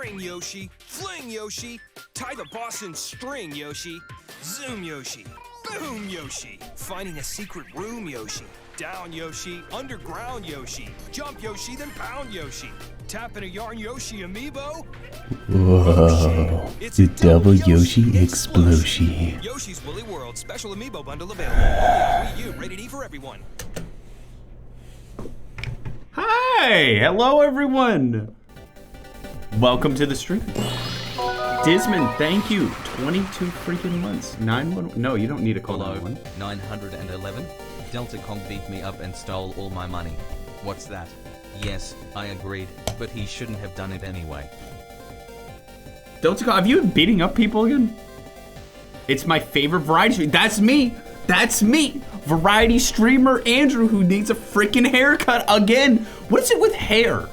Bring Yoshi, fling Yoshi, tie the boss in string Yoshi, zoom Yoshi, boom Yoshi, finding a secret room Yoshi, down Yoshi, underground Yoshi, jump Yoshi, then pound Yoshi, tapping a yarn Yoshi amiibo. Whoa, It's the double Yoshi explosion. Yoshi's Woolly World special amiibo bundle available only on Wii U, rated E for everyone. Hi, hello everyone. Welcome to the stream. Disman, thank you. 22 freaking months. 911. No, you don't need a call. Hello, 911. Delta Kong beat me up and stole all my money. What's that? Yes, I agreed, but he shouldn't have done it anyway. Delta Kong, have you been beating up people again? It's my favorite variety streamer. That's me. That's me. Variety streamer Andrew who needs a freaking haircut again. What is it with hair?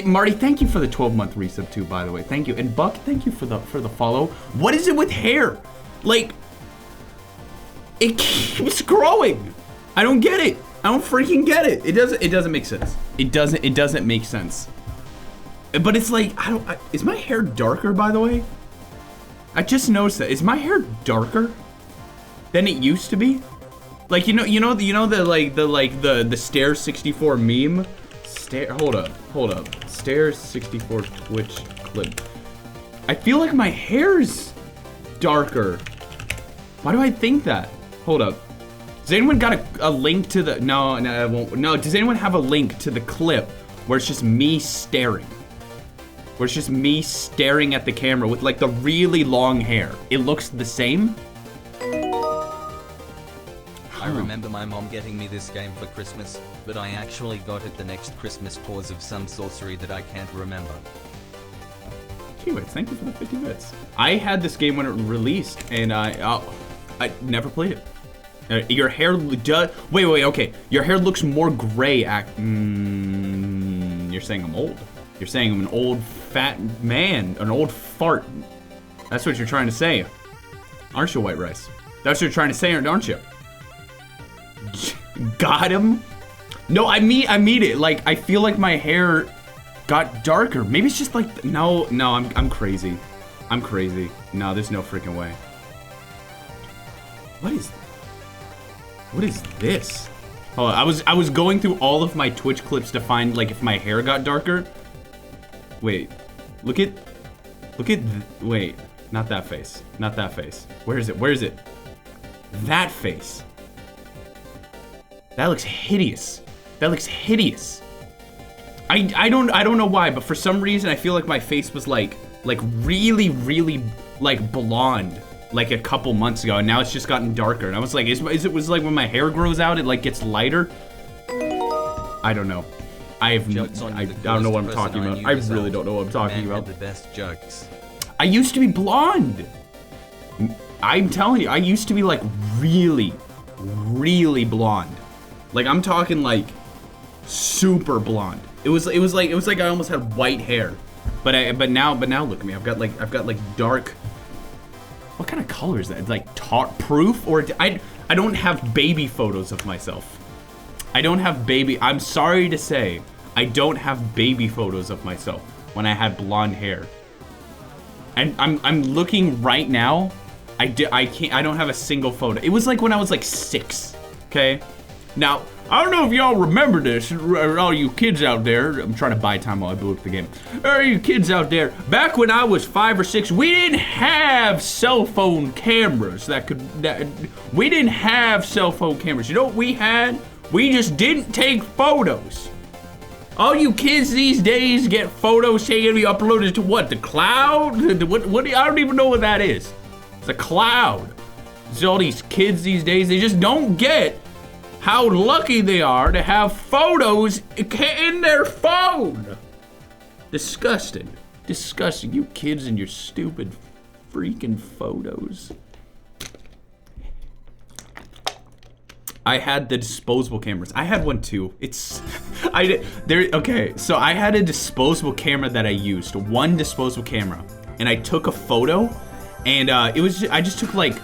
Marty, thank you for the 12-month resub too, by the way. Thank you. And Buck, thank you for the follow. What is it with hair? Like, it keeps growing. I don't get it. I don't freaking get it. It doesn't make sense. It doesn't make sense. But it's like, is my hair darker, by the way? I just noticed that. Is my hair darker than it used to be? Like, you know the Stairs64 meme? Hold up. Stairs64 Twitch clip. I feel like my hair's darker. Why do I think that? Hold up. Does anyone got a link to the, no, I won't. No, does anyone have a link to the clip where it's just me staring? Where it's just me staring at the camera with like the really long hair. It looks the same. I remember my mom getting me this game for Christmas, but I actually got it the next Christmas cause of some sorcery that I can't remember. Anyways, thank you for the 50 bits. I had this game when it released, and I never played it. Your hair does. Wait, okay. Your hair looks more gray. You're saying I'm old. You're saying I'm an old fat man, an old fart. That's what you're trying to say, aren't you, White Rice? That's what you're trying to say, aren't you? Got him? No, I mean it. Like, I feel like my hair got darker. Maybe it's just like, no, I'm crazy. I'm crazy. No, there's no freaking way. What is this? Oh, I was going through all of my Twitch clips to find like if my hair got darker. Wait, look at, wait, not that face. Not that face. Where is it? That face. That looks hideous. I don't know why, but for some reason I feel like my face was like really like blonde like a couple months ago, and now it's just gotten darker. And I was like, is it was like when my hair grows out, it like gets lighter? I don't know. I don't know what I'm talking about. I really don't know what I'm talking about. The best jokes. I used to be blonde. I'm telling you, I used to be like really blonde. Like, I'm talking like super blonde. It was like I almost had white hair. But now look at me. I've got like dark. What kind of color is that? It's like taught proof, or I don't have baby photos of myself. I'm sorry to say, I don't have baby photos of myself when I had blonde hair. And I'm looking right now. I don't have a single photo. It was like when I was like 6. Okay. Now, I don't know if y'all remember this, all you kids out there. I'm trying to buy time while I boot up the game. All you kids out there, back when I was 5 or 6, we didn't have cell phone cameras we didn't have cell phone cameras. You know what we had? We just didn't take photos. All you kids these days get photos taken to be uploaded to what? The cloud? What? I don't even know what that is. It's a cloud. It's all these kids these days, they just don't get how lucky they are to have photos in their phone. Disgusting. You kids and your stupid freaking photos. I had the disposable cameras. I had one too. Okay, so I had a disposable camera that I used. One disposable camera. And I took a photo, and I just took like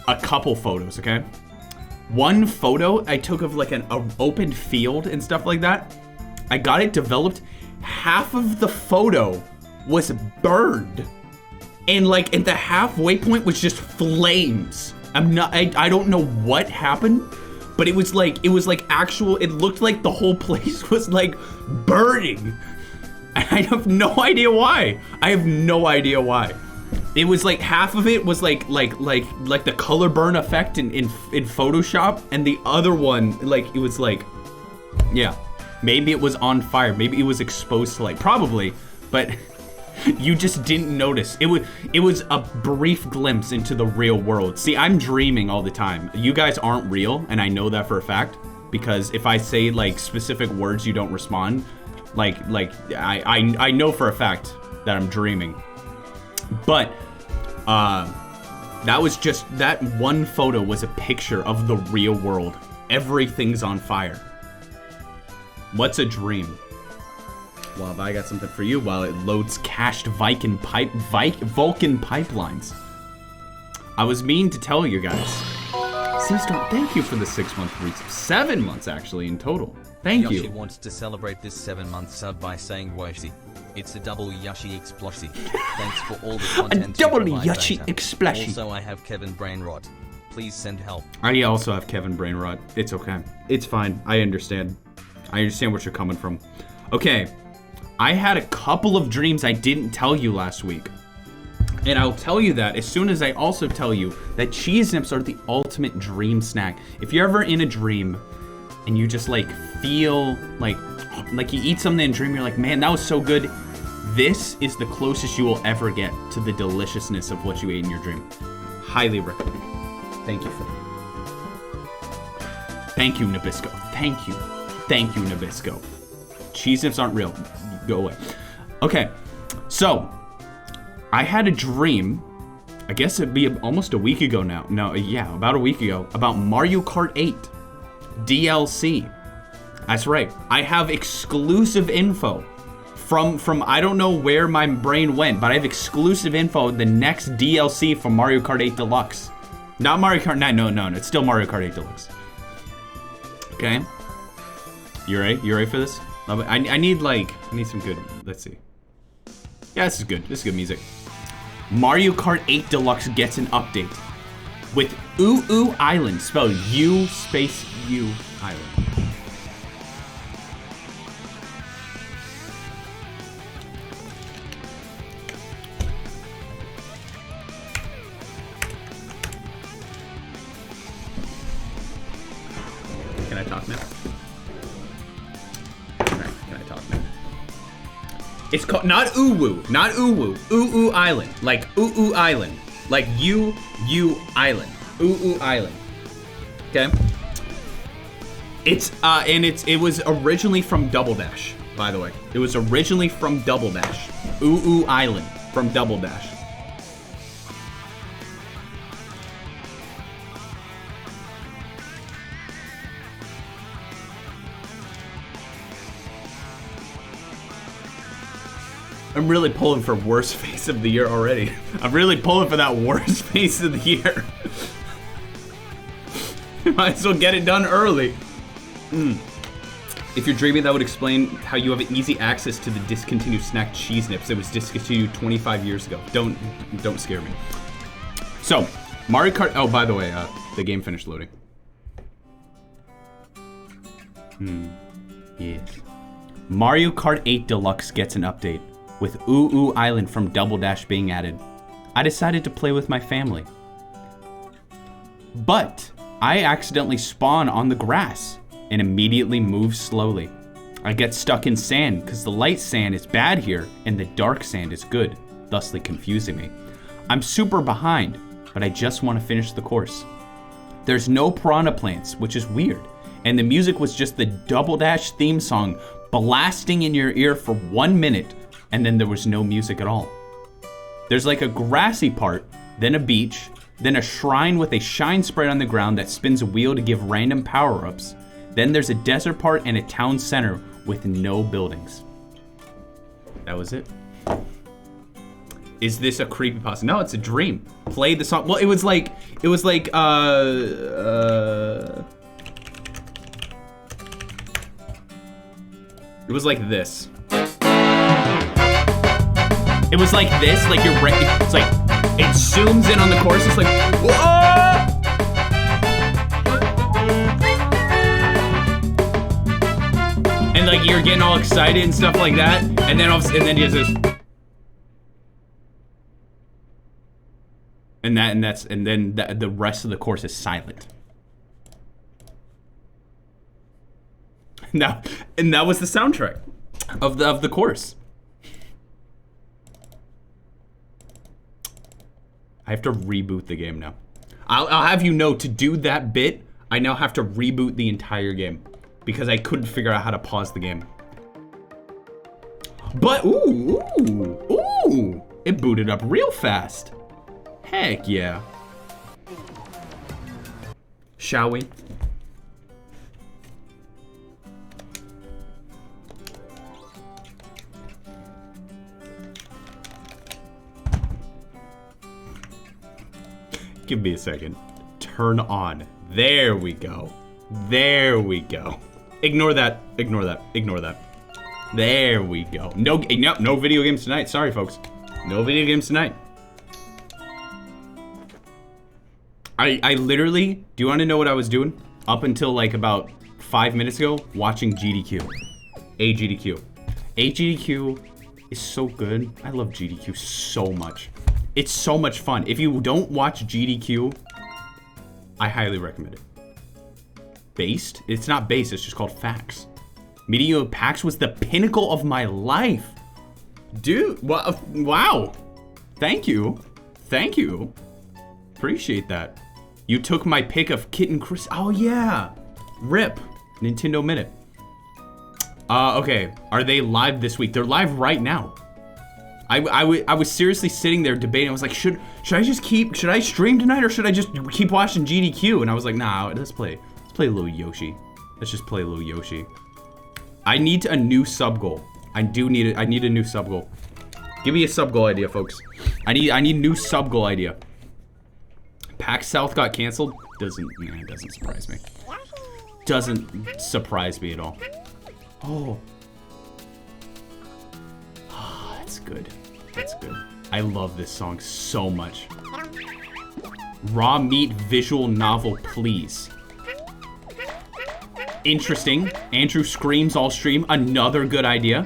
a couple photos, okay? One photo I took of like an open field and stuff like that. I got it developed. Half of the photo was burned. And like at the halfway point was just flames. I don't know what happened, but it was like actual, it looked like the whole place was like burning. I have no idea why. I have no idea why. It was like half of it was like the color burn effect in Photoshop, and the other one, like, it was like, yeah, maybe it was on fire, maybe it was exposed to light, probably, but you just didn't notice. It was a brief glimpse into the real world. See, I'm dreaming all the time. You guys aren't real, and I know that for a fact, because if I say like specific words, you don't respond. Like I know for a fact that I'm dreaming. But that was just, that one photo was a picture of the real world. Everything's on fire. What's a dream? Well, have I got something for you while it loads cached Vulcan pipelines. I was mean to tell you guys. Seastorm, thank you for the 6-month resub. 7 months actually in total. Thank you. Yoshi wants to celebrate this 7-month sub by saying Yoshi. It's a double Yoshi explosion. Thanks for all the content. A double Yoshi explosion. Also, I have Kevin Brainrot. Please send help. I also have Kevin Brainrot. It's okay. It's fine. I understand. I understand what you're coming from. Okay. I had a couple of dreams I didn't tell you last week. And I'll tell you that as soon as I also tell you that cheese nips are the ultimate dream snack. If you're ever in a dream and you just like feel like you eat something in a dream, you're like, man, that was so good. This is the closest you will ever get to the deliciousness of what you ate in your dream. Highly recommend. Thank you for that. Thank you, Nabisco. Thank you. Thank you, Nabisco. Cheese nips aren't real. Go away. Okay, so I had a dream, I guess it'd be almost a week ago now. No, yeah, about a week ago, about Mario Kart 8 DLC. That's right. I have exclusive info from I don't know where my brain went, but I have exclusive info the next DLC for Mario Kart 8 Deluxe. Not Mario Kart 9, no, it's still Mario Kart 8 Deluxe. Okay. You ready? You ready for this? I need some good, let's see. Yeah, this is good. This is good music. Mario Kart 8 Deluxe gets an update with Oo Island, spelled U space U Island. Can I talk now? It's called, not Uwu, not Uwu, Oo Island, like Oo Island, like U Island, Oo Island. Okay. It's and it was originally from Double Dash, by the way. It was originally from Double Dash, Oo Island from Double Dash. I'm really pulling for worst face of the year already. I'm really pulling for that worst face of the year. Might as well get it done early. If you're dreaming, that would explain how you have easy access to the discontinued snack cheese nips that was discontinued 25 years ago. Don't scare me. So, Mario Kart, oh, by the way, the game finished loading. Yes. Mario Kart 8 Deluxe gets an update, with Oo Island from Double Dash being added. I decided to play with my family. But I accidentally spawn on the grass and immediately move slowly. I get stuck in sand because the light sand is bad here and the dark sand is good, thusly confusing me. I'm super behind, but I just want to finish the course. There's no piranha plants, which is weird, and the music was just the Double Dash theme song blasting in your ear for 1 minute, and then there was no music at all. There's like a grassy part, then a beach, then a shrine with a shine sprite on the ground that spins a wheel to give random power-ups. Then there's a desert part and a town center with no buildings. That was it. Is this a creepypasta? No, it's a dream. Play the song. Well, it was like it was like It was like this, like you're right. It's like it zooms in on the course. It's like, whoa! And like you're getting all excited and stuff like that, and then and then you just, and then the rest of the course is silent. Now, and that was the soundtrack of the course. I have to reboot the game now. I'll have you know, to do that bit, I now have to reboot the entire game because I couldn't figure out how to pause the game. But ooh, it booted up real fast. Heck yeah. Shall we? Give me a second. Turn on. There we go. There we go. Ignore that. Ignore that. Ignore that. There we go. No video games tonight. Sorry, folks. No video games tonight. I literally, do you want to know what I was doing? Up until like about 5 minutes ago, watching GDQ. AGDQ. AGDQ is so good. I love GDQ so much. It's so much fun. If you don't watch GDQ, I highly recommend it. Based? It's not based, it's just called Facts. Meeting you at PAX was the pinnacle of my life. Dude, wow. Thank you. Thank you. Appreciate that. You took my pick of Kitten Chris. Oh yeah. RIP. Nintendo Minute. Okay. Are they live this week? They're live right now. I was seriously sitting there debating. I was like, should I stream tonight or should I just keep watching GDQ? And I was like, nah, let's play a little Yoshi. Let's just play a little Yoshi. I need a new sub goal. I need a new sub goal. Give me a sub goal idea, folks. I need a new sub goal idea. PAX South got canceled. It doesn't surprise me. Doesn't surprise me at all. Oh. That's good. That's good. I love this song so much. Raw meat visual novel, please. Interesting. Andrew screams all stream. Another good idea.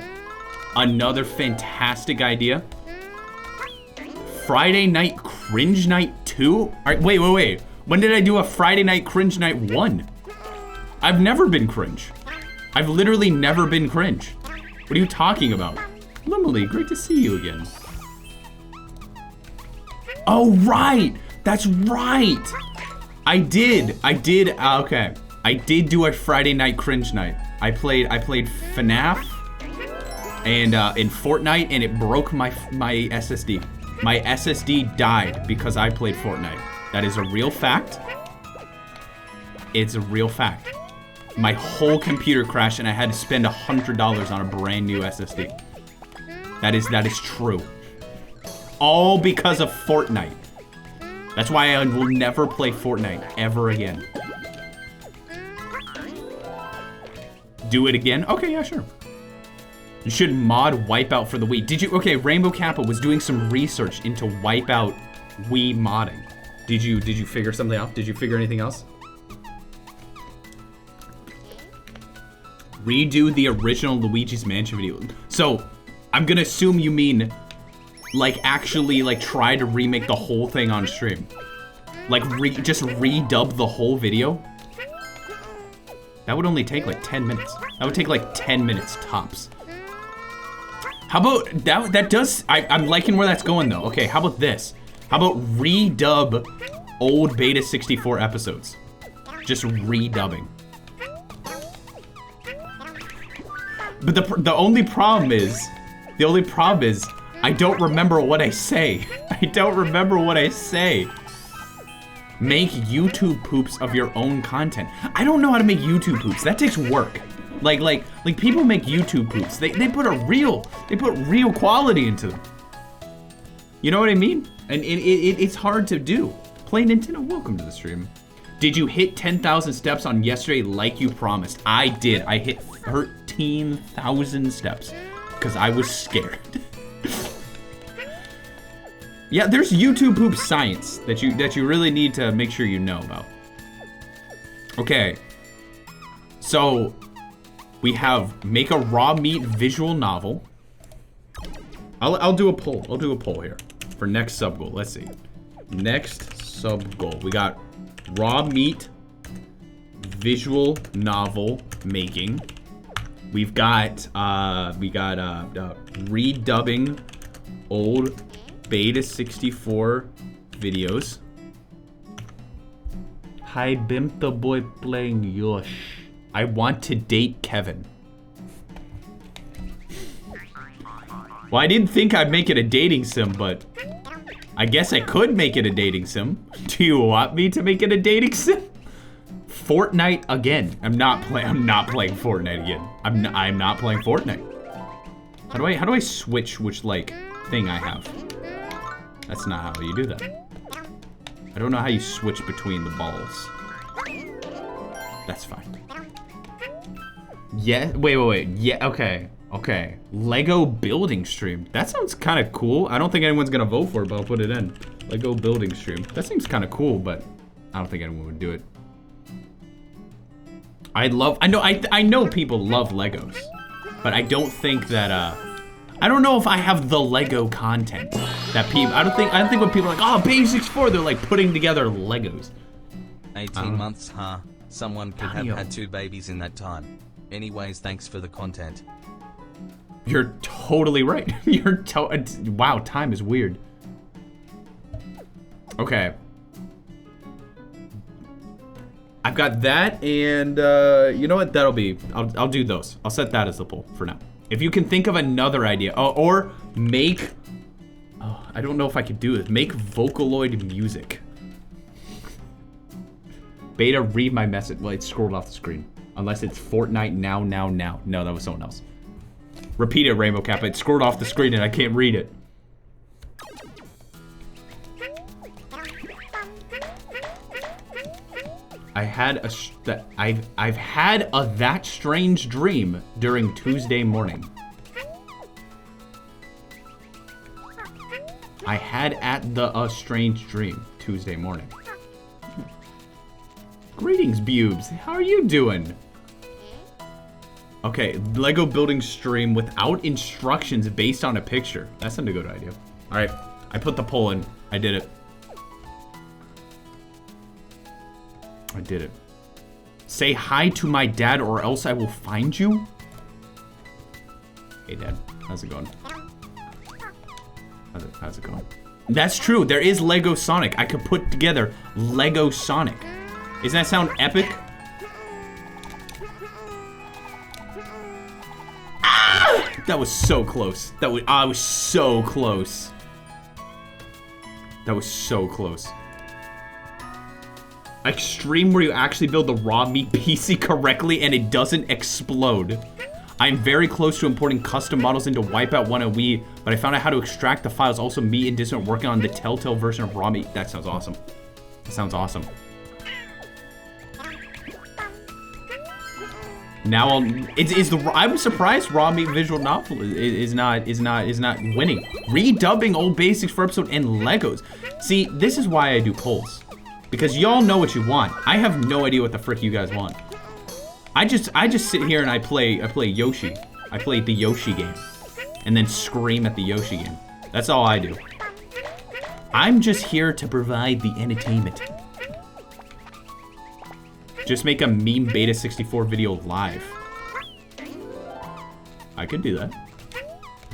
Another fantastic idea. Friday night cringe night 2? Alright, wait. When did I do a Friday night cringe night 1? I've never been cringe. I've literally never been cringe. What are you talking about? Limily, great to see you again. Oh, right! That's right! I did, okay. I did do a Friday night cringe night. I played FNAF and in Fortnite, and it broke my SSD. My SSD died because I played Fortnite. That is a real fact. It's a real fact. My whole computer crashed and I had to spend $100 on a brand new SSD. That is true. All because of Fortnite. That's why I will never play Fortnite ever again. Do it again? Okay, yeah, sure. You should mod Wipeout for the Wii. Did you? Okay, Rainbow Kappa was doing some research into Wipeout Wii modding. Did you figure something out? Did you figure anything else? Redo the original Luigi's Mansion video. So, I'm gonna assume you mean, like, actually, like, try to remake the whole thing on stream. Like, just redub the whole video? That would only take, like, 10 minutes. That would take, like, 10 minutes, tops. How about, that does, I'm liking where that's going, though. Okay, how about this? How about redub old Beta64 episodes? Just redubbing. But the only problem is, I don't remember what I say. I don't remember what I say. Make YouTube poops of your own content. I don't know how to make YouTube poops. That takes work. Like people make YouTube poops. They put real quality into them. You know what I mean? And it's hard to do. Play Nintendo, welcome to the stream. Did you hit 10,000 steps on yesterday like you promised? I did. I hit 13,000 steps because I was scared. Yeah, there's YouTube poop science that you really need to make sure you know about. Okay. So we have make a raw meat visual novel. I'll do a poll. I'll do a poll here for next sub goal. Let's see. Next sub goal. We got raw meat visual novel making. We've got redubbing old Beta64 videos. Hi, Bimta boy playing Yoshi. I want to date Kevin. Well, I didn't think I'd make it a dating sim, but I guess I could make it a dating sim. Do you want me to make it a dating sim? Fortnite again. I'm not playing Fortnite again. I'm not playing Fortnite. How do I switch which like thing I have? That's not how you do that. I don't know how you switch between the balls. That's fine. Yeah, wait. Yeah, okay. Lego building stream. That sounds kind of cool. I don't think anyone's gonna vote for it, but I'll put it in. Lego building stream. That seems kind of cool, but I don't think anyone would do it. I know people love Legos, but I don't think that I don't know if I have the Lego content that people. I don't think when people are like, oh, Beta64, they're like putting together Legos. 18 months, huh? Someone could have Damn. had 2 babies in that time. Anyways, thanks for the content. You're totally right. Wow, time is weird. Okay. I've got that, and you know what? That'll be. I'll do those. I'll set that as the poll for now. If you can think of another idea, or make. Oh, I don't know if I could do this. Make Vocaloid music. Beta, read my message. Well, it scrolled off the screen. Unless it's Fortnite now. No, that was someone else. Repeat it, Rainbow Kappa. It scrolled off the screen and I can't read it. I've had a that strange dream during Tuesday morning. I had at the strange dream Tuesday morning. Greetings, Bubes. How are you doing? Okay, Lego building stream without instructions based on a picture. That's not a good idea. All right, I put the poll in. I did it. I did it. Say hi to my dad or else I will find you. Hey, Dad. How's it going? How's it going? That's true. There is Lego Sonic. I could put together Lego Sonic. Doesn't that sound epic? Ah! That was so close. I was so close. That was so close. Extreme where you actually build the raw meat PC correctly and it doesn't explode. I'm very close to importing custom models into Wipeout 1 and Wii, but I found out how to extract the files. Also, me and Distant working on the Telltale version of raw meat. That sounds awesome. That sounds awesome. Now I'm surprised raw meat visual novel is not winning. Redubbing old basics for episode and Legos. See, this is why I do polls. Because y'all know what you want. I have no idea what the frick you guys want. I just sit here and I play Yoshi. I play the Yoshi game. And then scream at the Yoshi game. That's all I do. I'm just here to provide the entertainment. Just make a meme Beta64 video live. I could do that.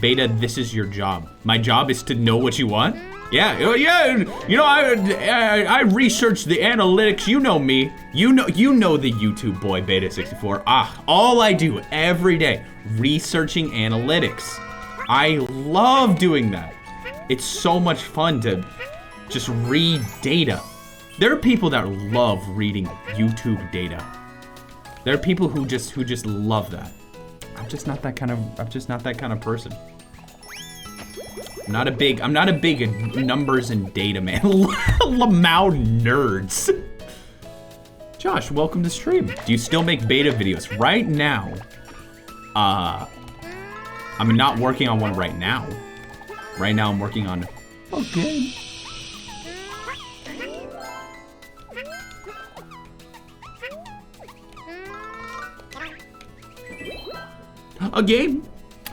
Beta, this is your job. My job is to know what you want? Yeah. You know, I researched the analytics. You know me. You know the YouTube boy Beta64. All I do every day, researching analytics. I love doing that. It's so much fun to just read data. There are people that love reading YouTube data. There are people who just love that. I'm just not that kind of person. I'm not a big numbers and data man. Lamau nerds. Josh, welcome to stream. Do you still make beta videos? Right now, I'm not working on one right now. Right now I'm working on Okay. A game.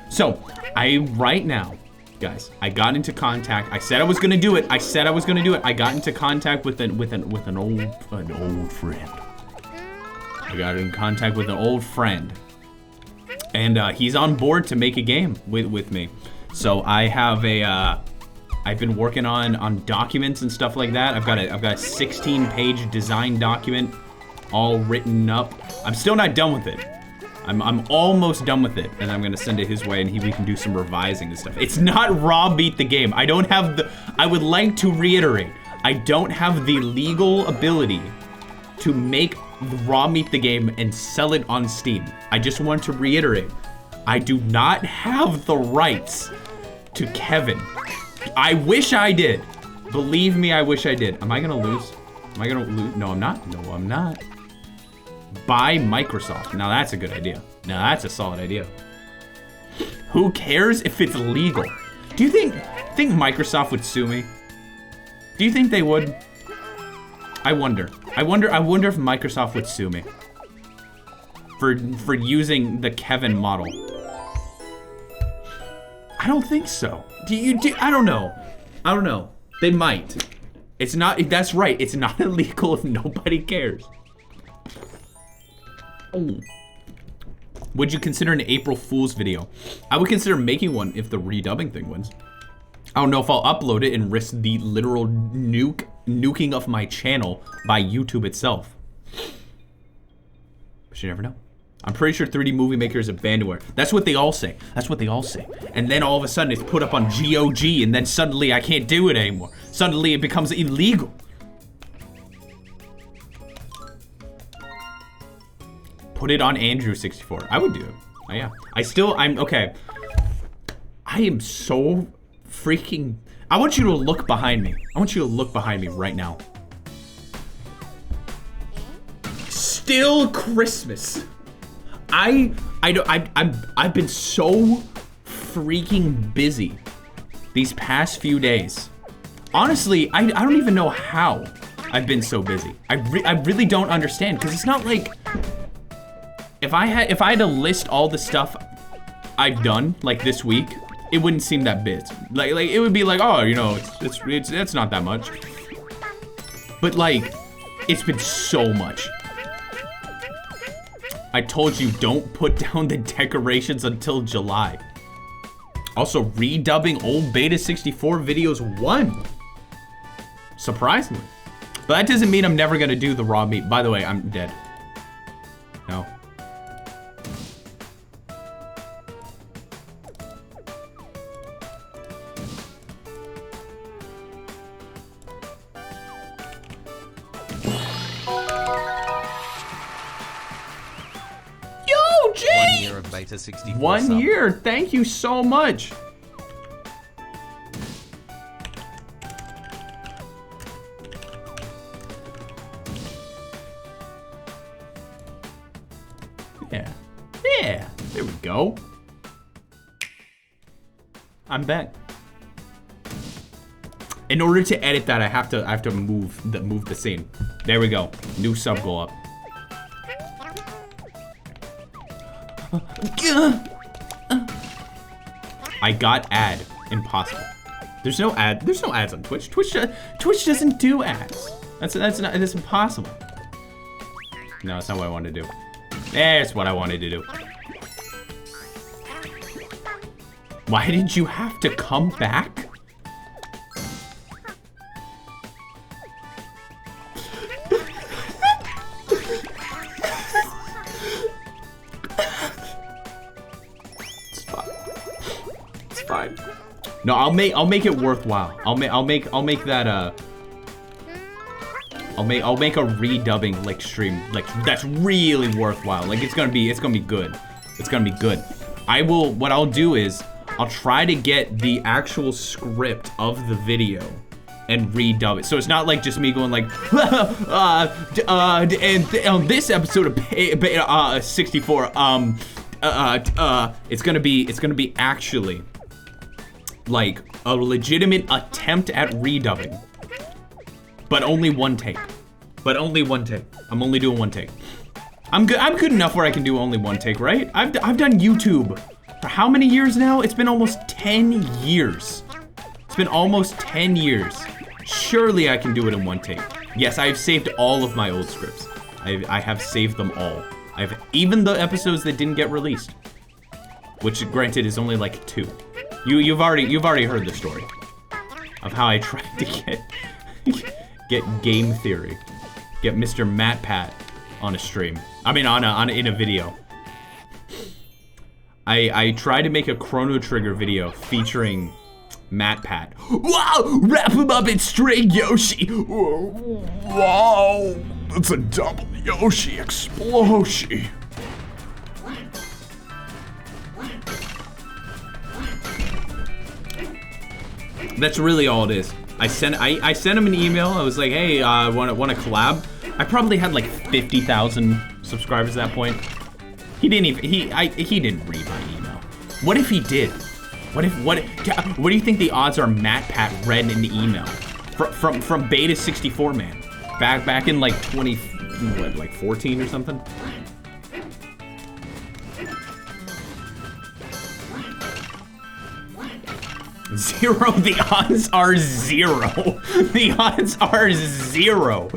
So, right now, guys, I got into contact. I said I was gonna do it. I got into contact with an old friend. I got in contact with an old friend, and he's on board to make a game with me. So I have I've been working on documents and stuff like that. I've got a 16-page design document all written up. I'm still not done with it. I'm almost done with it, and I'm gonna send it his way, and we can do some revising and stuff. It's not Raw Beat the Game. I don't have the. I would like to reiterate, I don't have the legal ability to make Raw Meet the Game and sell it on Steam. I just want to reiterate, I do not have the rights to Kevin. I wish I did. Believe me, I wish I did. Am I gonna lose? Am I gonna lose? No, I'm not. No, I'm not. Buy Microsoft. Now that's a good idea. Now that's a solid idea. Who cares if it's legal? Do you think Microsoft would sue me? Do you think they would? I wonder if Microsoft would sue me for using the Kevin model. I don't think so. I don't know. They might. It's not, that's right. It's not illegal if nobody cares. Oh. Would you consider an April Fool's video? I would consider making one if the redubbing thing wins. I don't know if I'll upload it and risk the literal nuking of my channel by YouTube itself. But you never know. I'm pretty sure 3D Movie Maker is abandonware. That's what they all say. That's what they all say. And then all of a sudden it's put up on GOG, and then suddenly I can't do it anymore. Suddenly it becomes illegal. Put it on Andrew64. I would do it. Oh, yeah. Okay. I am so freaking... I want you to look behind me. I want you to look behind me right now. Still Christmas. I've been so freaking busy these past few days. Honestly, I don't even know how I've been so busy. I really don't understand, because it's not like... If I had to list all the stuff I've done like this week, it wouldn't seem that big. Like it would be like, oh, you know, it's not that much. But like, it's been so much. I told you, don't put down the decorations until July. Also, redubbing old Beta64 videos won. Surprisingly. But that doesn't mean I'm never gonna do the raw meat. By the way, I'm dead. No. Yo, G! 1 year of Beta64 1 sub. year, thank you so much. Yeah, there we go. I'm back. In order to edit that, I have to move the scene. There we go. New sub go up. I got ad. Impossible. There's no ads on Twitch. Twitch doesn't do ads. That's impossible. No, that's not what I wanted to do. That's what I wanted to do. Why did you have to come back? It's fine. It's fine. No, I'll make it worthwhile. I'll make that I'll make a redubbing like stream like that's really worthwhile. Like it's gonna be good. It's gonna be good. What I'll do is I'll try to get the actual script of the video and redub it. So it's not like just me going like and on this episode of Beta64 it's gonna be actually like a legitimate attempt at redubbing. But only one take. But only one take. I'm only doing one take. I'm good enough where I can do only one take, right? I've done YouTube for how many years now? It's been almost 10 years. It's been almost 10 years. Surely I can do it in one take. Yes, I've saved all of my old scripts. I have saved them all. I've even the episodes that didn't get released, which granted is only like 2. You've already heard the story of how I tried to get game theory, get Mr. Matt Pat on a stream. I mean in a video. I tried to make a Chrono Trigger video featuring Matt Pat. Wow! Wrap him up in string, Yoshi! Wow! That's a double Yoshi explosion! That's really all it is. I sent him an email. I was like, hey, want to collab? I probably had like 50,000 subscribers at that point. He didn't even he didn't read my email. What if he did? What do you think the odds are Matt Pat read in the email from Beta64 man back in like 14 or something? Zero. The odds are 0. The odds are 0.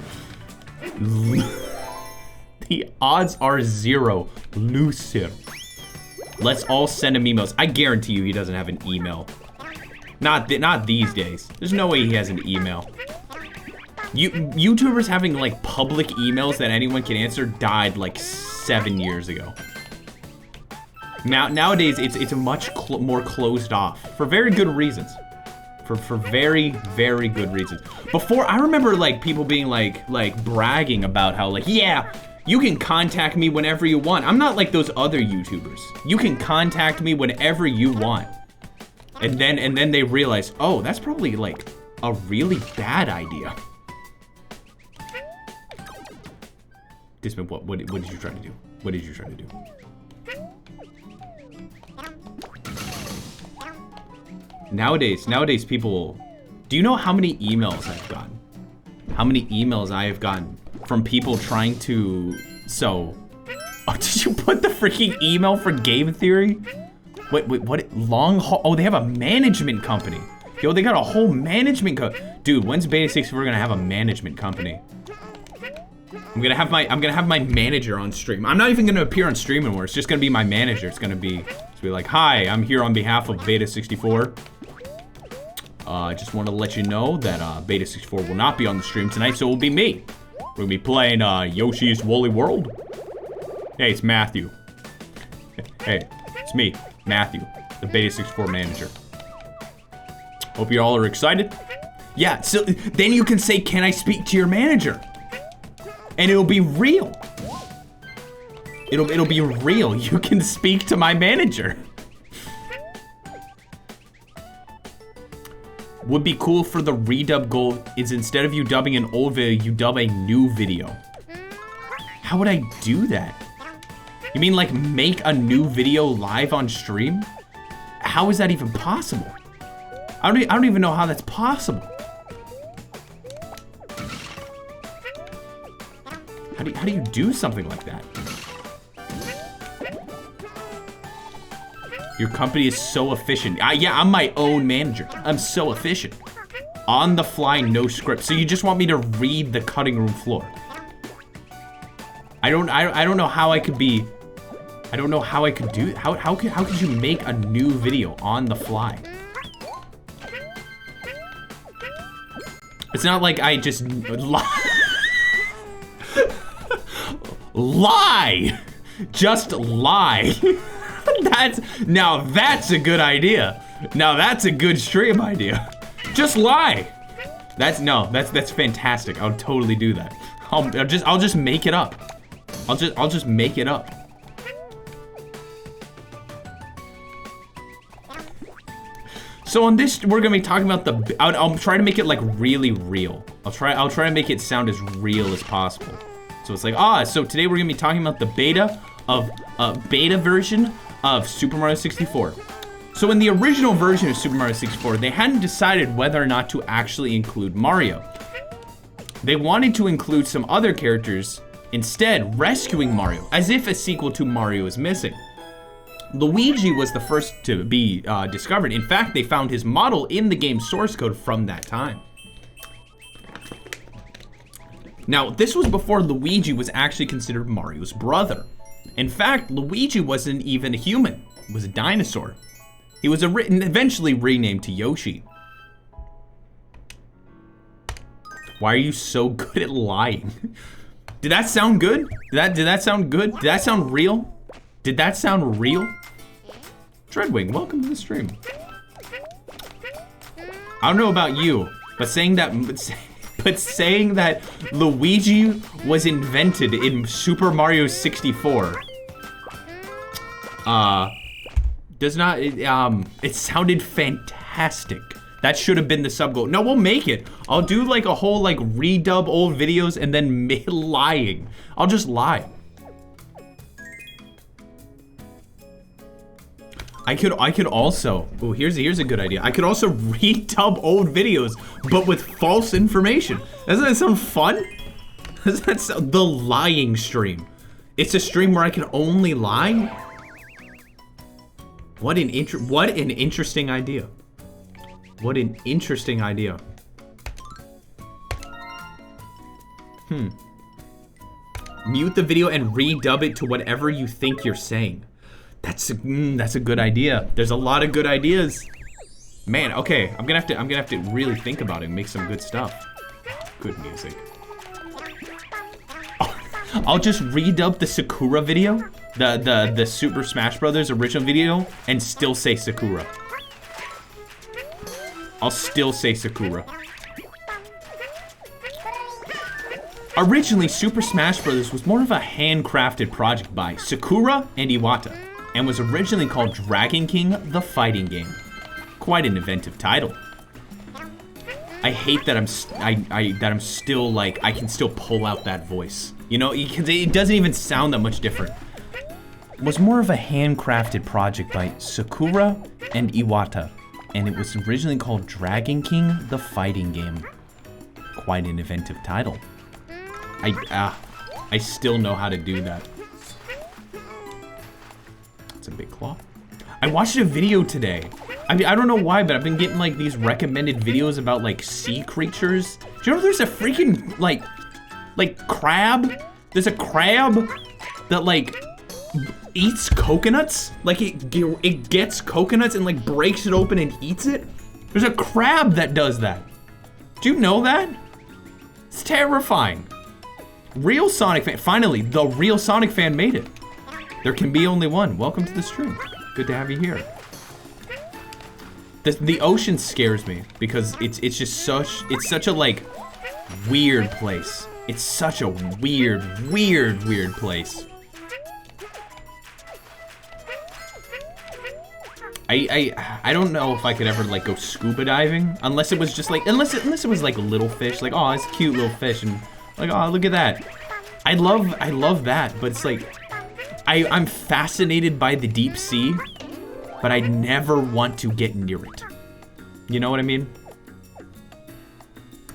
The odds are 0. Loser. Let's all send him emails. I guarantee you he doesn't have an email. Not these days. There's no way he has an email. YouTubers having like public emails that anyone can answer died like 7 years ago. Nowadays it's a much more closed off for very good reasons. For very, very good reasons. Before, I remember like people being like bragging about how like, yeah, you can contact me whenever you want. I'm not like those other YouTubers. You can contact me whenever you want. And then they realize, oh, that's probably like a really bad idea. Disman, what did you try to do? What did you try to do? Nowadays people, do you know how many emails I've gotten? How many emails I have gotten from people trying to, oh, did you put the freaking email for game theory? Wait, what, long haul, oh, they have a management company. Yo, they got a whole management dude, when's Beta64 gonna have a management company? I'm gonna have my manager on stream. I'm not even gonna appear on stream anymore. It's just gonna be my manager. It's gonna be like, hi, I'm here on behalf of Beta64. I just want to let you know that Beta64 will not be on the stream tonight, so it will be me. We're gonna be playing Yoshi's Woolly World. Hey, it's Matthew. Hey, it's me, Matthew, the Beta64 manager. Hope you all are excited. Yeah, so then you can say, can I speak to your manager? And it'll be real. It'll be real. You can speak to my manager. Would be cool for the redub goal is instead of you dubbing an old video, you dub a new video. How would I do that? You mean like make a new video live on stream? How is that even possible? I don't even know how that's possible. How do you do something like that? Your company is so efficient. Yeah, I'm my own manager. I'm so efficient. On the fly, no script. So you just want me to read the cutting room floor? I don't know how I could be. I don't know how I could do it. How could you make a new video on the fly? It's not like I just lie. Just lie. Now that's a good idea. Now that's a good stream idea. Just lie. That's fantastic. I'll totally do that. I'll just make it up. I'll just make it up. So on this, we're gonna be talking about I'll try to make it like really real. I'll try to make it sound as real as possible. So it's like, so today we're gonna be talking about the beta version of Super Mario 64. So in the original version of Super Mario 64, they hadn't decided whether or not to actually include Mario. They wanted to include some other characters, instead rescuing Mario, as if a sequel to Mario is missing. Luigi was the first to be discovered. In fact, they found his model in the game's source code from that time. Now, this was before Luigi was actually considered Mario's brother. In fact, Luigi wasn't even a human. He was a dinosaur. He was eventually renamed to Yoshi. Why are you so good at lying? Did that sound good? Did that sound good? Did that sound real? Did that sound real? Dreadwing, welcome to the stream. I don't know about you, but saying that Luigi was invented in Super Mario 64 does not, it sounded fantastic. That should have been the sub goal. No, we'll make it. I'll do like a whole like redub old videos and then lying. I'll just lie. I could also, oh, here's a good idea. I could also redub old videos, but with false information. Doesn't that sound fun? Doesn't that sound, the lying stream? It's a stream where I can only lie? What an interesting idea. What an interesting idea. Mute the video and redub it to whatever you think you're saying. That's a good idea. There's a lot of good ideas. Man, okay, I'm gonna have to really think about it and make some good stuff. Good music. I'll just redub the Sakura video, the Super Smash Brothers original video, and still say Sakura. I'll still say Sakura. Originally, Super Smash Bros. Was more of a handcrafted project by Sakura and Iwata, and was originally called Dragon King: The Fighting Game. Quite an inventive title. I hate that I'm still like, I can still pull out that voice. You know, it doesn't even sound that much different. Was more of a handcrafted project by Sakura and Iwata, and it was originally called Dragon King: The Fighting Game. Quite an inventive title. I still know how to do that. It's a big claw. I watched a video today. I mean, I don't know why, but I've been getting like these recommended videos about like sea creatures. Do you know there's a freaking like crab? There's a crab that like eats coconuts. Like it gets coconuts and like breaks it open and eats it. There's a crab that does that. Do you know that? It's terrifying. Real Sonic fan, finally, the real Sonic fan made it. There can be only one. Welcome to the stream. Good to have you here. The ocean scares me because it's just such a like weird place. It's such a weird place. I don't know if I could ever like go scuba diving unless it was just like unless it was like little fish, like, oh, it's a cute little fish, and like, oh, look at that. I love that, but it's like I'm fascinated by the deep sea, but I never want to get near it. You know what I mean?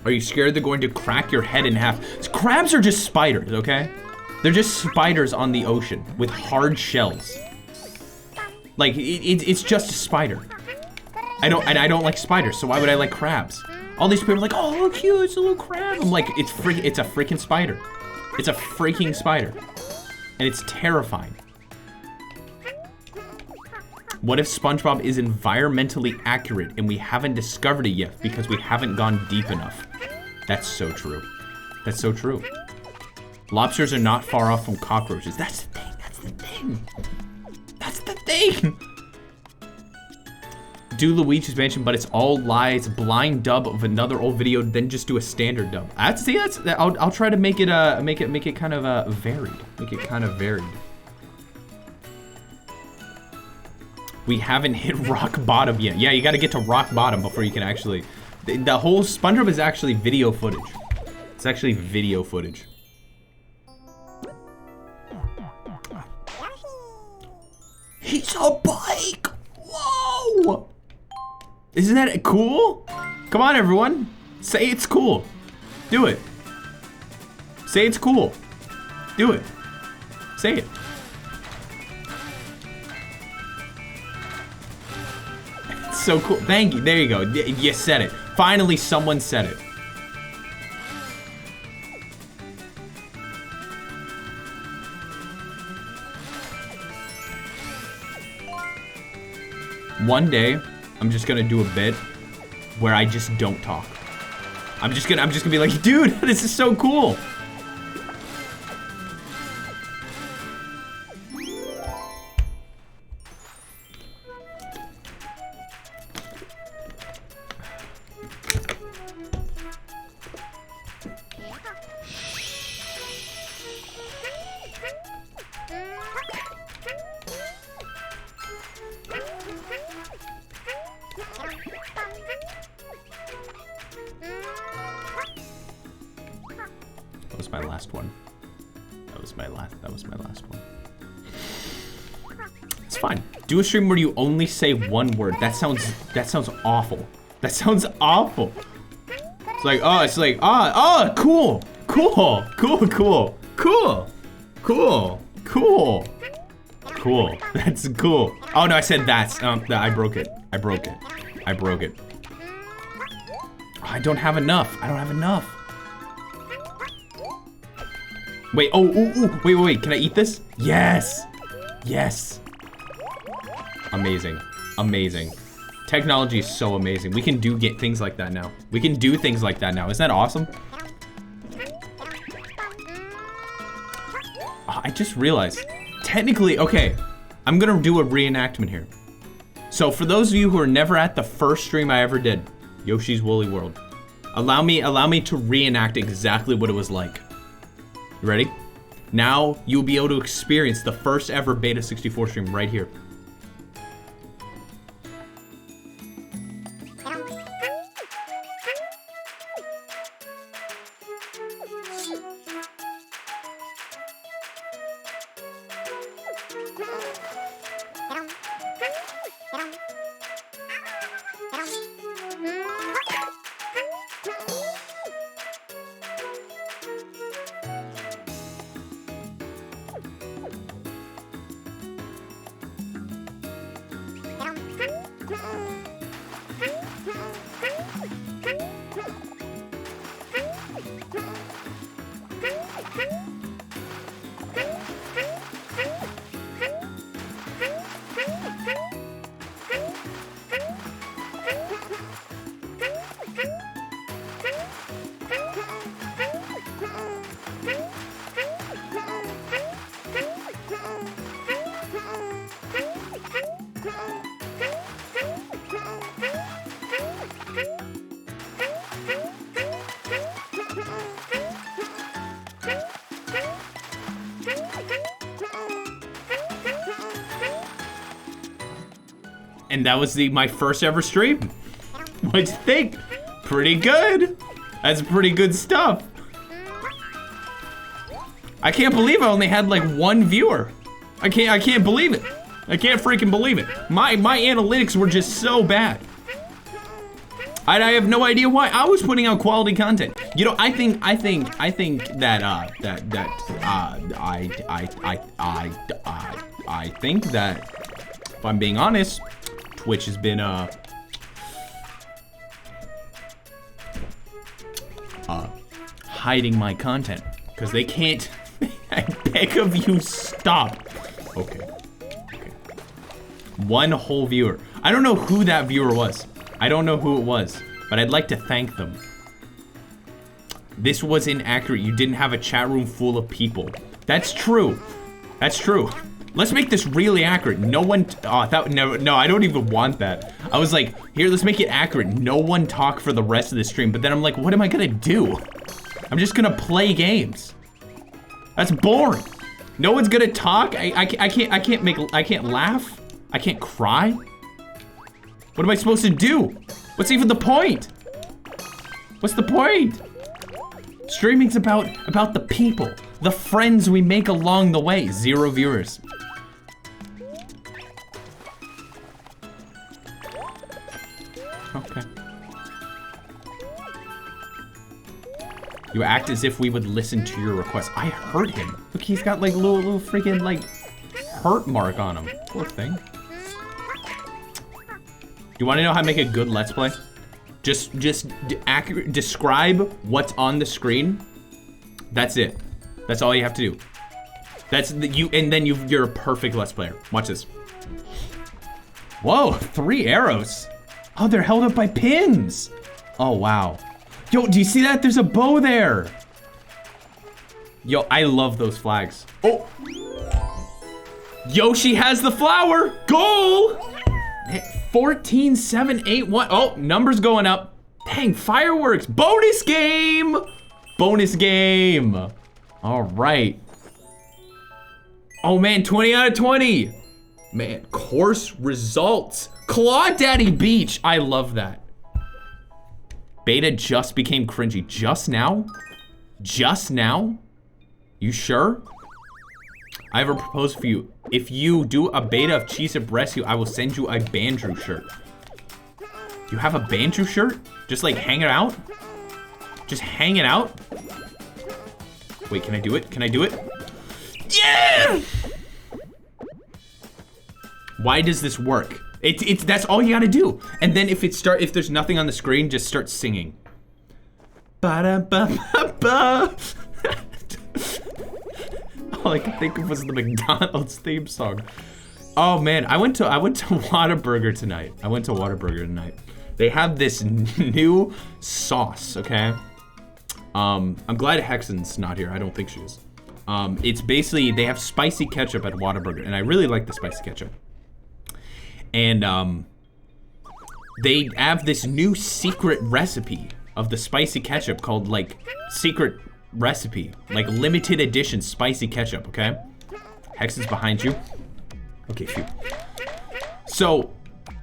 Are you scared they're going to crack your head in half? Crabs are just spiders, okay? They're just spiders on the ocean with hard shells. Like, it's just a spider. I don't like spiders, so why would I like crabs? All these people are like, oh, look cute, it's a little crab. I'm like, it's a freaking spider. It's a freaking spider. And it's terrifying. What if SpongeBob is environmentally accurate and we haven't discovered it yet because we haven't gone deep enough? That's so true. That's so true. Lobsters are not far off from cockroaches. That's the thing. That's the thing. That's the thing. Do Luigi's Mansion, but it's all lies. Blind dub of another old video, then just do a standard dub. I'll try to make it kind of varied. Make it kind of varied. We haven't hit rock bottom yet. Yeah, you got to get to rock bottom before you can actually. The whole SpongeBob is actually video footage. It's actually video footage. He's a bike. Whoa. Isn't that cool? Come on, everyone. Say it's cool. Do it. Say it's cool. Do it. Say it. It's so cool. Thank you. There you go. You said it. Finally, someone said it. One day, I'm just gonna do a bit where I just don't talk. I'm just gonna be like, dude, this is so cool. That was my last one. That was my last one. It's fine. Do a stream where you only say one word. That sounds awful. That sounds awful. It's like, cool. Cool. Cool, cool. Cool. Cool. Cool. Cool. That's cool. Oh no, I said that's. I broke it. I broke it. I broke it. I don't have enough. I don't have enough. Wait, wait, can I eat this? Yes! Yes! Amazing. Amazing. Technology is so amazing. We can do things like that now. We can do things like that now. Isn't that awesome? Oh, I just realized. Technically, okay, I'm gonna do a reenactment here. So for those of you who are never at the first stream I ever did, Yoshi's Woolly World, allow me to reenact exactly what it was like. You ready? Now you'll be able to experience the first ever Beta64 stream right here. And that was my first ever stream. What'd you think? Pretty good. That's pretty good stuff. I can't believe I only had like one viewer. I can't believe it. I can't freaking believe it. My analytics were just so bad. I have no idea why. I was putting out quality content. You know, I think that I think that, if I'm being honest, Twitch has been hiding my content because they can't. I beg of you, stop. Okay. One whole viewer. I don't know who that viewer was. I don't know who it was, but I'd like to thank them. This was inaccurate. You didn't have a chat room full of people. That's true. That's true. Let's make this really accurate. No one, no, I don't even want that. I was like, here, let's make it accurate. No one talk for the rest of the stream, but then I'm like, what am I gonna do? I'm just gonna play games. That's boring. No one's gonna talk. I can't laugh. I can't cry. What am I supposed to do? What's even the point? What's the point? Streaming's about the people, the friends we make along the way. 0 viewers. Okay. You act as if we would listen to your request. I hurt him. Look, he's got like little freaking like hurt mark on him. Poor thing. You want to know how to make a good Let's Play? Just describe what's on the screen. That's it. That's all you have to do. And then you're a perfect Let's Player. Watch this. Whoa, 3 arrows. Oh, they're held up by pins. Oh, wow. Yo, do you see that? There's a bow there. Yo, I love those flags. Oh. Yoshi has the flower. Goal. 14, 7, 8, 1. Oh, numbers going up. Dang, fireworks. Bonus game. Bonus game. All right. Oh, man, 20 out of 20. Man, course results. Claw Daddy Beach. I love that. Beta just became cringy. Just now? Just now? You sure? I have a proposal for you. If you do a beta of Cheese Up Rescue, I will send you a Banjo shirt. You have a Banjo shirt? Just like hanging out? Just hanging out? Wait, can I do it? Can I do it? Yeah! Why does this work? That's all you gotta do. And then if there's nothing on the screen, just start singing. Ba-da-ba-ba-ba. All I could think of was the McDonald's theme song. Oh man, I went to Whataburger tonight. They have this new sauce, okay? I'm glad Hexen's not here. I don't think she is. It's basically, they have spicy ketchup at Whataburger, and I really like the spicy ketchup. And they have this new secret recipe of the spicy ketchup called like secret recipe, like limited edition spicy ketchup, okay? Hex is behind you. Okay, phew. So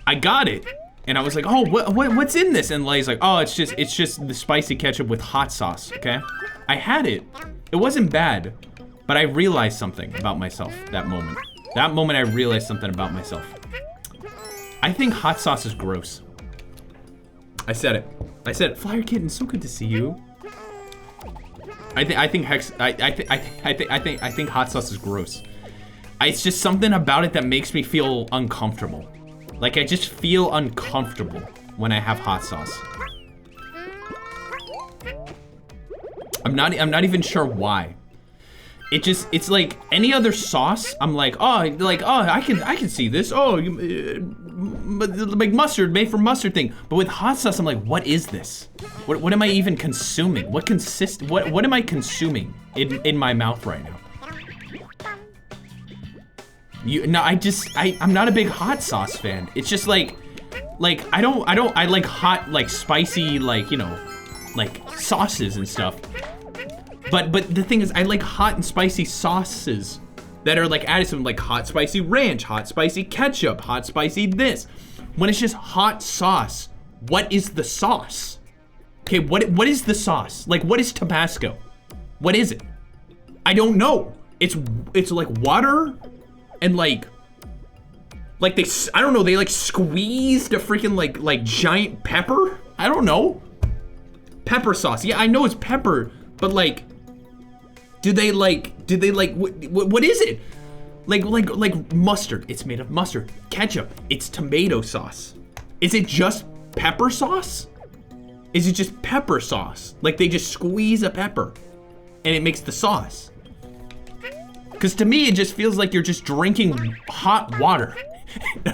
I got it and I was like, oh, what's in this? And Lay's like, oh, it's just the spicy ketchup with hot sauce, okay? I had it. It wasn't bad, but I realized something about myself that moment. That moment I realized something about myself. I think hot sauce is gross. I said it. Flyer Kitten, so good to see you. I think hot sauce is gross. It's just something about it that makes me feel uncomfortable. Like I just feel uncomfortable when I have hot sauce. I'm not even sure why. It's like any other sauce. I'm like, oh, I can see this. Oh, like mustard, made from mustard thing. But with hot sauce, I'm like, what is this? What am I even consuming? What am I consuming in my mouth right now? I'm not a big hot sauce fan. It's just like I like hot, like spicy, like, you know, like sauces and stuff. But the thing is, I like hot and spicy sauces that are like added to them, like hot spicy ranch, hot spicy ketchup, hot spicy this. When it's just hot sauce, what is the sauce? Okay, what is the sauce? Like, what is Tabasco? What is it? I don't know. It's like water and like they, I don't know, they like squeezed a freaking like giant pepper? I don't know. Pepper sauce. Yeah, I know it's pepper, but like, did they like, what is it? Like mustard, it's made of mustard. Ketchup, it's tomato sauce. Is it just pepper sauce? Is it just pepper sauce? Like they just squeeze a pepper and it makes the sauce. Cause to me, it just feels like you're just drinking hot water.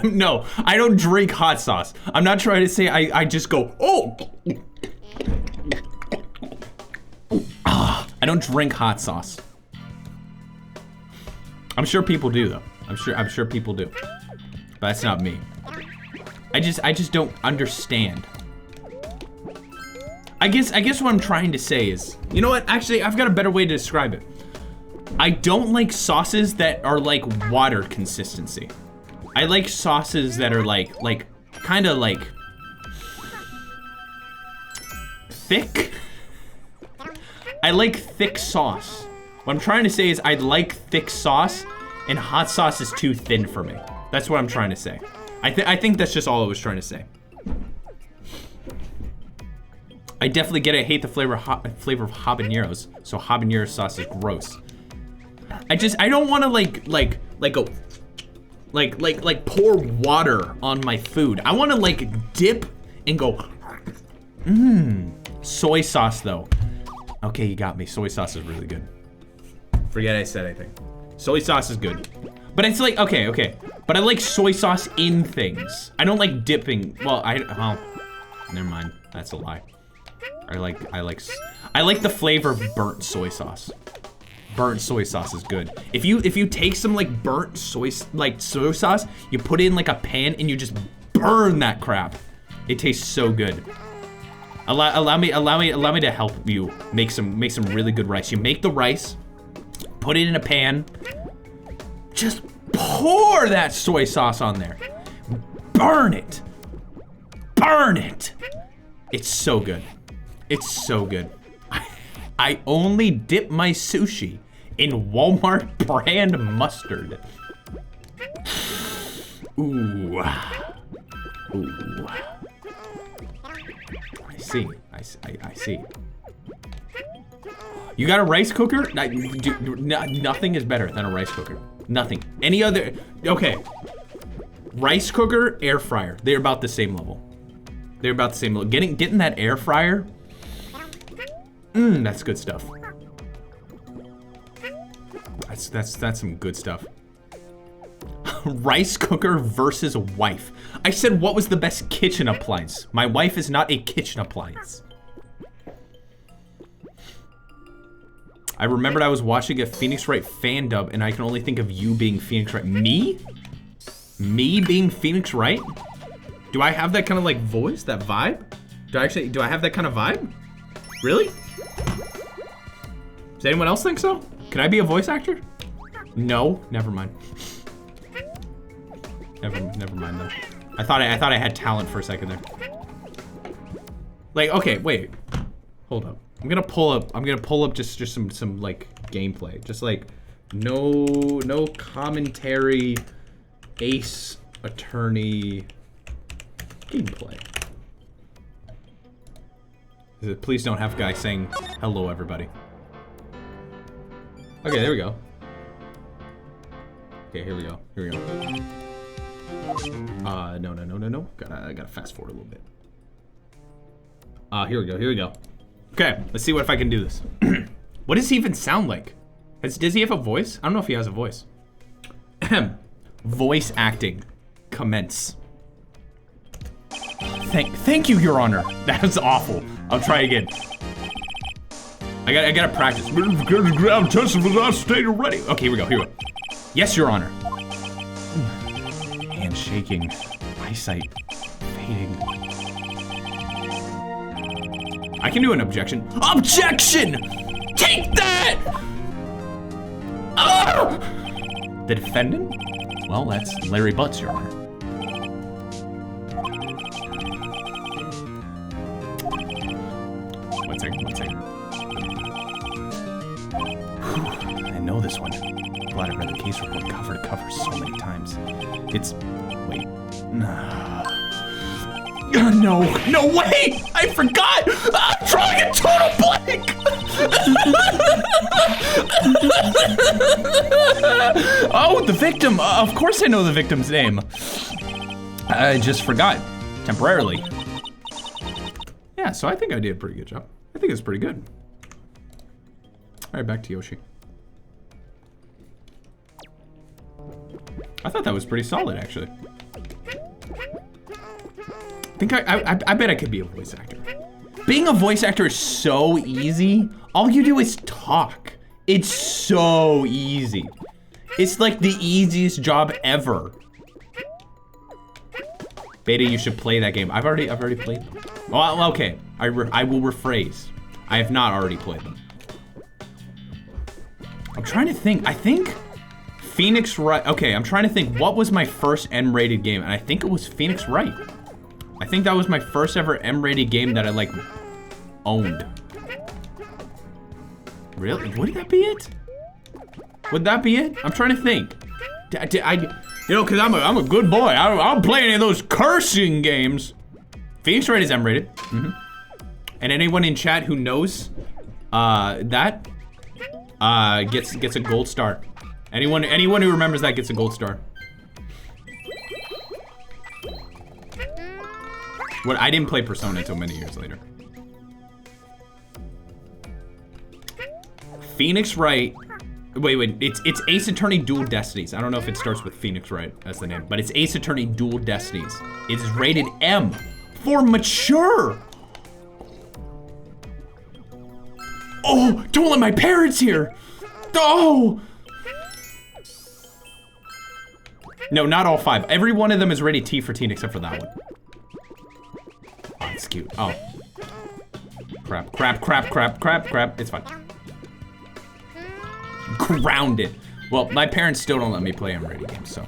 No, I don't drink hot sauce. I'm not trying to say I just go, oh. I don't drink hot sauce. I'm sure people do though. I'm sure people do. But that's not me. I just don't understand. I guess what I'm trying to say is, you know what? Actually, I've got a better way to describe it. I don't like sauces that are like water consistency. I like sauces that are like kind of like thick. I like thick sauce. What I'm trying to say is I like thick sauce, and hot sauce is too thin for me. That's what I'm trying to say. I think that's just all I was trying to say. I definitely get it. I hate the flavor of habaneros. So habanero sauce is gross. I don't want to like pour water on my food. I want to like dip and go. Soy sauce though. Okay, you got me. Soy sauce is really good. Forget I said anything. Soy sauce is good. But it's like, okay. But I like soy sauce in things. I don't like dipping. Well, never mind. That's a lie. I like the flavor of burnt soy sauce. Burnt soy sauce is good. If you take some like burnt soy sauce, you put it in like a pan and you just burn that crap. It tastes so good. Allow me to help you make some really good rice. You make the rice, put it in a pan, just pour that soy sauce on there. Burn it. Burn it. It's so good. It's so good. I only dip my sushi in Walmart brand mustard. Ooh. Ooh. I see. You got a rice cooker? Nothing is better than a rice cooker. Nothing. Any other, okay. Rice cooker, air fryer. They're about the same level. They're about the same level. Getting that air fryer, that's good stuff. That's some good stuff. Rice cooker versus wife. I said what was the best kitchen appliance. My wife is not a kitchen appliance. I remembered I was watching a Phoenix Wright fan dub and I can only think of you being Phoenix Wright. Me? Me being Phoenix Wright? Do I have that kind of like voice, that vibe? Do I have that kind of vibe? Really? Does anyone else think so? Can I be a voice actor? No, never mind. Never mind though. I thought I had talent for a second there. Like, okay, wait. Hold up. I'm gonna pull up just some like gameplay. Just like no commentary, Ace Attorney gameplay. Please don't have guys saying hello everybody. Okay, there we go. Okay, here we go. No. Gotta fast forward a little bit. Here we go. Okay, let's see if I can do this. What does he even sound like? Does he have a voice? I don't know if he has a voice. Voice acting. Commence. Thank you, Your Honor. That was awful. I'll try again. I gotta practice. Ground test was not stated ready. Okay, here we go. Yes, Your Honor. Hand shaking. Eyesight fading. I can do an objection. Objection! Take that! Ah! The defendant? Well, that's Larry Butts, Your Honor. One second. I know this one. Glad I read the case report cover to cover so many times. Wait. No, wait! I forgot! I'm drawing a total blank! Oh, the victim! Of course I know the victim's name. I just forgot. Temporarily. Yeah, so I think I did a pretty good job. I think it's pretty good. Alright, back to Yoshi. I thought that was pretty solid, actually. I bet I could be a voice actor. Being a voice actor is so easy. All you do is talk. It's so easy. It's like the easiest job ever. Beta, you should play that game. I've already played them. Well, okay. I will rephrase. I have not already played them. I'm trying to think. I think Phoenix Wright. Okay, I'm trying to think. What was my first M-rated game? And I think it was Phoenix Wright. I think that was my first ever M-rated game that I like owned. Really? Would that be it? Would that be it? I'm trying to think. You know, cause I'm a good boy. I don't play any of those cursing games. Phoenix Wright is M-rated. And anyone in chat who knows that gets a gold star. Anyone who remembers that gets a gold star. What, I didn't play Persona until many years later. Phoenix Wright. Wait, it's Ace Attorney Dual Destinies. I don't know if it starts with Phoenix Wright as the name, but it's Ace Attorney Dual Destinies. It's rated M for mature. Oh, don't let my parents hear. Oh. No, not all 5. Every one of them is rated T for teen except for that one. Oh, it's cute. Oh. Crap. It's fine. Grounded. Well, my parents still don't let me play M-rated games, so.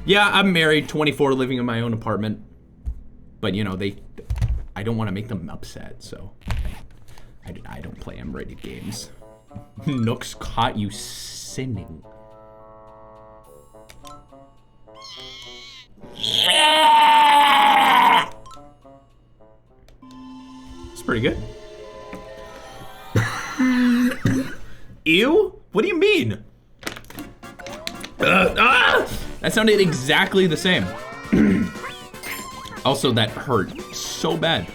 Yeah, I'm married, 24, living in my own apartment. But, you know, I don't want to make them upset, so. I don't play M-rated games. Nooks caught you sinning. It's pretty good. Ew? What do you mean? That sounded exactly the same. Also, that hurt so bad.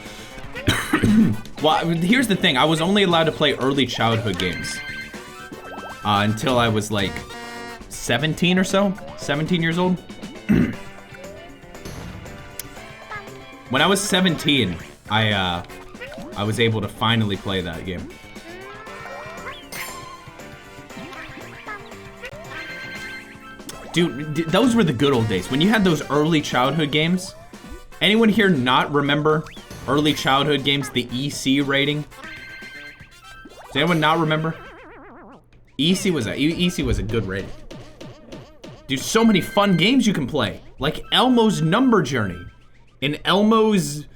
Well, here's the thing. I was only allowed to play early childhood games until I was like 17 or so. 17 years old. When I was 17, I was able to finally play that game. Dude, those were the good old days. When you had those early childhood games. Anyone here not remember early childhood games, the EC rating? Does anyone not remember? EC was a good rating. Dude, so many fun games you can play. Like Elmo's Number Journey and Elmo's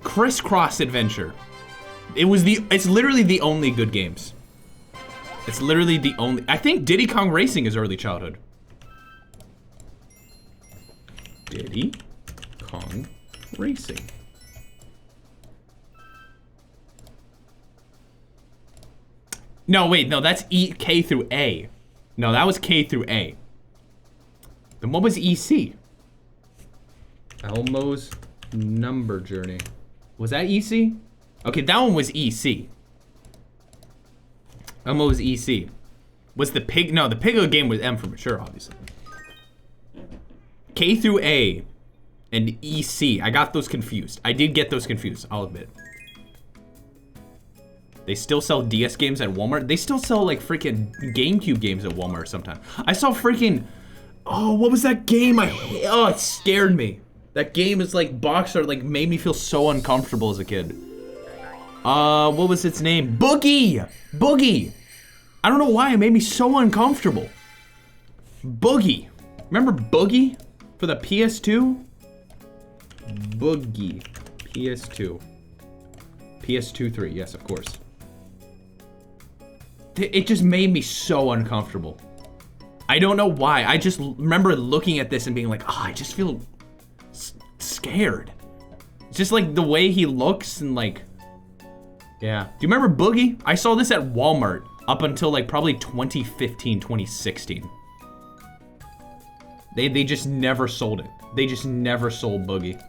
Crisscross Adventure. It's literally the only good games. It's literally the only, I think Diddy Kong Racing is early childhood. Diddy Kong Racing. No, wait, no, that's K through A. No, that was K through A. Then what was EC? Elmo's Number Journey. Was that EC? Okay, that one was EC. Elmo's EC. Was the pig? No, the Piggo game was M for mature, obviously. K through A and EC. I got those confused. I did get those confused, I'll admit. They still sell DS games at Walmart. They still sell like freaking GameCube games at Walmart sometimes. I saw freaking, oh, what was that game? Oh, it scared me. That game is like box art, like made me feel so uncomfortable as a kid. What was its name? Boogie! Boogie! I don't know why, it made me so uncomfortable. Boogie. Remember Boogie? For the PS2? Boogie. PS2. PS2 3, yes, of course. It just made me so uncomfortable. I don't know why. I just remember looking at this and being like, oh, I just feel scared. It's just like the way he looks and like, yeah. Do you remember Boogie? I saw this at Walmart up until like probably 2015, 2016. They just never sold it. They just never sold Boogie.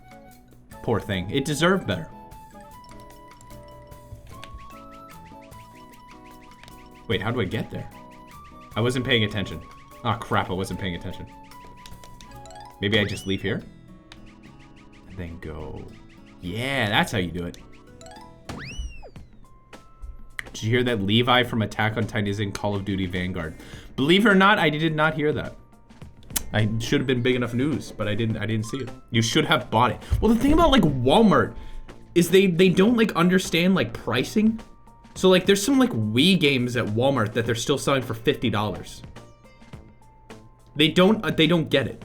Poor thing. It deserved better. Wait, how do I get there? I wasn't paying attention. Oh crap, I wasn't paying attention. Maybe I just leave here? And then go... Yeah, that's how you do it. Did you hear that Levi from Attack on Titan is in Call of Duty Vanguard? Believe it or not, I did not hear that. I should have been big enough news, but I didn't see it. You should have bought it. Well, the thing about like Walmart is they don't like understand like pricing. So like there's some like Wii games at Walmart that they're still selling for $50. They don't get it.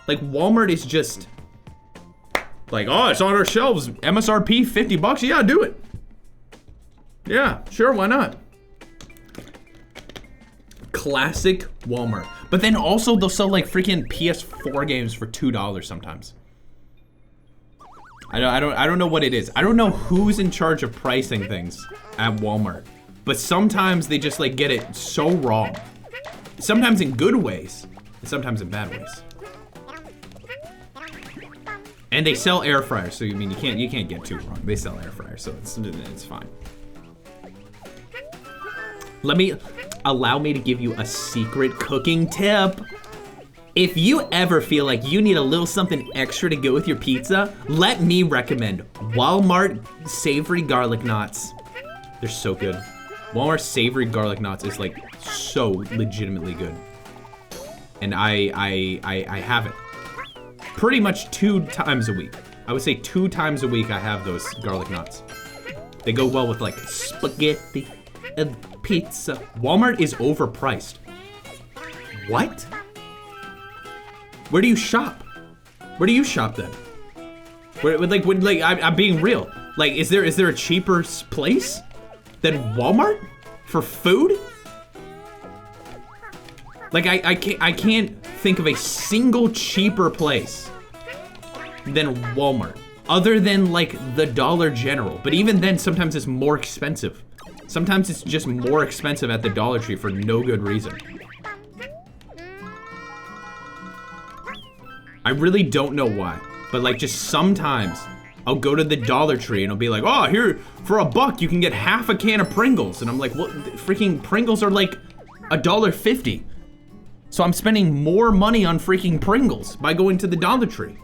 Like Walmart is just like, oh, it's on our shelves. MSRP $50. Yeah, do it. Yeah, sure, why not? Classic Walmart. But then also they'll sell like freaking PS4 games for $2 sometimes. I don't know what it is. I don't know who's in charge of pricing things at Walmart, but sometimes they just like get it so wrong. Sometimes in good ways, and sometimes in bad ways. And they sell air fryers, so you mean you can't get too wrong. They sell air fryers, so it's fine. Allow me to give you a secret cooking tip. If you ever feel like you need a little something extra to go with your pizza, let me recommend Walmart savory garlic knots. They're so good. Walmart savory garlic knots is like so legitimately good. And I have it pretty much 2 times a week. I would say 2 times a week I have those garlic knots. They go well with like spaghetti and pizza. Walmart is overpriced. What? Where do you shop? Where do you shop then? I'm being real. Like, is there a cheaper place than Walmart for food? Like, I can't think of a single cheaper place than Walmart, other than like the Dollar General. But even then, sometimes it's more expensive. Sometimes it's just more expensive at the Dollar Tree for no good reason. I really don't know why, but like just sometimes I'll go to the Dollar Tree and it'll be like, oh, here, for $1 you can get half a can of Pringles. And I'm like, what? Freaking Pringles are like $1.50. So I'm spending more money on freaking Pringles by going to the Dollar Tree.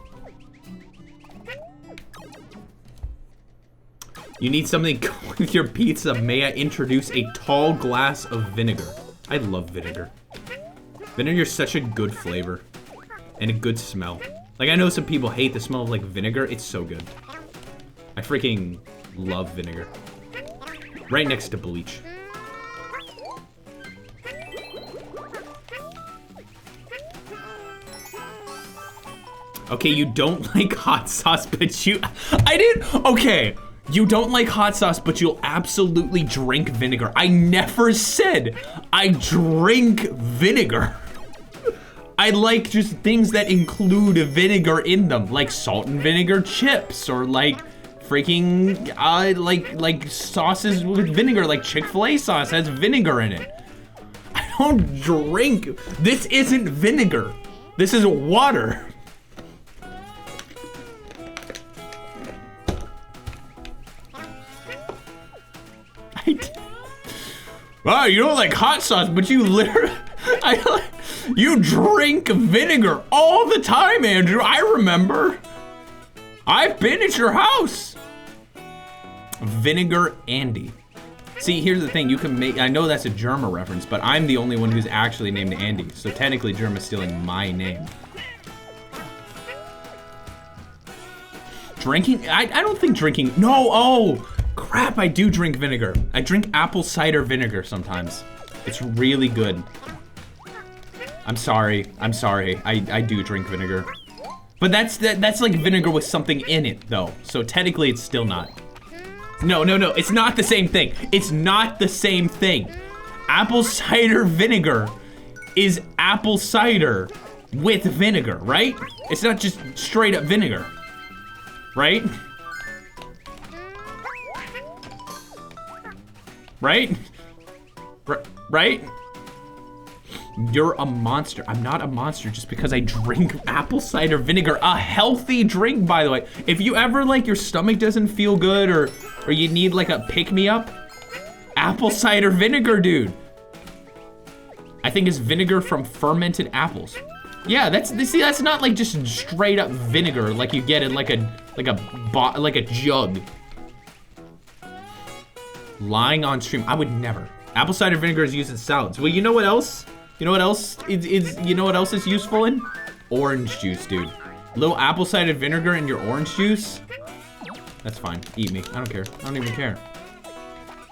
You need something with your pizza. May I introduce a tall glass of vinegar? I love vinegar. Vinegar's such a good flavor. And a good smell. Like, I know some people hate the smell of like vinegar. It's so good. I freaking love vinegar. Right next to bleach. Okay, you don't like hot sauce, but okay. You don't like hot sauce, but you'll absolutely drink vinegar. I never said I drink vinegar. I like just things that include vinegar in them, like salt and vinegar chips, or like freaking like sauces with vinegar, like Chick-fil-A sauce has vinegar in it. I don't drink. This isn't vinegar. This is water. Wow, you don't like hot sauce, but you literally, you drink vinegar all the time, Andrew. I remember. I've been at your house. Vinegar Andy. See, here's the thing. You can make, I know that's a Germa reference, but I'm the only one who's actually named Andy. So technically Germa's stealing my name. Drinking, I don't think drinking, no, oh, crap, I do drink vinegar. I drink apple cider vinegar sometimes. It's really good. I'm sorry. I do drink vinegar. But that's like vinegar with something in it, though. So technically, it's still not. No. It's not the same thing. It's not the same thing. Apple cider vinegar is apple cider with vinegar, right? It's not just straight up vinegar, right? Right? Right? You're a monster. I'm not a monster just because I drink apple cider vinegar. A healthy drink, by the way. If you ever, like, your stomach doesn't feel good or you need, like, a pick-me-up, apple cider vinegar, dude. I think it's vinegar from fermented apples. Yeah, that's not, like, just straight up vinegar like you get in, like a jug. Lying on stream, I would never. Apple cider vinegar is used in salads. Well, you know what else? You know what else is useful in? Orange juice, dude. A little apple cider vinegar in your orange juice? That's fine. Eat me. I don't care. I don't even care.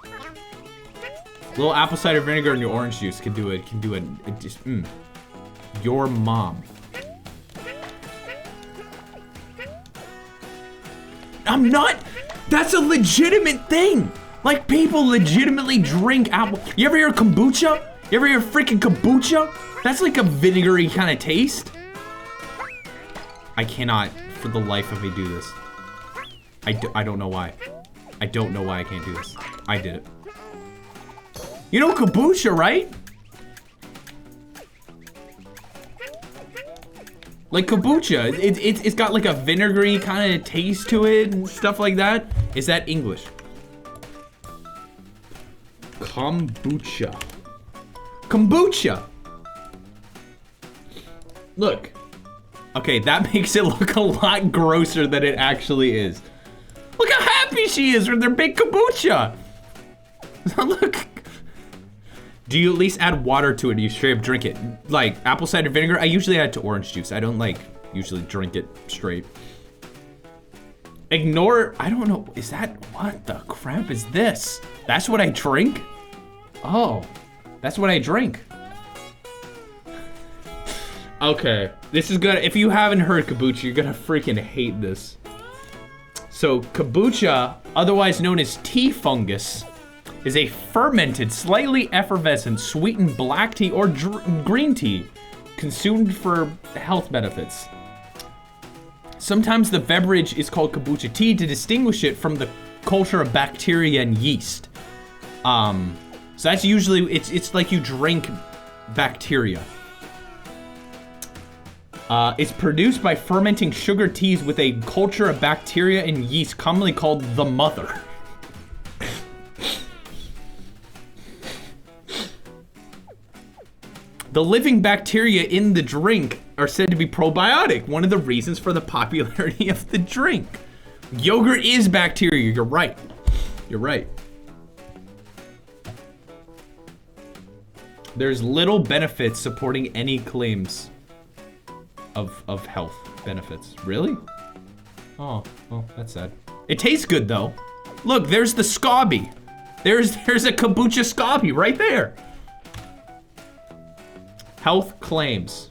A little apple cider vinegar in your orange juice can do it. Your mom. I'm not. That's a legitimate thing. Like, people legitimately drink apple. You ever hear kombucha? You ever hear freaking kombucha? That's like a vinegary kind of taste. I cannot, for the life of me, do this. I don't know why. I don't know why I can't do this. I did it. You know kombucha, right? Like kombucha, it's got like a vinegary kind of taste to it and stuff like that. Is that English? Kombucha. Kombucha. Look. Okay, that makes it look a lot grosser than it actually is. Look how happy she is with their big kombucha. Look. Do you at least add water to it or you straight up drink it? Like apple cider vinegar, I usually add to orange juice. I don't like usually drink it straight. Ignore, I don't know, is that, what the crap is this? That's what I drink? Oh, that's what I drink. Okay, this is good. If you haven't heard kombucha, you're gonna freaking hate this. So kombucha, otherwise known as tea fungus, is a fermented, slightly effervescent, sweetened black tea or green tea consumed for health benefits. Sometimes the beverage is called kombucha tea to distinguish it from the culture of bacteria and yeast. So that's usually, it's like you drink bacteria. It's produced by fermenting sugar teas with a culture of bacteria and yeast commonly called the mother. The living bacteria in the drink are said to be probiotic, one of the reasons for the popularity of the drink. Yogurt is bacteria, you're right. You're right. There's little benefits supporting any claims of health benefits. Really? Oh, well, that's sad. It tastes good though. Look, there's the SCOBY. There's a kombucha SCOBY right there. Health claims.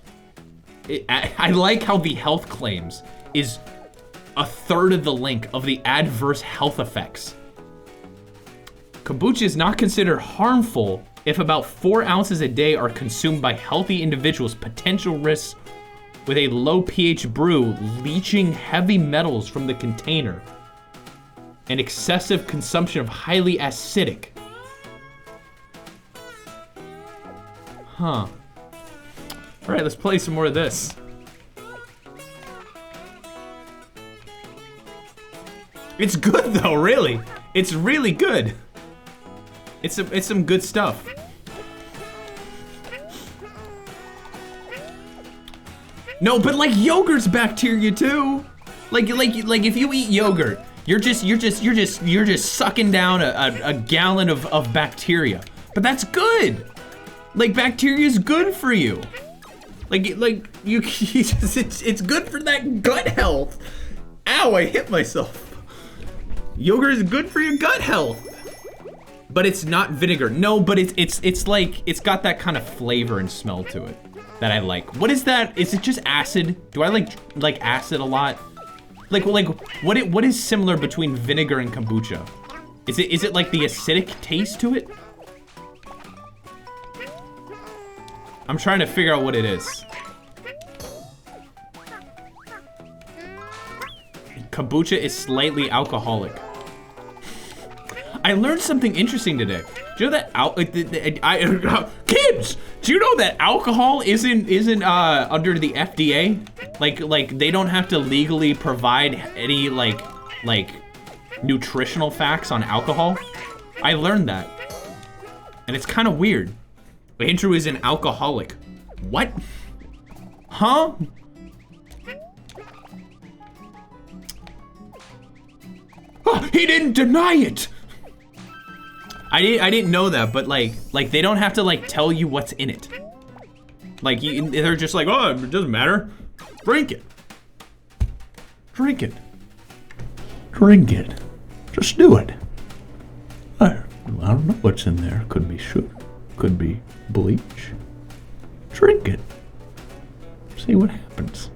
I like how the health claims is a third of the link of the adverse health effects. Kombucha is not considered harmful if about 4 ounces a day are consumed by healthy individuals. Potential risks with a low pH brew, leaching heavy metals from the container, and excessive consumption of highly acidic. Huh. All right, let's play some more of this. It's good though, really. It's really good. It's some good stuff. No, but like yogurt's bacteria too. Like if you eat yogurt, you're just sucking down a gallon of bacteria. But that's good. Like bacteria is good for you. Like you it's good for that gut health. Ow, I hit myself. Yogurt is good for your gut health. But it's not vinegar. No, but it's like it's got that kind of flavor and smell to it that I like. What is that? Is it just acid? Do I like acid a lot? Like what is similar between vinegar and kombucha? Is it like the acidic taste to it? I'm trying to figure out what it is. Kombucha is slightly alcoholic. I learned something interesting today. Do you know that kids? Do you know that alcohol isn't under the FDA? Like they don't have to legally provide any like nutritional facts on alcohol. I learned that, and it's kind of weird. Andrew is an alcoholic. What? Huh? Oh, he didn't deny it. I didn't know that, but like they don't have to like tell you what's in it. Like they're just like, oh, it doesn't matter. Drink it. Drink it. Drink it. Just do it. I don't know what's in there. Could be sugar. Could be bleach. Drink it. See what happens.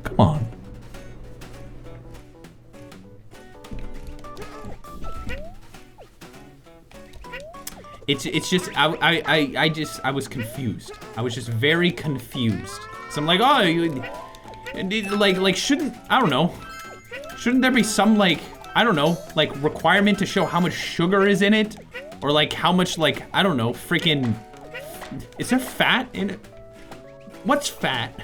Come on. It's just I was confused. I was just very confused. So I'm like, oh, like shouldn't, I don't know. Shouldn't there be some, like, I don't know, like, requirement to show how much sugar is in it? Or, like, how much, like, I don't know, freaking... Is there fat in it? What's fat?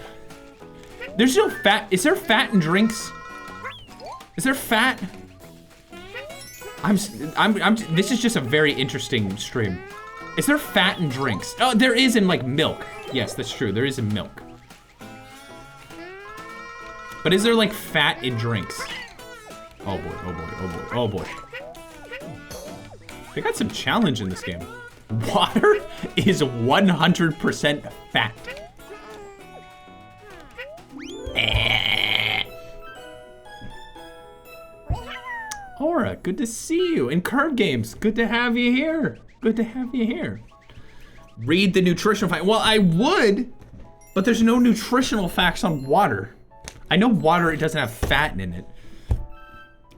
There's no fat. Is there fat in drinks? Is there fat? This is just a very interesting stream. Is there fat in drinks? Oh, there is in, like, milk. Yes, that's true. There is in milk. But is there, like, fat in drinks? Oh boy, oh boy, oh boy, oh boy. They got some challenge in this game. Water is 100% fat. Aura, good to see you. In card games, good to have you here. Good to have you here. Read the nutritional fact. Well, I would, but there's no nutritional facts on water. I know water, it doesn't have fat in it.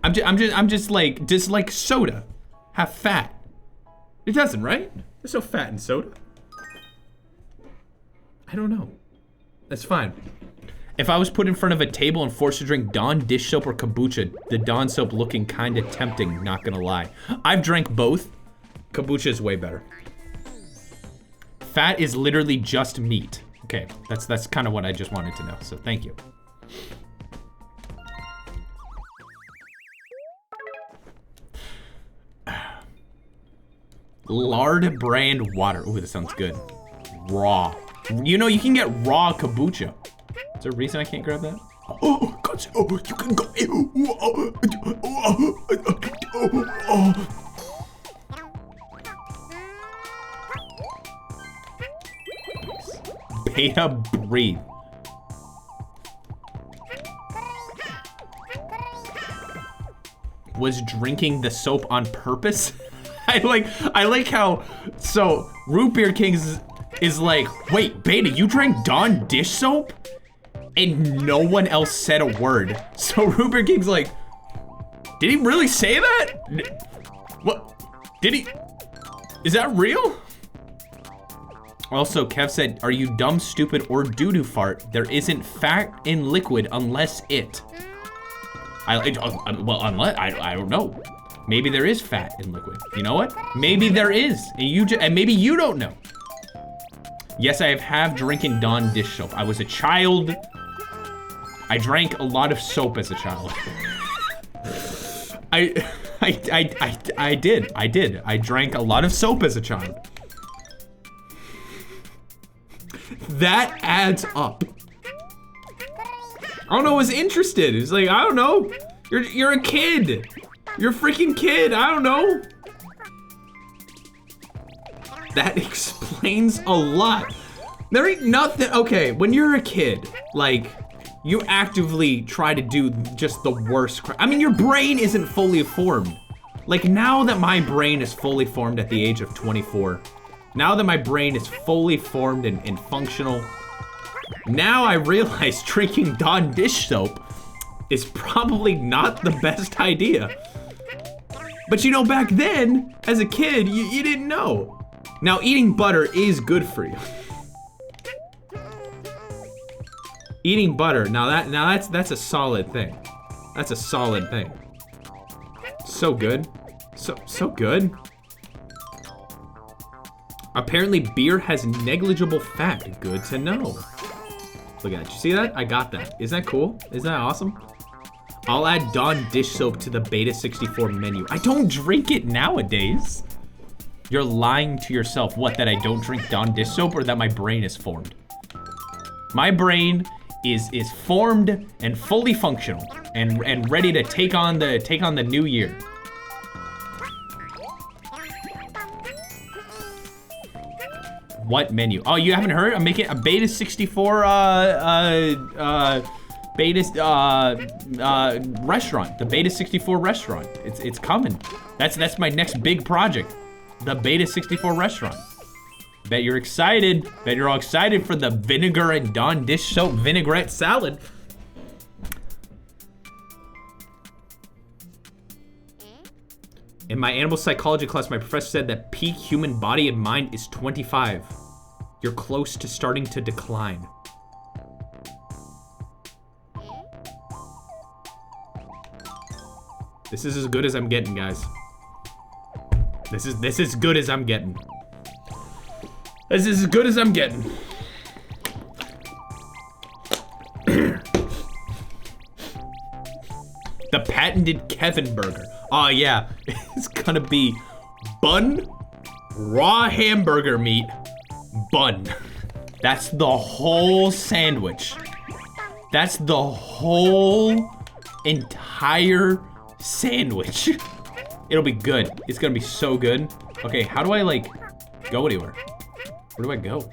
I'm just like soda have fat. It doesn't, right? There's no fat in soda. I don't know. That's fine. If I was put in front of a table and forced to drink Dawn dish soap or kombucha, the Dawn soap looking kinda tempting, not gonna lie. I've drank both. Kombucha is way better. Fat is literally just meat. Okay, that's kind of what I just wanted to know, so thank you. Lard brand water. Ooh, that sounds good. Raw. You know, you can get raw kombucha. Is there a reason I can't grab that? Oh, God, oh, you can go. Beta breathe. Was drinking the soap on purpose? I like how, so Root Beer Kings is like, wait, Beta, you drank Dawn dish soap? And no one else said a word. So Root Beer King's like, did he really say that? What? Did he? Is that real? Also, Kev said, are you dumb, stupid, or doo-doo fart? There isn't fat in liquid unless it. Well, unless, I don't know. Maybe there is fat in liquid. You know what? Maybe there is, and maybe you don't know. Yes, I have drinking Dawn dish soap. I was a child. I drank a lot of soap as a child. I did. I drank a lot of soap as a child. That adds up. I don't know, I was interested. It's like, I don't know. You're a kid. You're a freaking kid, I don't know. That explains a lot. There ain't nothing, okay, when you're a kid, like, you actively try to do just the worst I mean, your brain isn't fully formed. Like, now that my brain is fully formed at the age of 24, now that my brain is fully formed and functional, now I realize drinking Dawn dish soap is probably not the best idea. But you know, back then, as a kid, you didn't know. Now, eating butter is good for you. Eating butter, now that's a solid thing. That's a solid thing. So good. So good. Apparently beer has negligible fat. Good to know. Look at that. You see that? I got that. Isn't that cool? Isn't that awesome? I'll add Dawn dish soap to the Beta64 menu. I don't drink it nowadays. You're lying to yourself. What, that I don't drink Dawn dish soap or that my brain is formed? My brain is formed and fully functional and ready to take on the new year. What menu? Oh, you haven't heard? I'm making a Beta64 restaurant. The Beta64 restaurant. It's coming. That's my next big project. The Beta64 restaurant. Bet you're excited. Bet you're all excited for the vinegar and Dawn dish soap vinaigrette salad. In my animal psychology class, my professor said that peak human body and mind is 25. You're close to starting to decline. This is as good as I'm getting, guys. This is as good as I'm getting. This is as good as I'm getting. The patented Kevin burger. Oh yeah, it's gonna be bun, raw hamburger meat, bun. That's the whole sandwich. That's the whole entire sandwich. It'll be good. It's gonna be so good. Okay, how do I like go anywhere? Where do I go?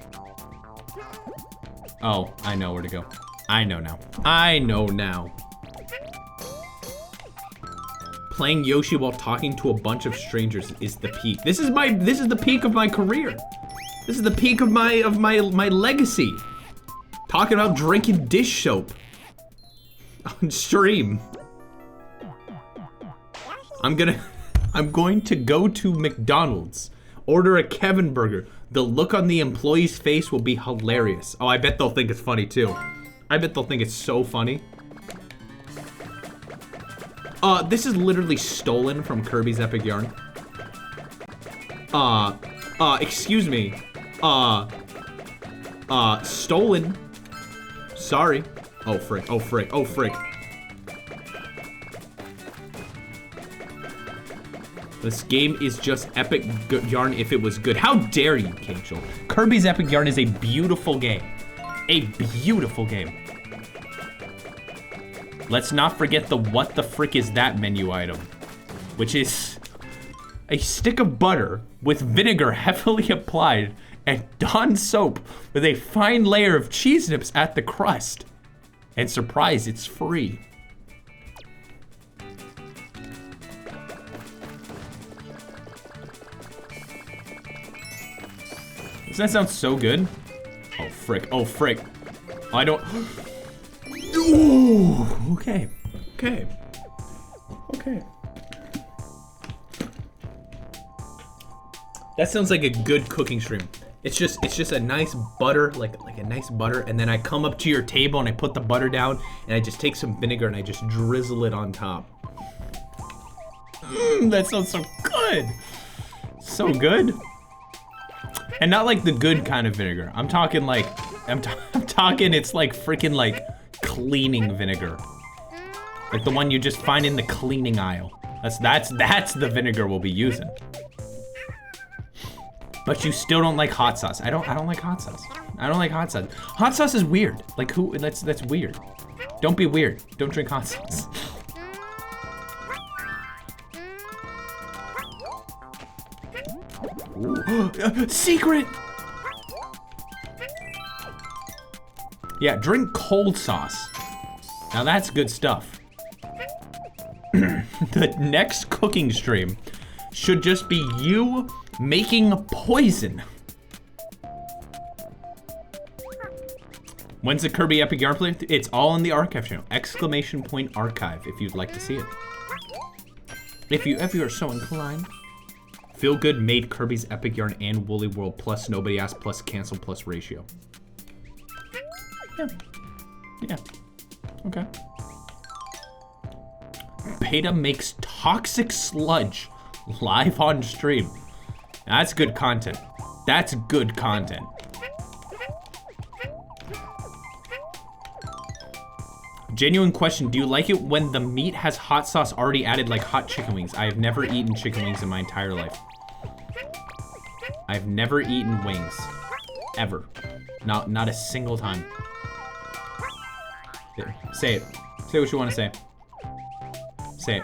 Oh, I know where to go. I know now. I know now. Playing Yoshi while talking to a bunch of strangers is the peak. This is the peak of my career. This is the peak of my legacy. Talking about drinking dish soap on stream. I'm going to go to McDonald's, order a Kevin burger. The look on the employee's face will be hilarious. Oh, I bet they'll think it's funny too. I bet they'll think it's so funny. This is literally stolen from Kirby's Epic Yarn. Excuse me. Stolen. Sorry. Oh, frick. Oh, frick. Oh, frick. This game is just Epic Yarn if it was good. How dare you, Kangel? Kirby's Epic Yarn is a beautiful game. A beautiful game. Let's not forget the what the frick is that menu item, which is a stick of butter with vinegar heavily applied and Dawn soap with a fine layer of cheese nips at the crust. And surprise, it's free. Doesn't that sound so good? Oh, frick. Oh, frick. I don't... Ooh, okay. Okay. Okay. That sounds like a good cooking stream. It's just a nice butter, like a nice butter, and then I come up to your table and I put the butter down and I just take some vinegar and I just drizzle it on top. That sounds so good. So good. And not like the good kind of vinegar. I'm talking like, I'm talking it's like freaking like cleaning vinegar. Like the one you just find in the cleaning aisle. That's the vinegar we'll be using. But you still don't like hot sauce. I don't like hot sauce. I don't like hot sauce. Hot sauce is weird. Like who, that's weird. Don't be weird. Don't drink hot sauce. Secret! Yeah, drink cold sauce. Now that's good stuff. The next cooking stream should just be you making poison. When's the Kirby Epic Yarn play? It's all in the archive channel. ! Archive if you'd like to see it. If you are so inclined. Feel Good made Kirby's Epic Yarn and Woolly World plus Nobody Asked plus Cancel plus Ratio. Yeah. Yeah. Okay. Beta makes toxic sludge live on stream. That's good content. That's good content. Genuine question, do you like it when the meat has hot sauce already added like hot chicken wings? I have never eaten chicken wings in my entire life. I've never eaten wings. Ever. Not a single time. Say it. Say what you want to say. Say it.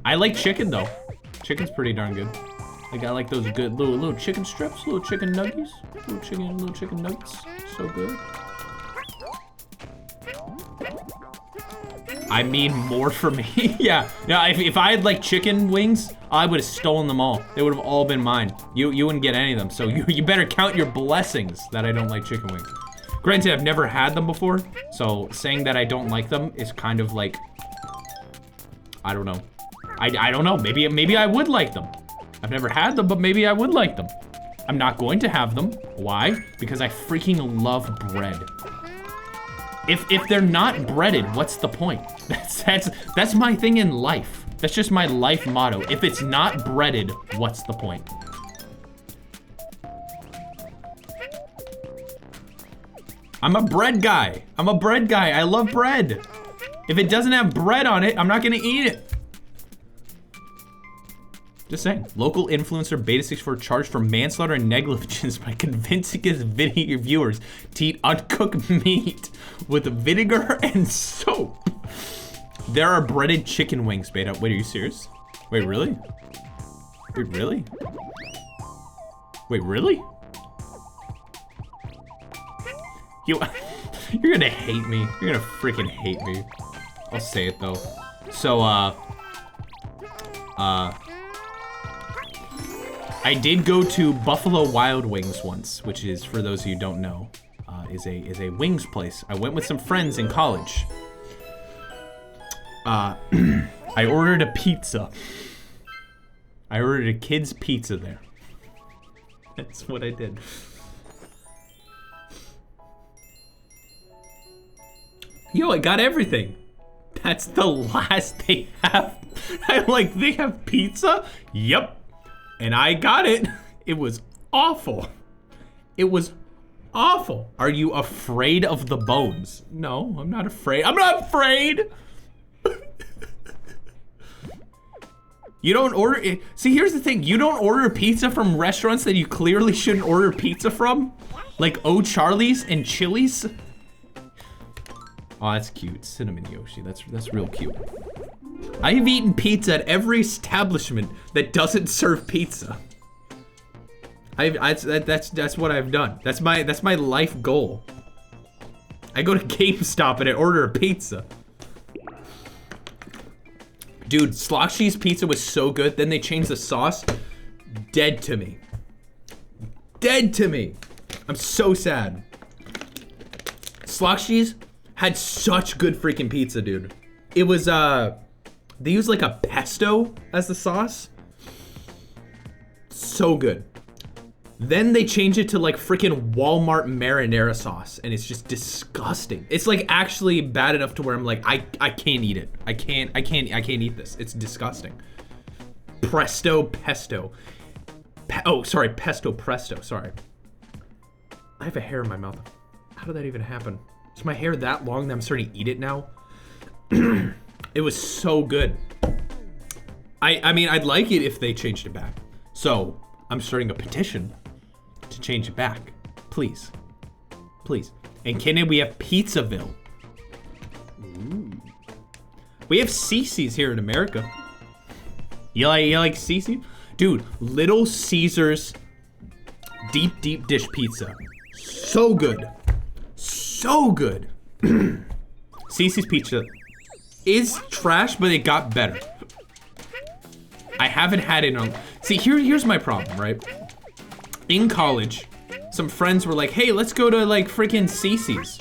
I like chicken though. Chicken's pretty darn good. Like I like those good little chicken strips, little chicken nuggies, little chicken nuggets. So good. I mean more for me. Yeah. No, if I had like chicken wings, I would have stolen them all. They would have all been mine. You wouldn't get any of them. So you better count your blessings that I don't like chicken wings. Granted, I've never had them before, so saying that I don't like them is kind of like, I don't know. I don't know. Maybe I would like them. I've never had them, but maybe I would like them. I'm not going to have them. Why? Because I freaking love bread. If they're not breaded, what's the point? That's my thing in life. That's just my life motto. If it's not breaded, what's the point? I'm a bread guy. I'm a bread guy. I love bread. If it doesn't have bread on it, I'm not gonna eat it. Just saying. Local influencer Beta64 charged for manslaughter and negligence by convincing his video viewers to eat uncooked meat with vinegar and soap. There are breaded chicken wings, Beta. Wait, are you serious? Wait, really? Wait, really? Wait, really? You're gonna hate me. You're gonna freaking hate me. I'll say it though. So, I did go to Buffalo Wild Wings once, which is, for those of you who don't know, is a wings place. I went with some friends in college. I ordered a pizza. I ordered a kid's pizza there. That's what I did. Yo, I got everything. That's the last they have. I'm like, they have pizza? Yep. And I got it. It was awful. It was awful. Are you afraid of the bones? No, I'm not afraid. I'm not afraid. You don't order it. See, here's the thing. You don't order pizza from restaurants that you clearly shouldn't order pizza from. Like O'Charlie's and Chili's. Oh, that's cute. Cinnamon Yoshi. That's real cute. I've eaten pizza at every establishment that doesn't serve pizza. That's what I've done. That's my life goal. I go to GameStop and I order a pizza. Dude, Sloshy's pizza was so good. Then they changed the sauce. Dead to me. Dead to me. I'm so sad. Sloshy's had such good freaking pizza, dude. It was, they used like a pesto as the sauce. So good. Then they changed it to like freaking Walmart marinara sauce, and it's just disgusting. It's like actually bad enough to where I'm like, I can't eat it. I can't eat this. It's disgusting. Presto pesto. Oh, sorry, pesto presto, sorry. I have a hair in my mouth. How did that even happen? Is my hair that long that I'm starting to eat it now? It was so good. I mean, I'd like it if they changed it back. So, I'm starting a petition to change it back. Please. Please. And can we have Pizzaville? Ooh. We have Cece's here in America. You like Cece? Dude, Little Caesars deep dish pizza. So good. So good. Cece's pizza is trash, but it got better. I haven't had it on. See, here's my problem, right? In college, some friends were like, "Hey, let's go to like freaking Cece's."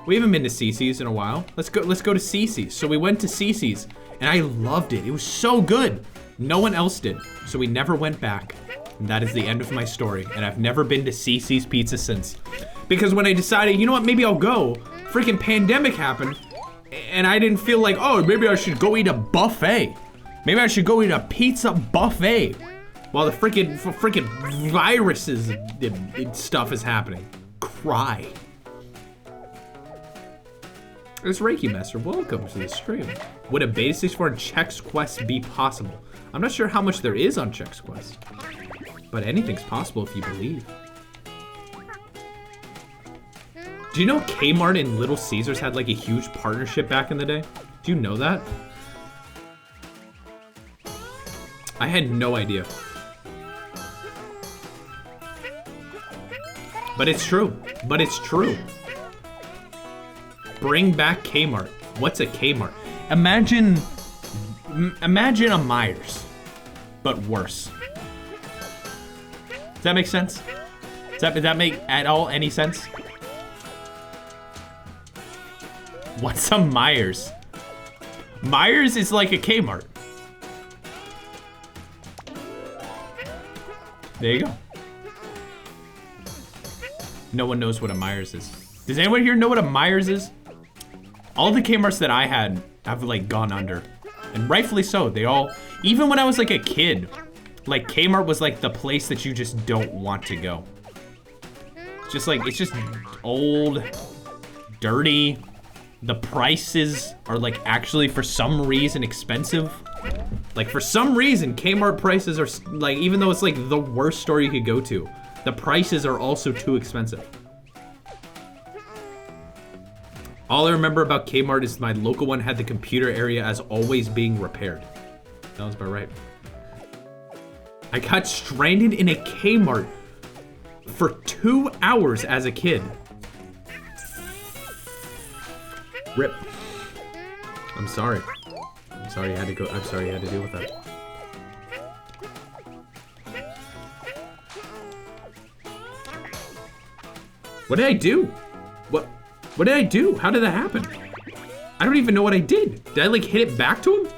We haven't been to Cece's in a while. Let's go to Cece's. So we went to Cece's, and I loved it. It was so good. No one else did, so we never went back. And that is the end of my story. And I've never been to Cece's Pizza since. Because when I decided, you know what, maybe I'll go, freaking pandemic happened, and I didn't feel like, oh, maybe I should go eat a buffet. Maybe I should go eat a pizza buffet while the freaking viruses and stuff is happening. Cry. It's Reiki Master. Welcome to the stream. Would a Beta64 and Chex Quest be possible? I'm not sure how much there is on Chex Quest, but anything's possible if you believe. Do you know Kmart and Little Caesars had like a huge partnership back in the day? Do you know that? I had no idea. But it's true. But it's true. Bring back Kmart. What's a Kmart? Imagine a Myers, but worse. Does that make sense? Does that make at all any sense? What's a Myers? Myers is like a Kmart. There you go. No one knows what a Myers is. Does anyone here know what a Myers is? All the Kmarts that I had have like gone under. And rightfully so. They all, even when I was like a kid, like Kmart was like the place that you just don't want to go. It's just like, it's just old, dirty. The prices are like actually for some reason expensive. Like for some reason, Kmart prices are like, even though it's like the worst store you could go to, the prices are also too expensive. All I remember about Kmart is my local one had the computer area as always being repaired. That was about right. I got stranded in a Kmart for 2 hours as a kid. Rip. I'm sorry. I'm sorry you had to go. I'm sorry you had to deal with that. What did I do? What did I do? How did that happen? I don't even know what I did. Did I like hit it back to him?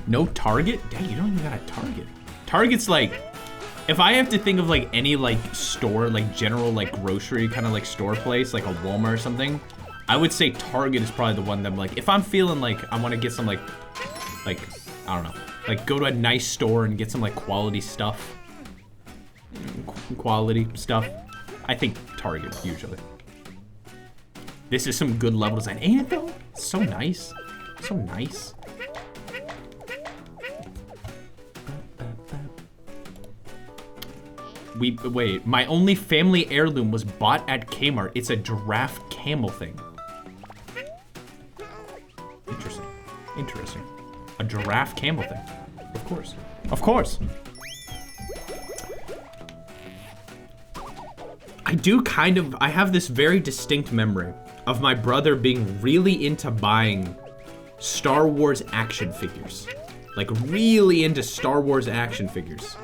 No Target? Dang, you don't even got a Target. Target's like, if I have to think of like any like store, like general like grocery kind of like store place, like a Walmart or something, I would say Target is probably the one that I'm like, if I'm feeling like I want to get some like, I don't know, like go to a nice store and get some like quality stuff. I think Target usually. This is some good level design, ain't it though? It's so nice, so nice. Wait, my only family heirloom was bought at Kmart. It's a giraffe camel thing. Interesting. Interesting. A giraffe camel thing. Of course. Of course. I have this very distinct memory of my brother being really into buying Star Wars action figures. Like really into Star Wars action figures.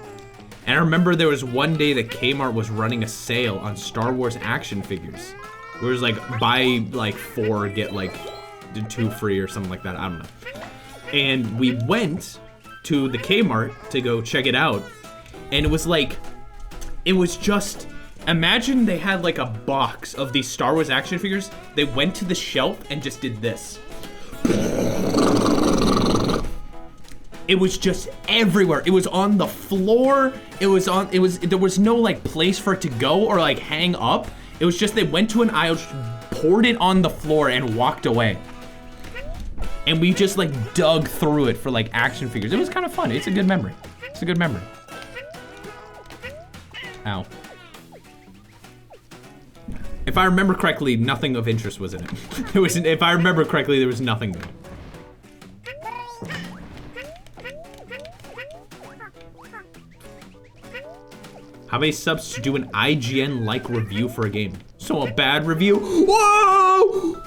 And I remember there was one day that Kmart was running a sale on Star Wars action figures. It was like buy like 4, get like 2 free or something like that. I don't know. And we went to the Kmart to go check it out. And it was like, it was just, imagine they had like a box of these Star Wars action figures. They went to the shelf and just did this. It was just everywhere. It was on the floor. There was no like place for it to go or like hang up. It was just, they went to an aisle, poured it on the floor and walked away. And we just like dug through it for like action figures. It was kind of fun. It's a good memory. It's a good memory. Ow. If I remember correctly, nothing of interest was in it. If I remember correctly, there was nothing there. How many subs to do an IGN-like review for a game? So a bad review? Whoa!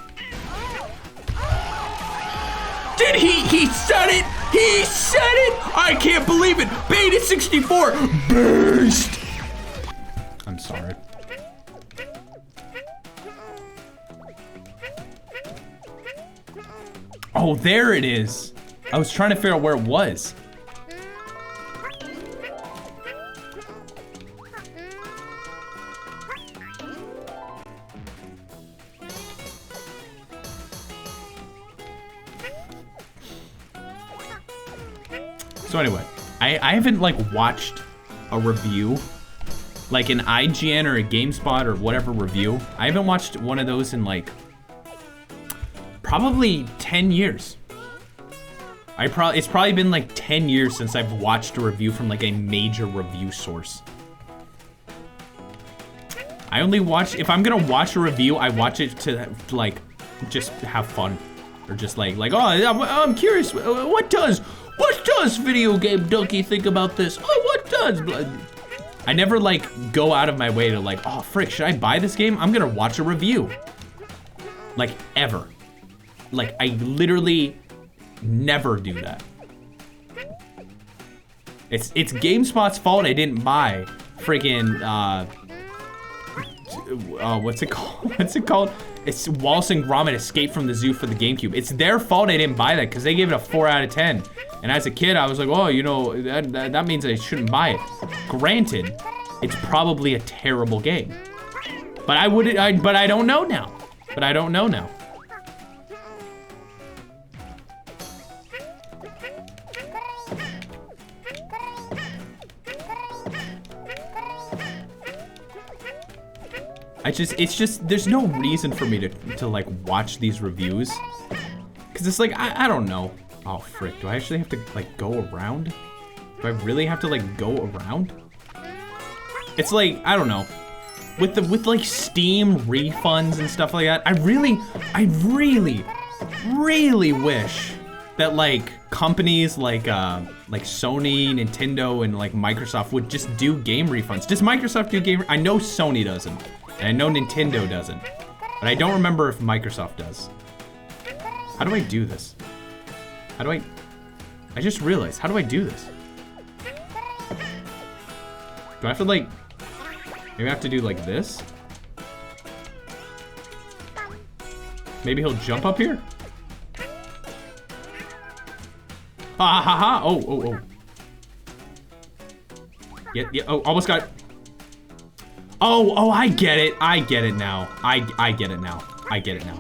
Did he said it! He said it! I can't believe it! Beta64! Beast! I'm sorry. Oh, there it is. I was trying to figure out where it was. So anyway, I haven't like watched a review, like an IGN or a GameSpot or whatever review. I haven't watched one of those in like probably 10 years. It's probably been like 10 years since I've watched a review from like a major review source. I only watch, if I'm gonna watch a review, I watch it to like just have fun, or just like oh, I'm curious, what does Video Game Donkey think about this? Oh, what does? I never like go out of my way to like, oh frick, should I buy this game? I'm gonna watch a review. Like ever. Like I literally never do that. It's GameSpot's fault I didn't buy freaking what's it called? It's Wallace and Gromit Escape from the Zoo for the GameCube. It's their fault I didn't buy that because they gave it a 4 out of 10. And as a kid, I was like, oh, you know, that means I shouldn't buy it. Granted, it's probably a terrible game. But but I don't know now. But I don't know now. It's just, there's no reason for me to like watch these reviews. Cause it's like, I don't know. Oh frick, do I actually have to like go around? Do I really have to like go around? It's like, I don't know. With like Steam refunds and stuff like that, I really wish that like companies like Sony, Nintendo, and like Microsoft would just do game refunds. Does Microsoft do game? I know Sony doesn't, and I know Nintendo doesn't, but I don't remember if Microsoft does. How do I do this? How do I just realized, how do I do this? Do I have to like, maybe I have to do like this? Maybe he'll jump up here? Ha ha ha! Oh. Yeah, oh, almost got it. Oh, I get it. I get it now. I get it now. I get it now.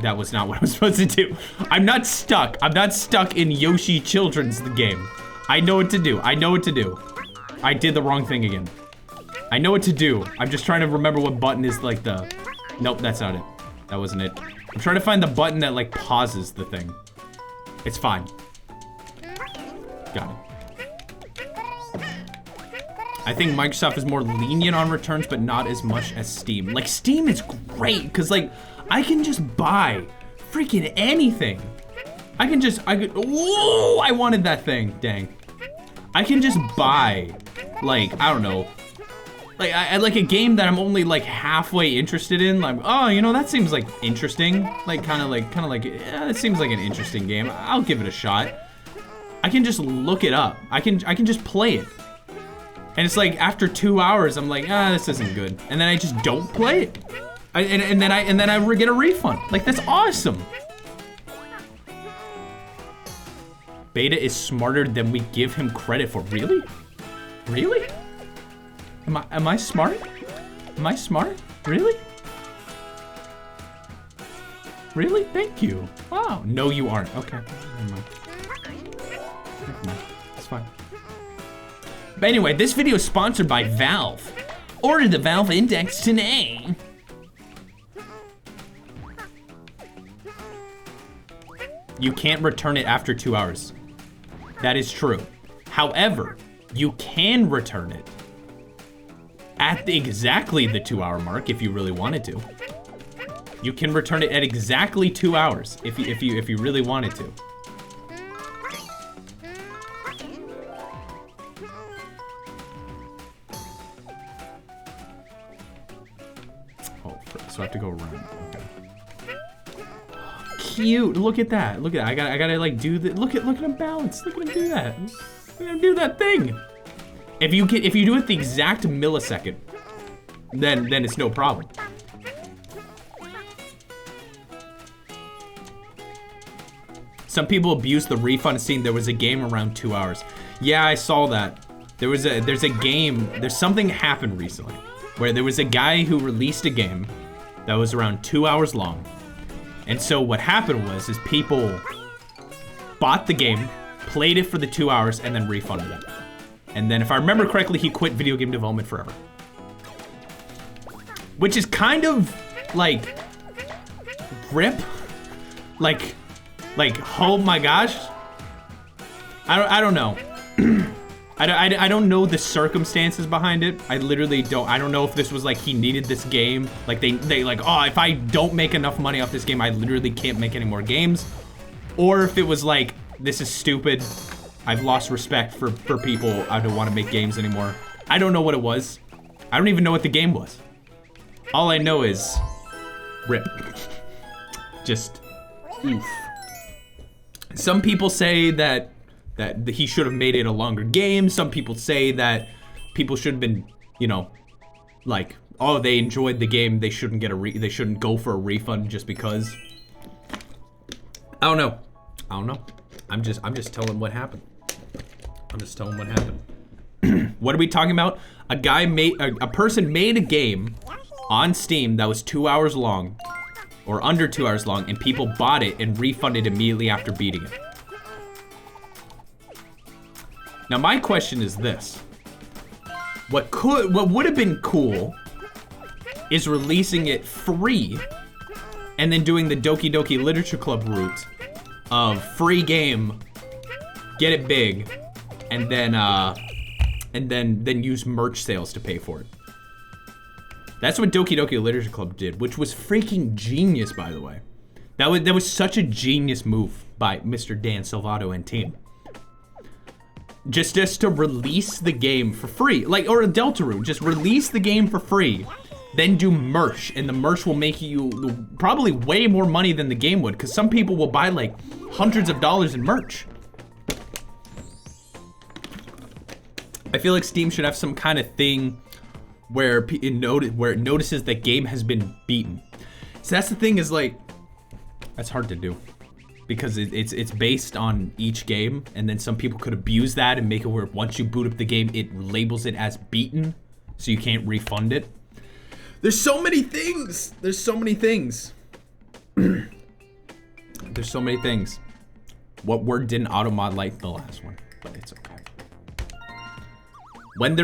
That was not what I was supposed to do. I'm not stuck. I'm not stuck in Yoshi Children's game. I know what to do. I know what to do. I did the wrong thing again. I know what to do. I'm just trying to remember what button is like the... Nope, that's not it. That wasn't it. I'm trying to find the button that like pauses the thing. It's fine. Got it. I think Microsoft is more lenient on returns, but not as much as Steam. Like, Steam is great, because, like, I can just buy freaking anything. Whoa, I wanted that thing, dang. I can just buy, like, I don't know, like, I like a game that I'm only, like, halfway interested in. Like, oh, you know, that seems, like, interesting. Like, kind of like, yeah, it seems like an interesting game. I'll give it a shot. I can just look it up. I can just play it. And it's like after 2 hours, I'm like, this isn't good. And then I just don't play it. And then I get a refund. Like, that's awesome. Beta is smarter than we give him credit for. Really? Really? Am I smart? Am I smart? Really? Really? Thank you. Wow. No, you aren't. Okay. Never mind. Never mind. It's fine. But anyway, this video is sponsored by Valve. Order the Valve Index today. You can't return it after 2 hours. That is true. However, you can return it at exactly the 2 hour mark if you really wanted to. You can return it at exactly 2 hours if you really wanted to. So I have to go around. Okay. Cute. Look at that. Look at that. I gotta like do the. Look at him balance. Look at him do that. Look at him do that thing. If you do it the exact millisecond, then it's no problem. Some people abuse the refund scene. There was a game around 2 hours. Yeah, I saw that. There's a game. There's something happened recently where there was a guy who released a game that was around 2 hours long. And so what happened was people bought the game, played it for the 2 hours, and then refunded it. And then if I remember correctly, he quit video game development forever. Which is kind of like rip. Like oh my gosh. I don't know. I don't know the circumstances behind it. I literally don't. I don't know if this was like he needed this game. Like they like, oh, if I don't make enough money off this game, I literally can't make any more games. Or if it was like, this is stupid. I've lost respect for people. I don't want to make games anymore. I don't know what it was. I don't even know what the game was. All I know is rip. Just oof. Some people say that he should have made it a longer game. Some people say that people should have been, you know, like, oh, they enjoyed the game, they shouldn't get they shouldn't go for a refund just because. I don't know. I'm just telling what happened. I'm just telling what happened. What are we talking about? A person made a game on Steam that was 2 hours long, or under 2 hours long, and people bought it and refunded immediately after beating it. Now my question is this. What would have been cool is releasing it free and then doing the Doki Doki Literature Club route of free game, get it big, and then use merch sales to pay for it. That's what Doki Doki Literature Club did, which was freaking genius, by the way. That was such a genius move by Mr. Dan Silvato and team. Just to release the game for free, like, or a Deltarune, just release the game for free, then do merch, and the merch will make you probably way more money than the game would, because some people will buy like hundreds of dollars in merch. I feel like Steam should have some kind of thing where it notices that game has been beaten. So that's the thing, is like, that's hard to do. Because it's based on each game, and then some people could abuse that and make it where once you boot up the game, it labels it as beaten, so you can't refund it. There's so many things. There's so many things. There's so many things. What word didn't automod like the last one? But it's okay. When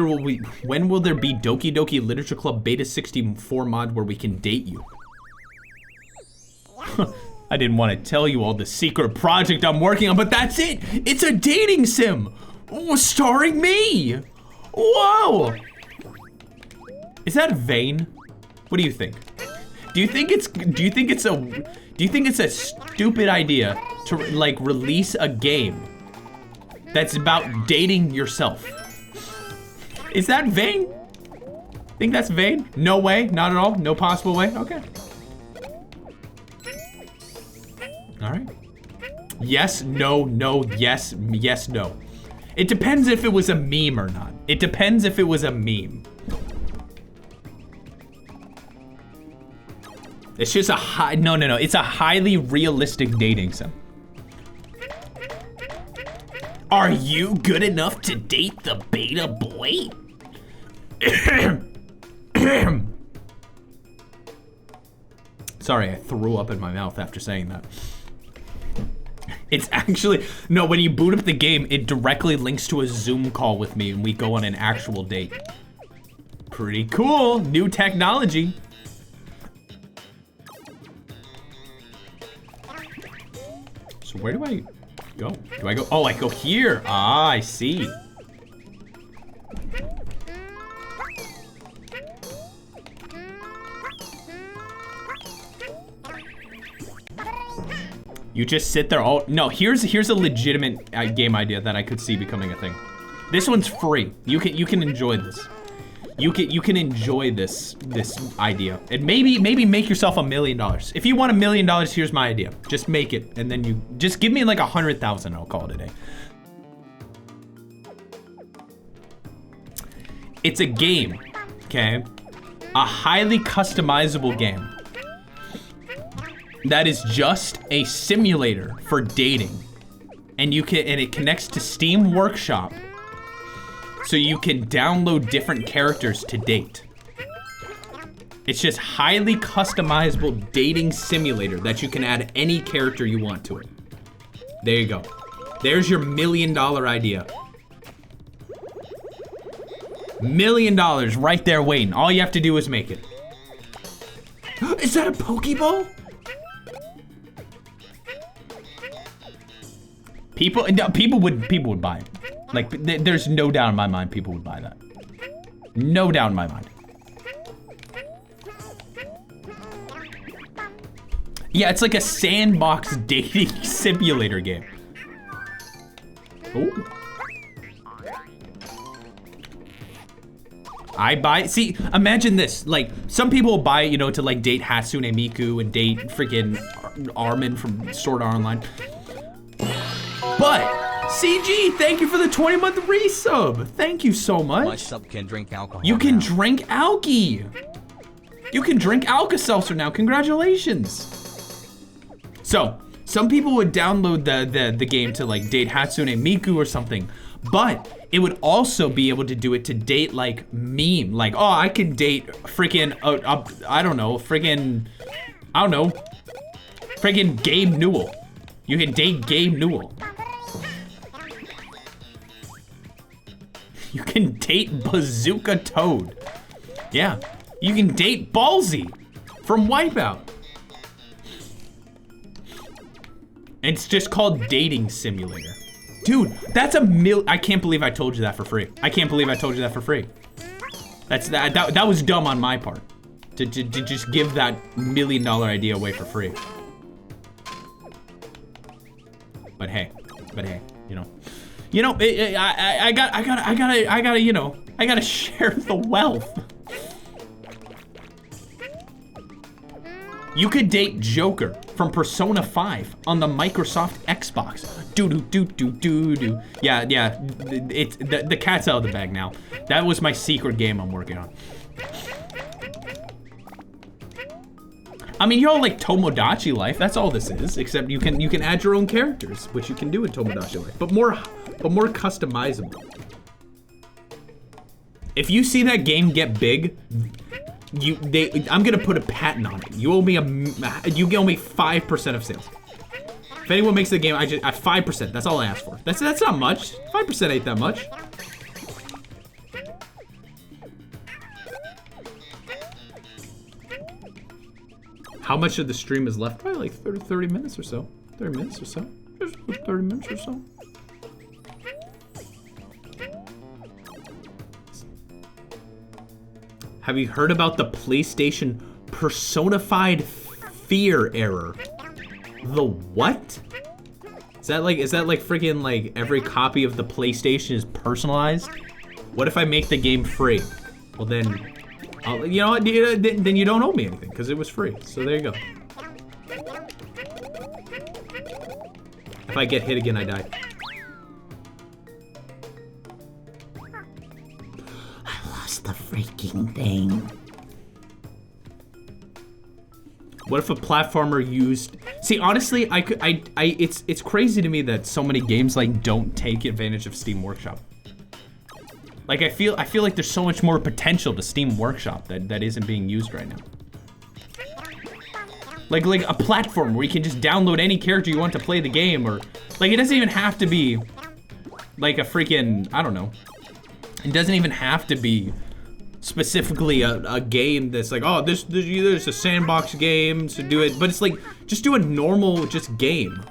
will there be Doki Doki Literature Club Beta64 mod where we can date you? I didn't want to tell you all the secret project I'm working on, but that's it. It's a dating sim. Oh, starring me. Whoa. Is that vain? What do you think? Do you think it's a stupid idea to like release a game that's about dating yourself? Is that vain? Think that's vain? No way, not at all, no possible way. Okay. All right. Yes, no, no, yes, yes, no. It depends if it was a meme or not. It depends if it was a meme. It's just a no. It's a highly realistic dating sim. Are you good enough to date the beta boy? Sorry, I threw up in my mouth after saying that. It's actually, no, when you boot up the game, it directly links to a Zoom call with me and we go on an actual date. Pretty cool, new technology. So where do I go? Do I go, oh, I go here. Ah, I see. You just sit there all, no, here's a legitimate game idea that I could see becoming a thing. This one's free. You can enjoy this. You can enjoy this idea. And maybe make yourself $1 million. If you want $1 million, here's my idea. Just make it, and then you just give me like 100,000. I'll call it a day. It's a game, okay? A highly customizable game that is just a simulator for dating, and it connects to Steam Workshop, so you can download different characters to date. It's just highly customizable dating simulator that you can add any character you want to it. There you go. There's your $1 million idea. $1 million right there waiting. All you have to do is make it. Is that a Pokeball? People would buy it. Like, there's no doubt in my mind people would buy that. No doubt in my mind. Yeah, it's like a sandbox dating simulator game. Oh. I buy, see, imagine this, like, some people buy it, you know, to like date Hatsune Miku and date freaking Armin from Sword Art Online. But, CG, thank you for the 20-month resub. Thank you so much. My sub can drink alcohol. You can now. drink Alky. You can drink Alka-Seltzer now, congratulations. So, some people would download the game to like date Hatsune Miku or something. But it would also be able to do it to date like meme. Like, oh, I can date freaking, I don't know, freaking Gabe Newell. You can date Gabe Newell. You can date Bazooka Toad. Yeah, you can date Ballsy from Wipeout. It's just called Dating Simulator. Dude, that's I can't believe I told you that for free. I can't believe I told you that for free. That was dumb on my part. To just give that $1 million idea away for free. But hey, you know, I gotta share the wealth. You could date Joker from Persona 5 on the Microsoft Xbox. Do. Yeah, it's the cat's out of the bag now. That was my secret game I'm working on. I mean, you're all like Tomodachi Life. That's all this is. Except you can add your own characters, which you can do in Tomodachi Life, but more customizable. If you see that game get big, I'm gonna put a patent on it. You owe me 5% of sales. If anyone makes the game, I 5%. That's all I ask for. That's not much. 5% ain't that much. How much of the stream is left? Probably like 30 minutes or so. 30 minutes or so. Just 30 minutes or so. Have you heard about the PlayStation personified fear error? The what? Is that like freaking like every copy of the PlayStation is personalized? What if I make the game free? Well then, you know what? Then you don't owe me anything because it was free. So there you go. If I get hit again, I die. The freaking thing. What if a platformer used? See, honestly, it's crazy to me that so many games like don't take advantage of Steam Workshop. Like I feel like there's so much more potential to Steam Workshop that isn't being used right now. Like a platform where you can just download any character you want to play the game, or like it doesn't even have to be like a freaking, I don't know. It doesn't even have to be specifically a game that's like, oh, there's a sandbox game to do it, but it's like, just do a normal just game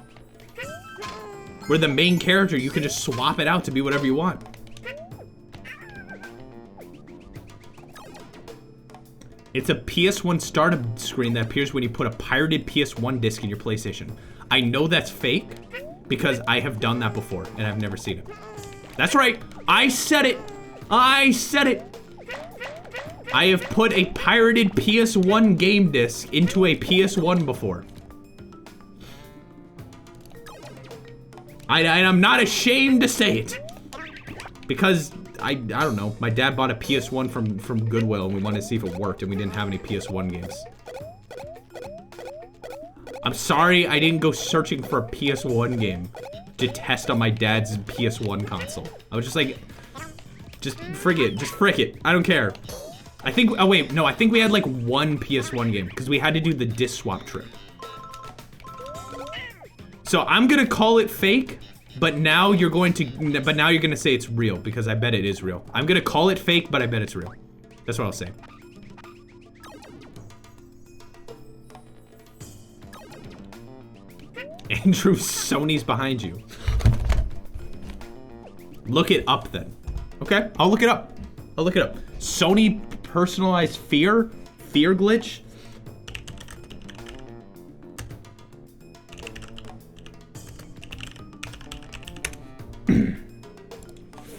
where the main character, you can just swap it out to be whatever you want. It's a PS1 startup screen that appears when you put a pirated PS1 disc in your PlayStation. I know that's fake because I have done that before and I've never seen it. That's right, I said it. I said it. I have put a pirated PS1 game disc into a PS1 before. I'm not ashamed to say it. Because, I don't know, my dad bought a PS1 from Goodwill and we wanted to see if it worked and we didn't have any PS1 games. I'm sorry I didn't go searching for a PS1 game to test on my dad's PS1 console. I was just like, just frick it, I don't care. I think, oh wait, no, I think we had like one PS1 game because we had to do the disc swap trip. So I'm gonna call it fake, but now you're gonna say it's real because I bet it is real. I'm gonna call it fake, but I bet it's real. That's what I'll say. Andrew, Sony's behind you. Look it up then. Okay, I'll look it up. Sony personalized fear glitch.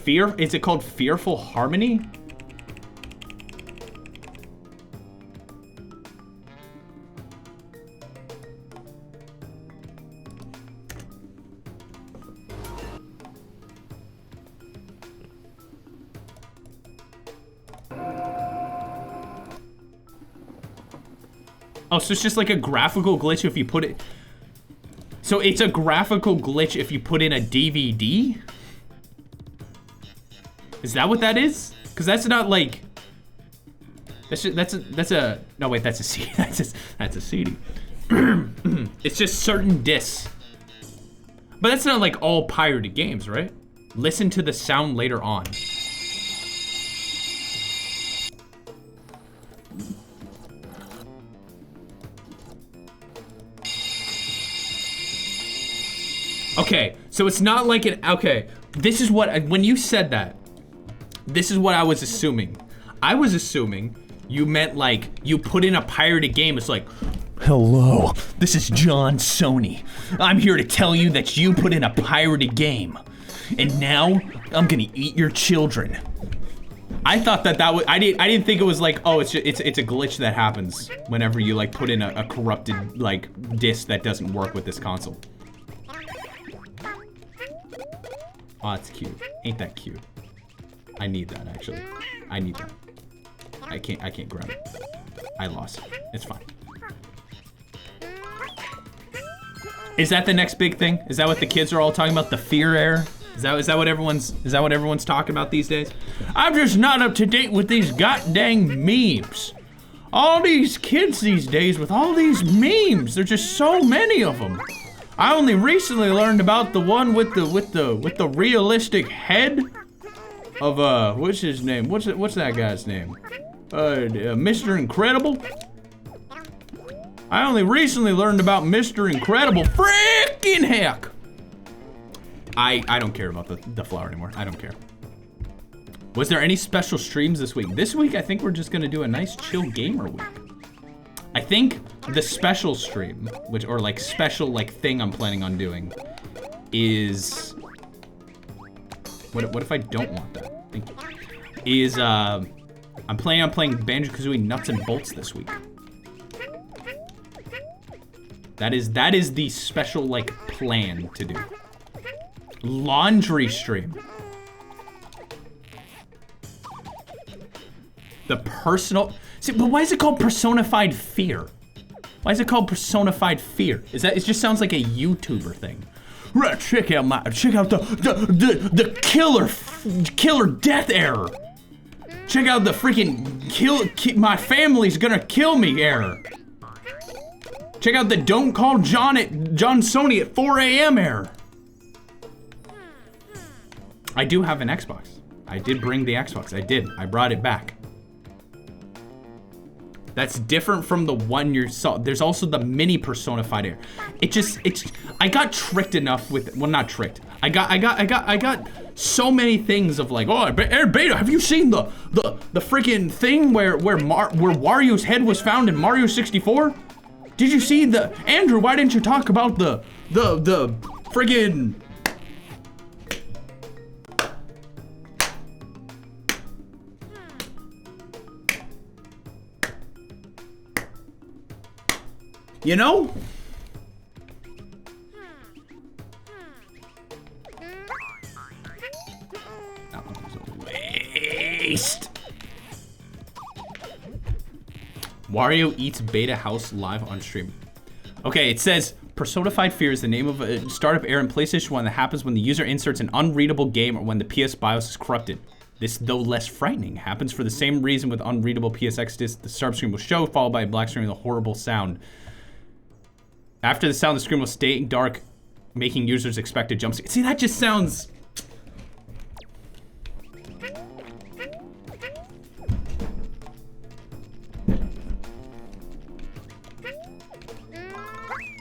Fear, is it called Fearful Harmony? Oh, so it's just like a graphical glitch if you put it... So it's a graphical glitch if you put in a DVD? Is that what that is? Because that's not like... That's a... No, wait, that's a CD. That's a CD. It's just certain discs. But that's not like all pirated games, right? Listen to the sound later on. Okay, so it's not like an, okay, this is what, when you said that, this is what I was assuming. I was assuming you meant like, you put in a pirated game, it's like, hello, this is John Sony. I'm here to tell you that you put in a pirated game, and now I'm gonna eat your children. I thought that was, I didn't think it was like, oh, it's a glitch that happens whenever you like put in a corrupted like disc that doesn't work with this console. Oh, that's cute. Ain't that cute? I need that, actually. I need that. I can't grab it. I lost it. It's fine. Is that the next big thing? Is that what the kids are all talking about? The fear error? Is that what everyone's talking about these days? I'm just not up to date with these goddamn memes. All these kids these days with all these memes. There's just so many of them. I only recently learned about the one with the realistic head of what's his name? What's that guy's name? Mr. Incredible. I only recently learned about Mr. Incredible. Freaking heck! I don't care about the flower anymore. I don't care. Was there any special streams this week? This week, I think we're just gonna do a nice chill gamer week. I think the special stream, or like special like thing I'm planning on doing, is what if I don't want that? Thank you. Is I'm planning on playing Banjo-Kazooie Nuts and Bolts this week. That is the special like plan to do. Laundry stream. The personal. See, but why is it called personified fear? Why is it called personified fear? It just sounds like a YouTuber thing. Right, check out the killer death error. Check out the freaking my family's gonna kill me error. Check out the don't call John Sony at 4 a.m. error. I do have an Xbox. I did bring the Xbox. I brought it back. That's different from the one you saw. There's also the mini personified air. I got tricked enough with, well, not tricked. I got so many things of like, oh, Air Beta, have you seen the freaking thing where Wario's head was found in Mario 64? Did you see Andrew, why didn't you talk about the friggin' you know? That one was a waste. Wario eats Beta House live on stream. Okay, it says personified fear is the name of a startup error in PlayStation 1 that happens when the user inserts an unreadable game or when the PS BIOS is corrupted. This, though less frightening, happens for the same reason with unreadable PSX discs. The startup screen will show, followed by a black screen with a horrible sound. After the sound, the screen will stay dark, making users expect a jump scare. See, that just sounds...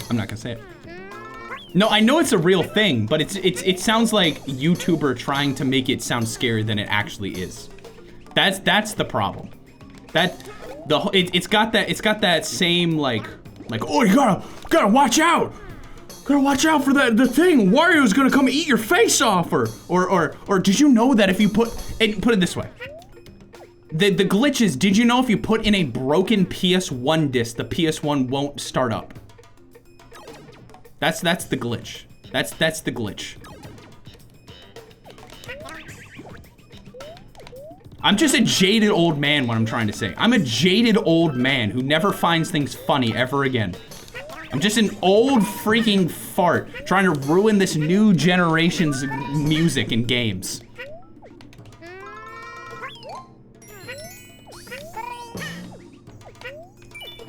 I'm not gonna say it. No, I know it's a real thing, but it sounds like YouTuber trying to make it sound scarier than it actually is. That's the problem. It's got that same like, oh, you gotta watch out! Gotta watch out for the thing. Wario's gonna come eat your face off, or did you know that if you put it this way? The glitch is, did you know if you put in a broken PS1 disc, the PS1 won't start up? That's the glitch. That's the glitch. I'm just a jaded old man, what I'm trying to say. I'm a jaded old man who never finds things funny ever again. I'm just an old freaking fart trying to ruin this new generation's music and games.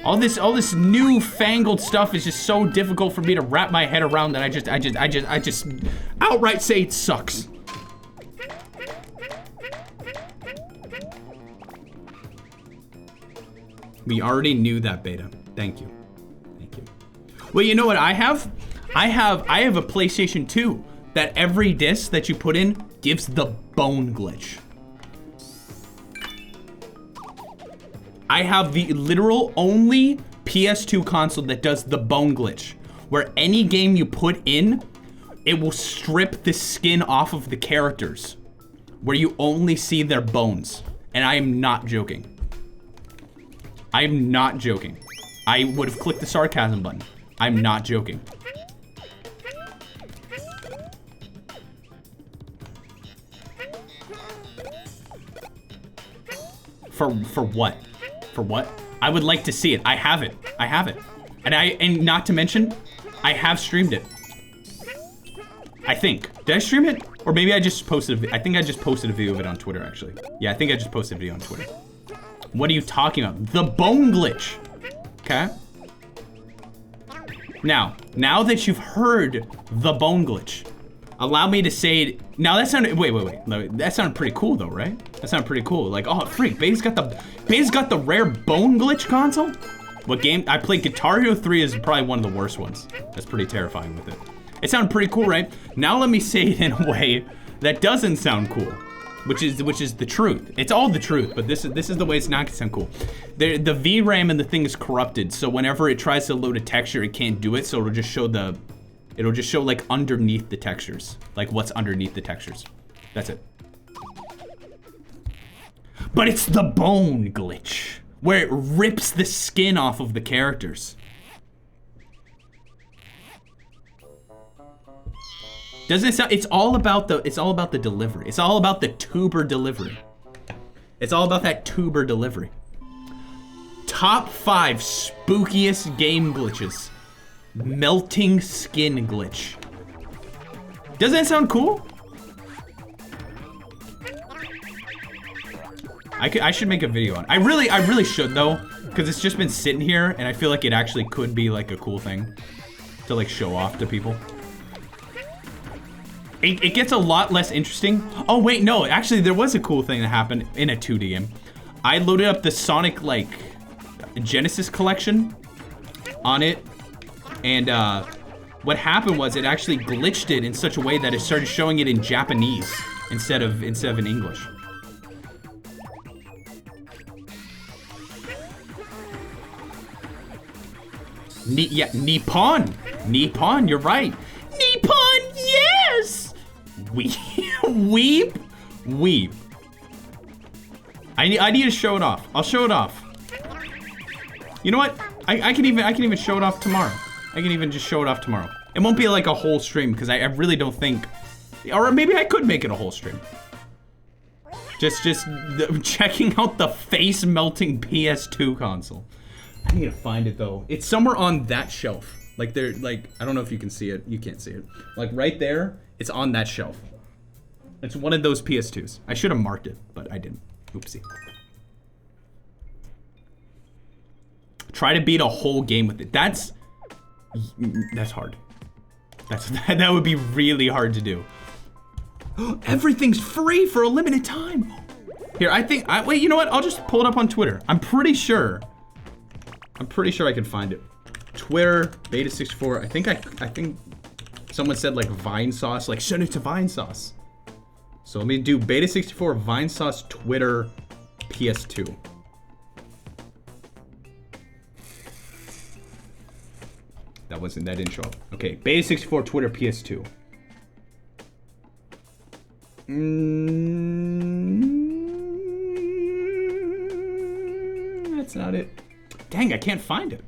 All this newfangled stuff is just so difficult for me to wrap my head around that I just outright say it sucks. We already knew that, Beta. Thank you. Thank you. Well, you know what I have? I have a PlayStation 2 that every disc that you put in gives the bone glitch. I have the literal only PS2 console that does the bone glitch, where any game you put in, it will strip the skin off of the characters, where you only see their bones. And I am not joking. I am not joking. I would have clicked the sarcasm button. I'm not joking. For what? For what? I would like to see it. I have it. I have it. And not to mention, I have streamed it. I think. Did I stream it? Or maybe I just posted I think I just posted a video of it on Twitter, actually. Yeah, I think I just posted a video on Twitter. What are you talking about? The bone glitch. Okay? Now that you've heard the bone glitch, allow me to say it. Now that sounded, wait. That sounded pretty cool though, right? That sounded pretty cool. Like, oh freak, Beta's got the rare bone glitch console? What game? I played Guitar Hero 3 is probably one of the worst ones. That's pretty terrifying with it. It sounded pretty cool, right? Now let me say it in a way that doesn't sound cool. Which is the truth. It's all the truth, but this is the way it's not gonna sound cool. The VRAM and the thing is corrupted, so whenever it tries to load a texture, it can't do it, so it'll just show like underneath the textures. Like what's underneath the textures. That's it. But it's the bone glitch, where it rips the skin off of the characters. Doesn't it sound, it's all about the delivery. It's all about the tuber delivery. It's all about that tuber delivery. Top 5 spookiest game glitches. Melting skin glitch. Doesn't that sound cool? I should make a video on it. I really should though, because it's just been sitting here and I feel like it actually could be like a cool thing to like show off to people. It gets a lot less interesting. Oh wait, no, actually there was a cool thing that happened in a 2D game. I loaded up the Sonic like Genesis collection on it, and what happened was it actually glitched it in such a way that it started showing it in Japanese instead of in English. Nippon, you're right. Nippon, yes. Weep. I need to show it off. I'll show it off. You know what? I can even show it off tomorrow. I can even just show it off tomorrow. It won't be like a whole stream because I really don't think, or maybe I could make it a whole stream. Just checking out the face melting PS2 console. I need to find it though. It's somewhere on that shelf. Like I don't know if you can see it. You can't see it. Like right there, it's on that shelf. It's one of those PS2s. I should have marked it, but I didn't. Oopsie. Try to beat a whole game with it. That's hard. That would be really hard to do. Everything's free for a limited time. Here, wait, you know what? I'll just pull it up on Twitter. I'm pretty sure I can find it. Twitter, Beta64. I think someone said like Vine Sauce, like send it to Vine Sauce. So let me do Beta64 Vine Sauce Twitter PS2. That didn't show up. Okay, Beta64 Twitter PS2. That's not it. Dang, I can't find it.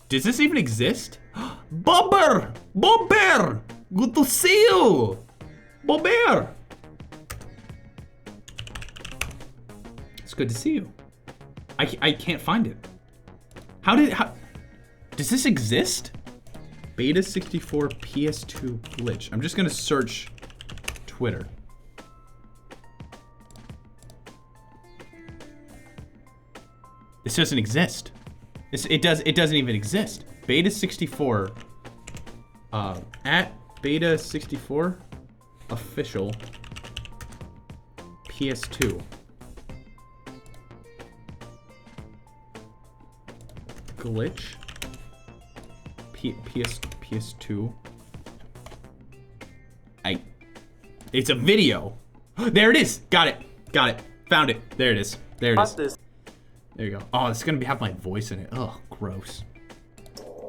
Does this even exist? Bobber! Good to see you! Bobber! It's good to see you. I can't find it. How does this exist? Beta64 PS2 glitch. I'm just gonna search Twitter. This doesn't exist. It doesn't even exist. Beta64. At Beta64 official PS2. Glitch. PS2. It's a video. There it is. Got it. Found it. There it is. There it is. There you go. Oh, it's gonna have my voice in it. Ugh, gross.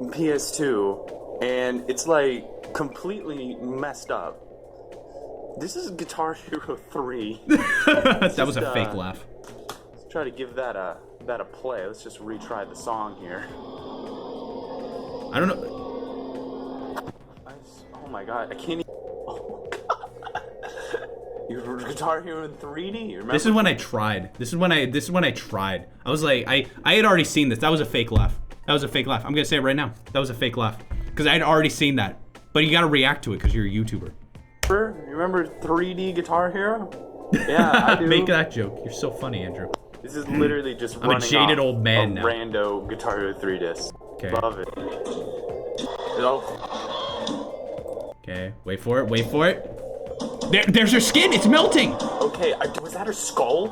PS2, and it's like completely messed up. This is Guitar Hero 3. That was a fake laugh. Let's try to give that a play. Let's just retry the song here. I don't know. Oh my god, I can't even. Oh my god. You were Guitar Hero in 3D. You remember? This is when I tried. This is when I tried. I was like, I had already seen this. That was a fake laugh. I'm gonna say it right now. That was a fake laugh because I had already seen that. But you gotta react to it because you're a YouTuber. You remember 3D Guitar Hero? Yeah, I do. Make that joke. You're so funny, Andrew. This is literally just I'm a jaded old man now. Rando Guitar Hero 3 disc. Okay. Love it. Okay, wait for it. There's her skin. It's melting. Okay, was that her skull?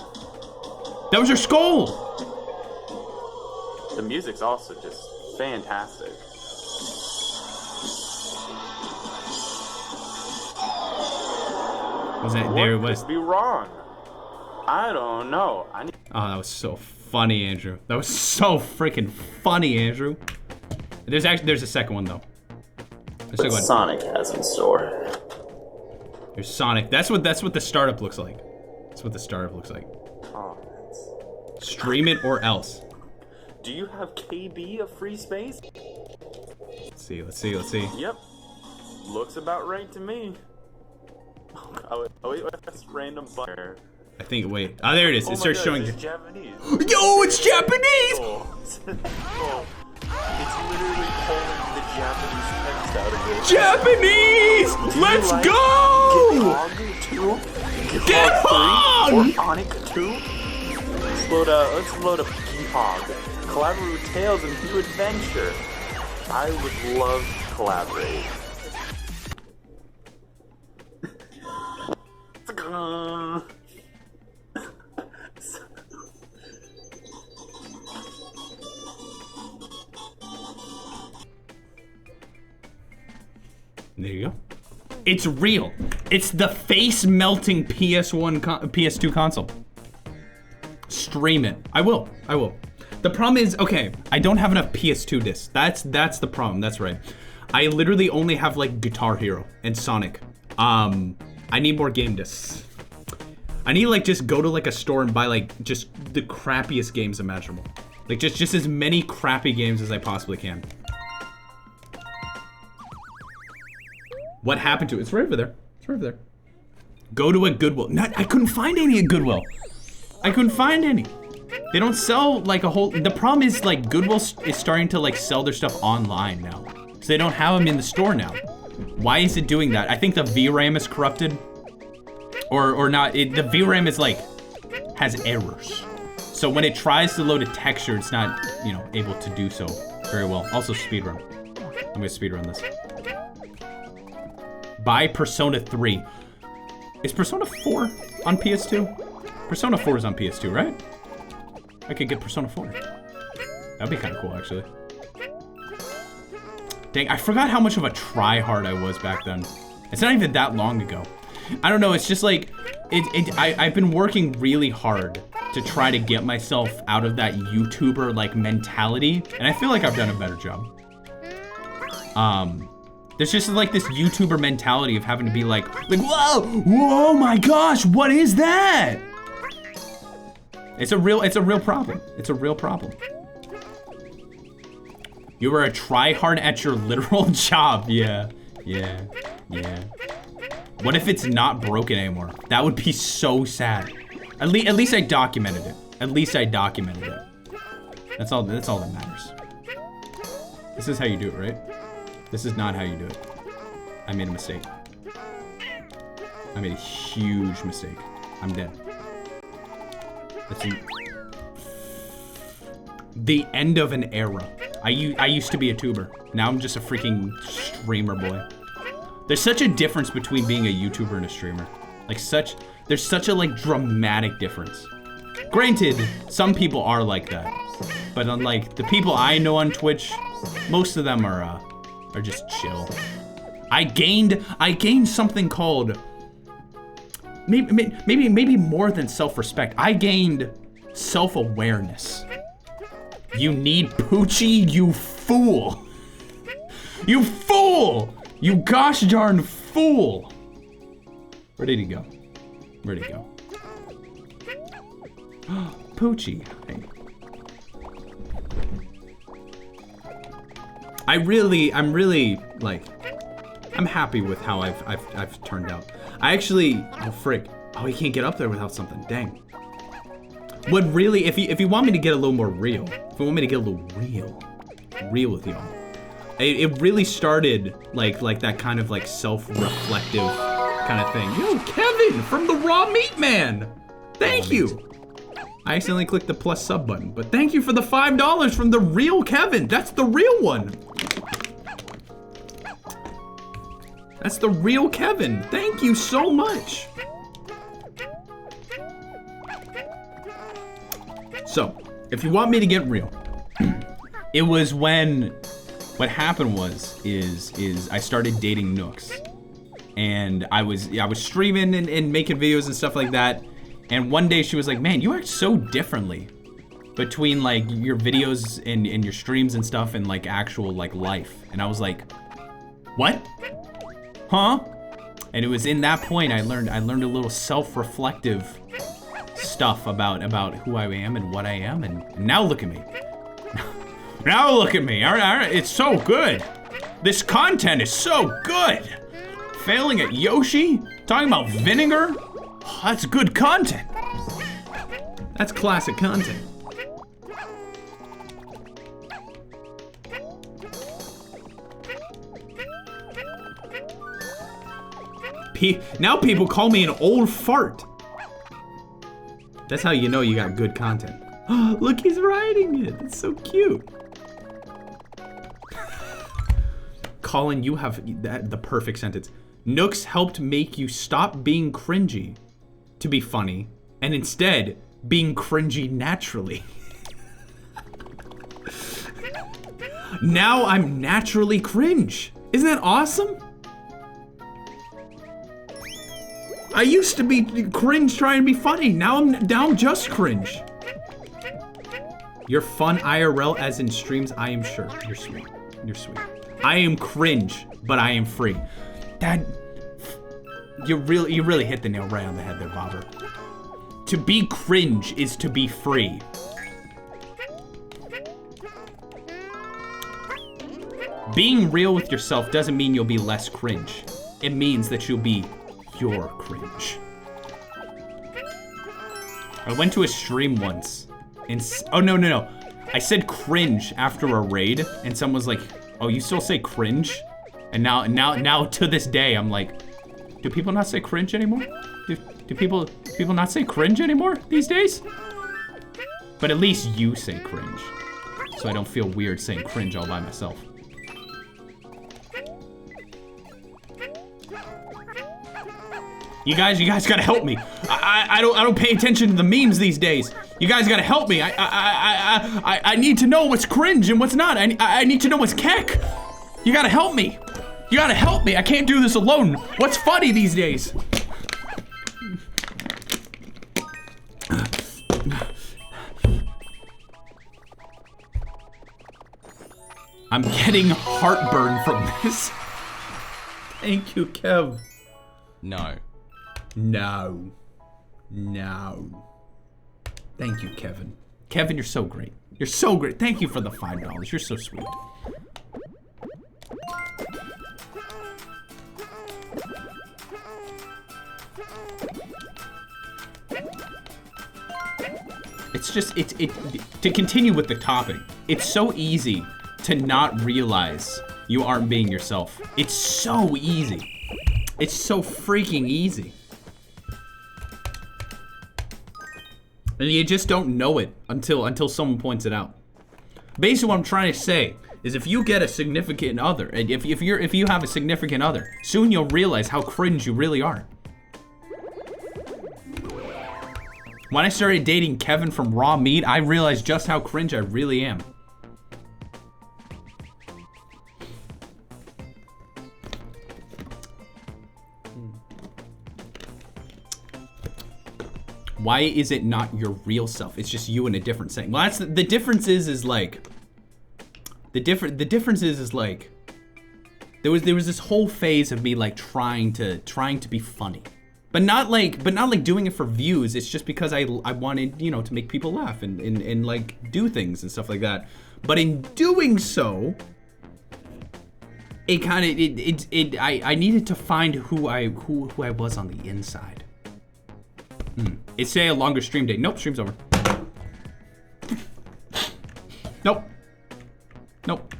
That was her skull. The music's also just fantastic. Was it? There it was. Could be wrong. I don't know. Oh, that was so funny, Andrew. That was so freaking funny, Andrew. There's a second one though. What Sonic has in store. There's Sonic. That's what the startup looks like. That's what the startup looks like. Oh, Stream it or else. Do you have KB of free space? Let's see. Yep. Looks about right to me. Oh wait, that's random butter. I think, wait. Oh, there it is. It starts showing. It's Japanese. Yo, it's Japanese! Oh. It's literally pulling the Japanese text out of it. Japanese! Let's go! Get on! Or Onic 2? Let's load up Gehog. Collaborate with Tails and do adventure. I would love to collaborate. There you go. It's real. It's the face-melting PS2 console. Stream it. I will. The problem is, okay, I don't have enough PS2 discs. That's the problem. That's right. I literally only have like Guitar Hero and Sonic. I need more game discs. I need like just go to like a store and buy like just the crappiest games imaginable. Like just as many crappy games as I possibly can. What happened to it? It's right over there. Go to a Goodwill. I couldn't find any at Goodwill. I couldn't find any. They don't sell like a whole. The problem is like Goodwill is starting to like sell their stuff online now, so they don't have them in the store now. Why is it doing that? I think the VRAM is corrupted, or not. The VRAM is like has errors, so when it tries to load a texture, it's not able to do so very well. Also speedrun. I'm gonna speedrun this. Buy Persona 3. Is Persona 4 on PS2? Persona 4 is on PS2, right? I could get Persona 4. That'd be kind of cool, actually. Dang, I forgot how much of a tryhard I was back then. It's not even that long ago. I don't know, it's just like, I've been working really hard to try to get myself out of that YouTuber, like, mentality, and I feel like I've done a better job. There's just like this YouTuber mentality of having to be like, whoa, my gosh, what is that? It's a real problem. It's a real problem. You were a tryhard at your literal job. Yeah. What if it's not broken anymore? That would be so sad. At least I documented it. That's all that matters. This is how you do it, right? This is not how you do it. I made a mistake. I made a huge mistake. I'm dead. The end of an era. I used to be a tuber. Now I'm just a freaking streamer boy. There's such a difference between being a YouTuber and a streamer. There's such a like dramatic difference. Granted, some people are like that, but unlike the people I know on Twitch, most of them are just chill. I gained something called maybe more than self-respect. I gained self-awareness. You need Poochie, you fool. You fool! You gosh darn fool! Where did he go? Where'd he go? Poochie. Hey. I'm really like, I'm happy with how I've turned out. I actually, oh frick. Oh, he can't get up there without something, dang. What really, if you want me to get a little more real, if you want me to get a little real with y'all, it really started like that kind of like self-reflective kind of thing. Yo, Kevin from the Raw Meat Man, thank you. I accidentally clicked the plus sub button, but thank you for the $5 from the real Kevin. That's the real one. That's the real Kevin. Thank you so much. So, if you want me to get real, it was when what happened is I started dating Nooks, and I was streaming and making videos and stuff like that. And one day she was like, man, you act so differently between like your videos and your streams and stuff and like actual like life. And I was like, what? Huh? And it was in that point I learned a little self-reflective stuff about who I am and what I am, and now look at me. Now look at me. All right, it's so good. This content is so good. Failing at Yoshi, talking about vinegar. Oh, that's good content. That's classic content. Now people call me an old fart. That's how you know you got good content. Oh, look, he's writing it. It's so cute. Colin, you have the perfect sentence. Nooks helped make you stop being cringy to be funny, and instead being cringy naturally. Now I'm naturally cringe. Isn't that awesome? I used to be cringe trying to be funny. Now I'm just cringe. You're fun IRL as in streams, I am sure. You're sweet. You're sweet. I am cringe, but I am free. That you really hit the nail right on the head there, Bobber. To be cringe is to be free. Being real with yourself doesn't mean you'll be less cringe. It means that you'll be your cringe. I went to a stream once and oh no. I said cringe after a raid and someone was like, "Oh, you still say cringe?" And now to this day I'm like, do people not say cringe anymore? Do people not say cringe anymore these days? But at least you say cringe, so I don't feel weird saying cringe all by myself. You guys gotta help me. I don't pay attention to the memes these days. You guys gotta help me. I need to know what's cringe and what's not. I need to know what's keck. You gotta help me. You gotta help me. I can't do this alone. What's funny these days? I'm getting heartburn from this. Thank you, Kev. No. No. Thank you, Kevin. Kevin, you're so great. You're so great. Thank you for the $5. You're so sweet. It's just, to continue with the topic, it's so easy to not realize you aren't being yourself. It's so easy. It's so freaking easy. And you just don't know it until someone points it out. Basically, what I'm trying to say is if you get a significant other, and if you have a significant other, soon you'll realize how cringe you really are. When I started dating Kevin from Raw Meat, I realized just how cringe I really am. Why is it not your real self? It's just you in a different setting. Well, that's the difference is like the difference is like there was this whole phase of me like trying to be funny. But not like doing it for views. It's just because I wanted, you know, to make people laugh and like do things and stuff like that. But in doing so, it kind of I needed to find who I was on the inside. It's a longer stream day. Nope, stream's over. Nope. Nope.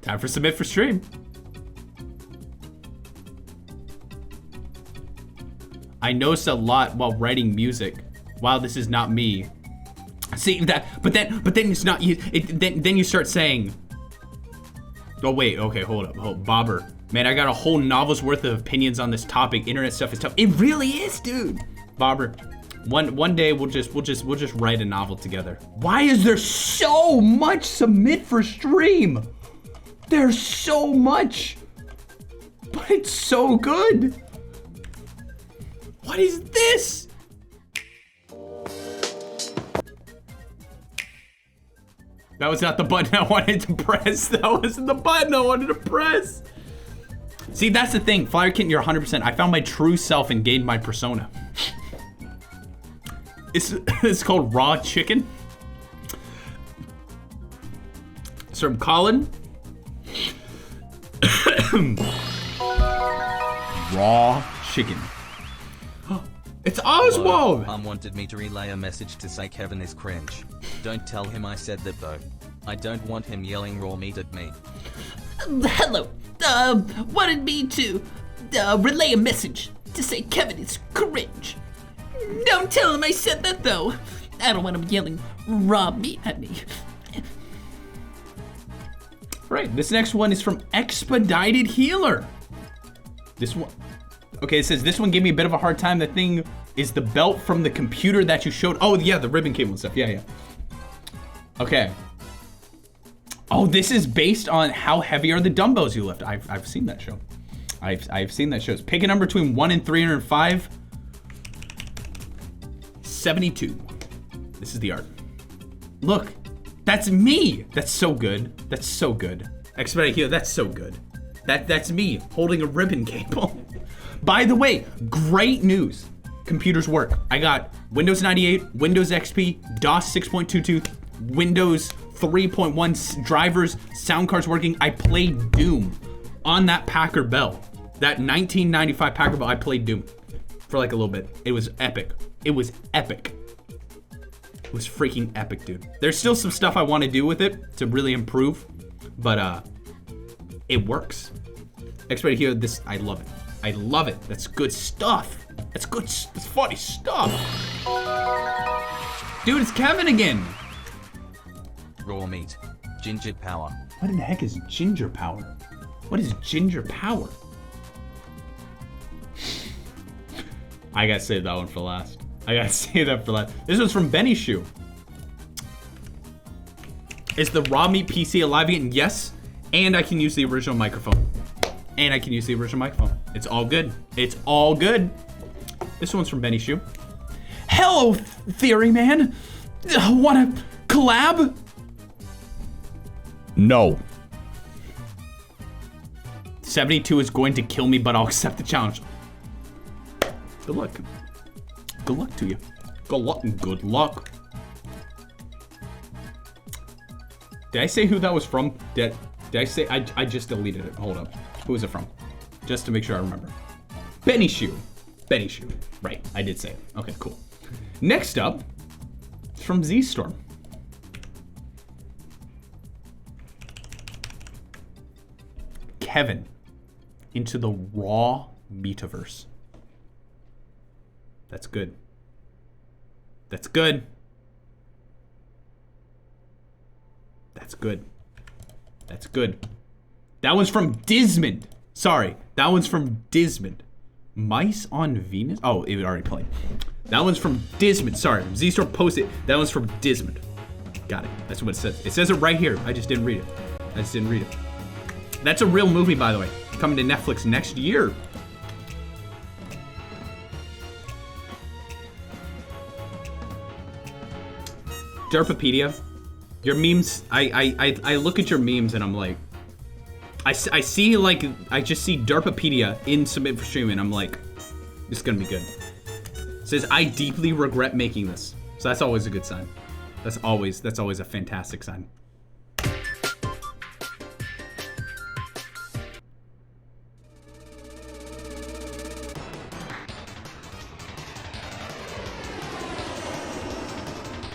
Time for submit for stream. I noticed a lot while writing music. Wow, this is not me. See that, but then it's not you. Then you start saying, oh wait, okay, hold up, Bobber. Man, I got a whole novel's worth of opinions on this topic. Internet stuff is tough. It really is, dude. Bobber, one day we'll just write a novel together. Why is there so much submit for stream? There's so much, but it's so good. What is this? That was not the button I wanted to press. That wasn't the button I wanted to press. See, that's the thing. Flyer Kitten, you're 100%. I found my true self and gained my persona. It's called Raw Chicken. It's from Colin. Raw chicken. It's Oswald! Mom wanted me to relay a message to say Kevin is cringe. Don't tell him I said that though. I don't want him yelling raw meat at me. Hello. Wanted me to relay a message to say Kevin is cringe. Don't tell him I said that though. I don't want him yelling raw meat at me. Right, this next one is from Expedited Healer. This one, okay, it says this one gave me a bit of a hard time. The thing is the belt from the computer that you showed. Oh yeah, the ribbon cable and stuff, yeah. Okay. Oh, this is based on how heavy are the dumbbells you lift. I've seen that show. I've seen that show. Pick a number between 1 and 305. 72. This is the art. Look. That's me. That's so good. That's so good. Expedited Healer, that's so good. That's me holding a ribbon cable. By the way, great news. Computers work. I got Windows 98, Windows XP, DOS 6.22, Windows 3.1 drivers, sound cards working. I played Doom on that Packer Bell. That 1995 Packer Bell, I played Doom for like a little bit. It was epic. It was epic. It was freaking epic, dude. There's still some stuff I want to do with it to really improve, but it works. Expedited Healer, this, I love it. I love it. That's good stuff. That's good, that's funny stuff. Dude, it's Kevin again. Raw meat. Ginger power. What in the heck is ginger power? What is ginger power? I gotta save that one for last. I gotta save that for last. This was from Benny Shoe. Is the raw meat PC alive again? Yes. And I can use the original microphone. It's all good. It's all good. This one's from Benny Shoe. Hello, Theory Man. Wanna collab? No. 72 is going to kill me, but I'll accept the challenge. Good luck. Good luck to you. Good luck. Good luck. Did I say who that was from? Did I say? I just deleted it. Hold up. Who is it from? Just to make sure I remember. Benny Shoe. Benny Shoe. Right. I did say it. Okay, cool. Next up, it's from Z-Storm. Kevin into the raw metaverse. That's good. That's good. That's good. That's good. That one's from Dismond. Sorry, that one's from Dismond. Mice on Venus? Oh, it already played. That one's from Dismond. Sorry, Z-Store posted. That one's from Dismond. Got it. That's what it says. It says it right here. I just didn't read it. That's a real movie, by the way. Coming to Netflix next year. Derpapedia. Your memes, I look at your memes and I'm like, I see like, I just see Derpapedia in Submit for Stream and I'm like, this is gonna be good. It says, I deeply regret making this. So that's always a good sign. That's always a fantastic sign.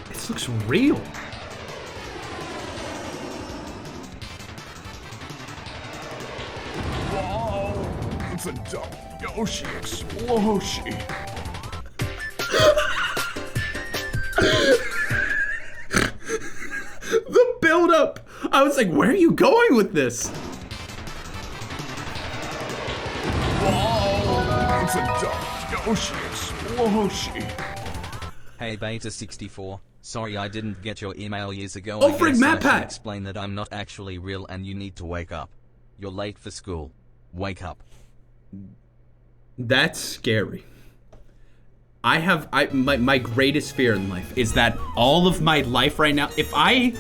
This looks real. It's a dumb Yoshi explosion. The build up. I was like, where are you going with this? Whoa, it's a dumb Yoshi explosion. Hey Beta64, sorry I didn't get your email years ago. Oh, I frig, guess I Matt should Pat. explain that I'm not actually real and you need to wake up. You're late for school. Wake up. That's scary. My greatest fear in life is that all of my life right now, if I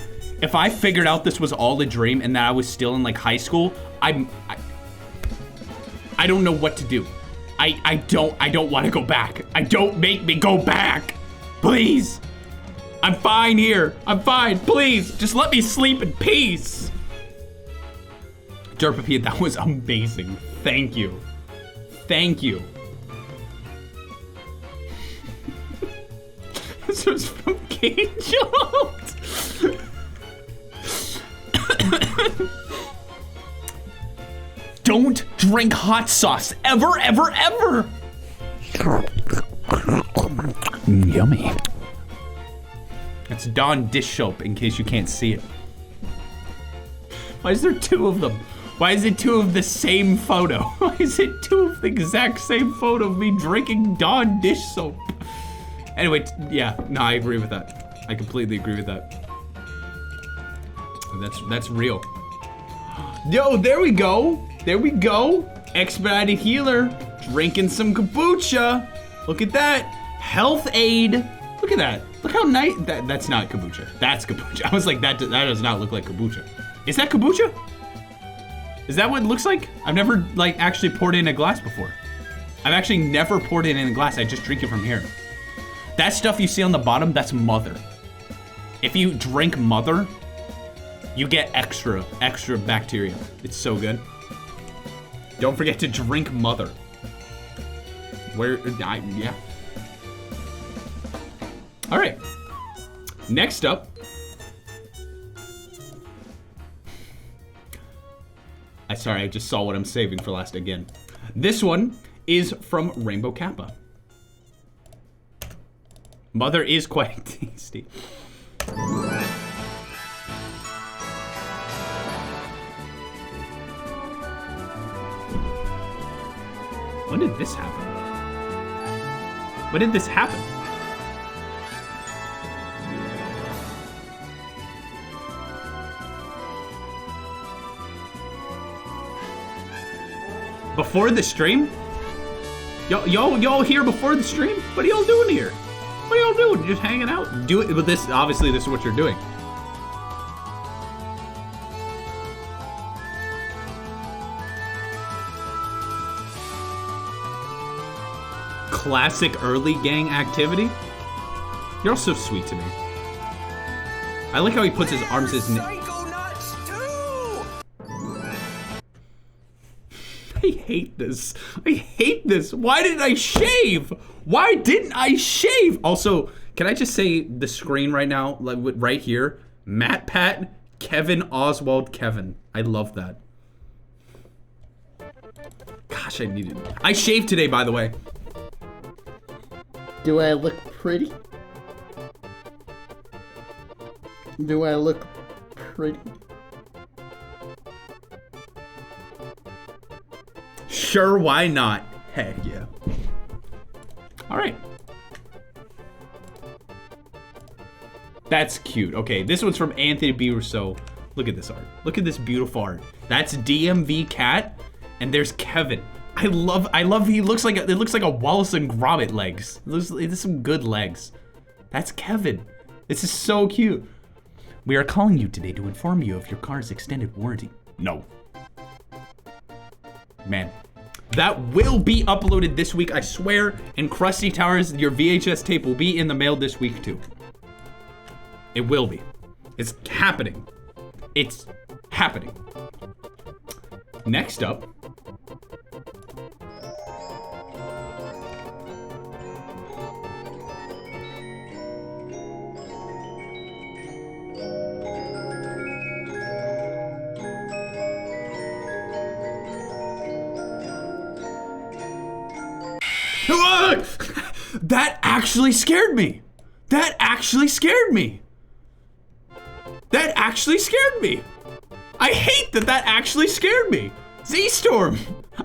figured out this was all a dream and that I was still in like high school, I don't know what to do. I don't want to go back. Don't make me go back. Please. I'm fine here. I'm fine. Please. Just let me sleep in peace. Derpapedia, that was amazing. Thank you. Thank you. This was from King Jones. Don't drink hot sauce. Ever, ever, ever. Yummy. That's Dawn dish soap, in case you can't see it. Why is there two of them? Why is it two of the same photo? Why is it two of the exact same photo of me drinking Dawn dish soap? Anyway, yeah, no, I agree with that. I completely agree with that. That's real. Yo, there we go. There we go. Expedited healer. Drinking some kombucha. Look at that. Health aid. Look at that. Look how nice. That's not kombucha. That's kombucha. I was like, that does not look like kombucha. Is that kombucha? Is that what it looks like? I've never like actually poured it in a glass before. I've actually never poured it in a glass. I just drink it from here. That stuff you see on the bottom, that's mother. If you drink mother, you get extra bacteria. It's so good. Don't forget to drink mother. Yeah. All right. Next up. Sorry, I just saw what I'm saving for last again. This one is from Rainbow Kappa. Mother is quite tasty. When did this happen? When did this happen? Before the stream? Y'all here before the stream? What are y'all doing here? What are y'all doing? Just hanging out? Do it, but this, obviously this is what you're doing. Classic early gang activity? You're all so sweet to me. I like how he puts his arms in his neck. I hate this. I hate this. Why didn't I shave? Why didn't I shave? Also, can I just say the screen right now, like right here, Matt Pat, Kevin Oswald Kevin. I love that. Gosh, I needed it. I shaved today, by the way. Do I look pretty? Do I look pretty? Sure, why not? Heck yeah. All right. That's cute. Okay, this one's from Anthony B. Rousseau. Look at this art. Look at this beautiful art. That's DMV Cat, and there's Kevin. I love. He looks like it looks like a Wallace and Gromit legs. There's some good legs. That's Kevin. This is so cute. We are calling you today to inform you of your car's extended warranty. No. Man. That will be uploaded this week, I swear. And Krusty Towers, your VHS tape will be in the mail this week too. It will be. It's happening. It's happening. Next up. That actually scared me. That actually scared me. That actually scared me. I hate that that actually scared me. Z-Storm.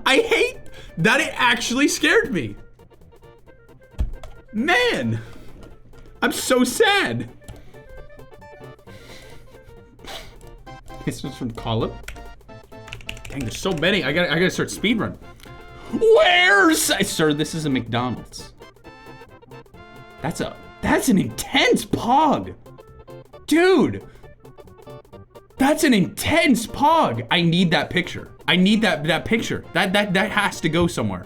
I hate that it actually scared me. Man. I'm so sad. This was from Colin. Dang, there's so many. I gotta start speedrun. Where's sir? This is a McDonald's. That's an intense pog, dude. That's an intense pog. I need that picture. I need that picture. That has to go somewhere.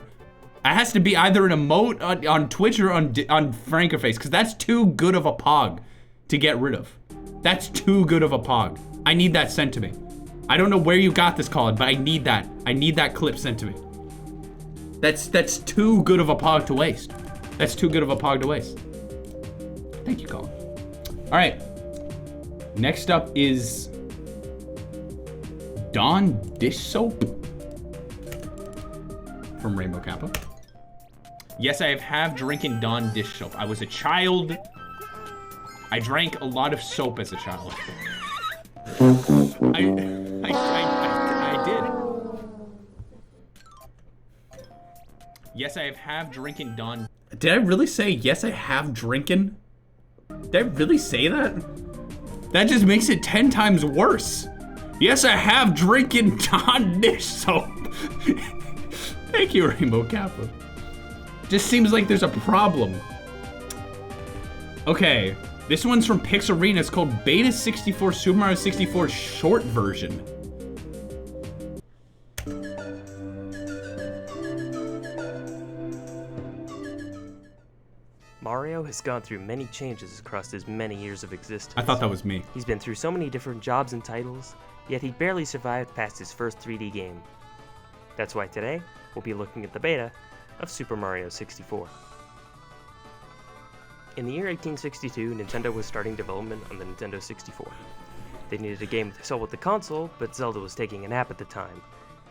It has to be either an emote on Twitch or on Frankerface, because that's too good of a pog to get rid of. That's too good of a pog. I need that sent to me. I don't know where you got this, Colin, but I need that. I need that clip sent to me. That's too good of a pog to waste. That's too good of a pog to waste. Thank you, Colin. All right. Next up is Dawn Dish Soap from Rainbow Kappa. Yes, I have drinking Dawn Dish Soap. I was a child. I drank a lot of soap as a child. I did. Yes, I have drinking Dawn. Did I really say yes, I have drinking? Did I really say that? That just makes it 10 times worse. Yes, I have drinking Dawn Dish Soap. Thank you, Rainbow Kappa. Just seems like there's a problem. Okay, this one's from Pixarena. It's called Beta64 Super Mario 64 short version. Mario has gone through many changes across his many years of existence. I thought that was me. He's been through so many different jobs and titles, yet he barely survived past his first 3D game. That's why today, we'll be looking at the beta of Super Mario 64. In the year 1862, Nintendo was starting development on the Nintendo 64. They needed a game to sell with the console, but Zelda was taking a nap at the time,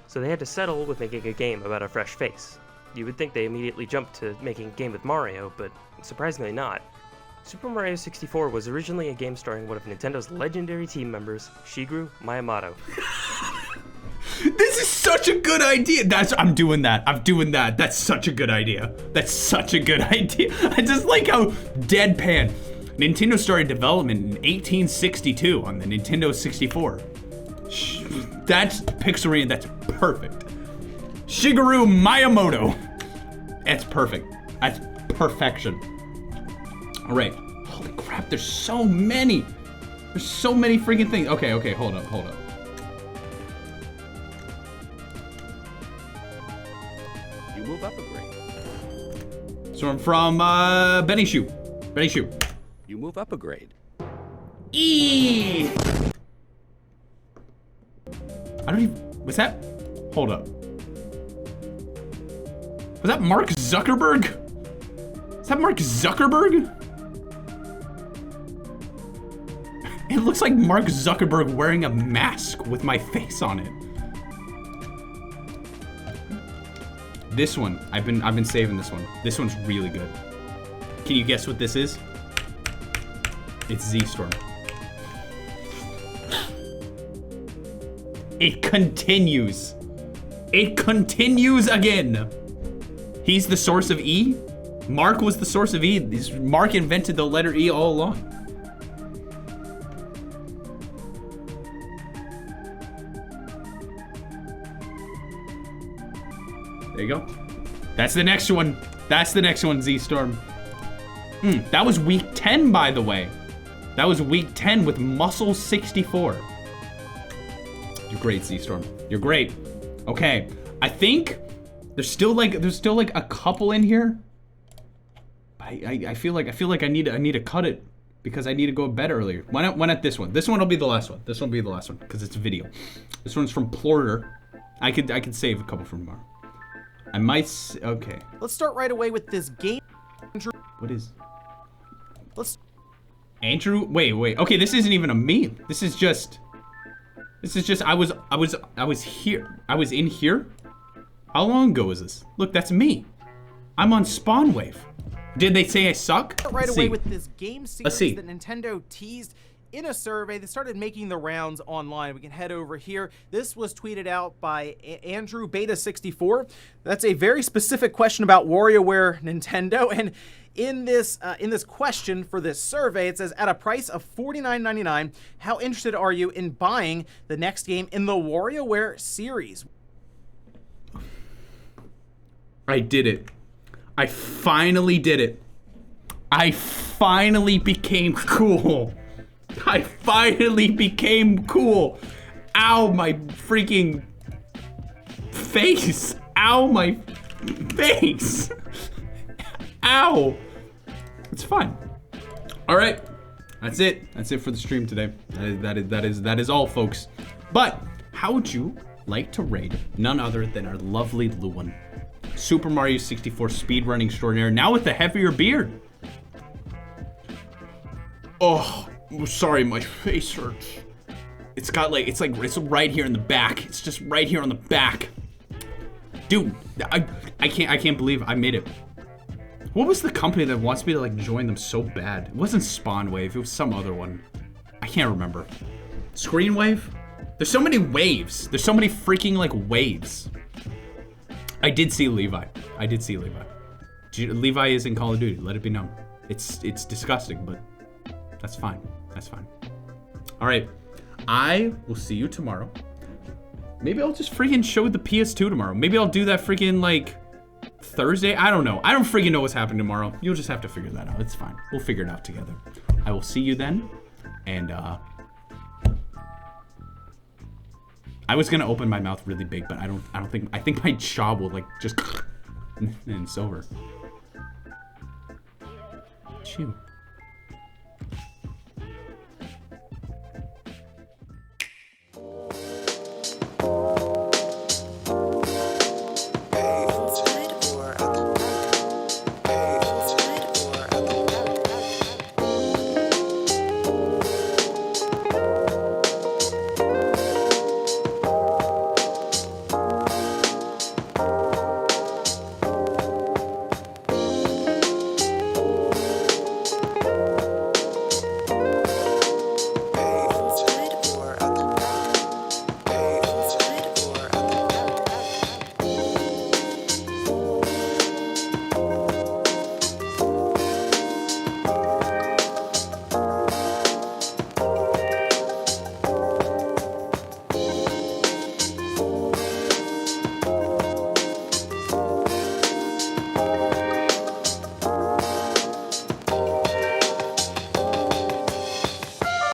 so they had to settle with making a game about a fresh face. You would think they immediately jumped to making a game with Mario, but surprisingly not. Super Mario 64 was originally a game starring one of Nintendo's legendary team members, Shigeru Miyamoto. This is such a good idea. I'm doing that. That's such a good idea. That's such a good idea. I just like how deadpan. Nintendo started development in 1862 on the Nintendo 64. That's Pixarena. That's perfect. Shigeru Miyamoto. That's perfect. That's perfection. All right. Holy crap, there's so many. There's so many freaking things. Okay, hold up. You move up a grade. So I'm from Benny Shoe. You move up a grade. I don't even, what's that? Hold up. Was that Mark Zuckerberg? Is that Mark Zuckerberg? It looks like Mark Zuckerberg wearing a mask with my face on it. This one, I've been saving this one. This one's really good. Can you guess what this is? It's Z-Storm. It continues. It continues again. He's the source of E? Mark was the source of E. Mark invented the letter E all along. There you go. That's the next one. That's the next one, Z-Storm. That was week 10, by the way. That was week 10 with Muscle 64. You're great, Z-Storm. You're great. Okay, I think there's still like a couple in here. I feel like I need to cut it because I need to go to bed earlier. Why not this one? This one will be the last one. This one will be the last one because it's a video. This one's from Plorter. I could save a couple from tomorrow. I might. Okay. Let's start right away with this game. What is? Let's. Andrew. Wait. Okay, this isn't even a meme. This is just. I was here. I was in here. How long ago was this? Look, that's me. I'm on Spawn Wave. Did they say I suck? Right away with this game Let's series see. that Nintendo teased in a survey that started making the rounds online. We can head over here. This was tweeted out by Andrew Beta64. That's a very specific question about WarioWare Nintendo. And in this question for this survey, it says, at a price of $49.99, how interested are you in buying the next game in the WarioWare series? I did it. I finally did it. I finally became cool. I finally became cool. Ow, my freaking face. Ow, my face. Ow. It's fine. All right. That's it. That's it for the stream today. That is all, folks. But how would you like to rate none other than our lovely Luan? Super Mario 64 speedrunning extraordinaire, now with the heavier beard. Oh, sorry, my face hurts. It's right here in the back. It's just right here on the back. Dude, I can't believe I made it. What was the company that wants me to like join them so bad? It wasn't Spawn Wave, it was some other one. I can't remember. Screen Wave? There's so many waves. There's so many freaking like waves. I did see Levi. Levi is in Call of Duty, let it be known. It's disgusting, but that's fine. That's fine. All right, I will see you tomorrow. Maybe I'll just freaking show the PS2 tomorrow. Maybe I'll do that freaking like Thursday. I don't know. I don't freaking know what's happening tomorrow. You'll just have to figure that out. It's fine. We'll figure it out together. I will see you then. And I was gonna open my mouth really big, but I think my jaw will like just and it's over. Chew.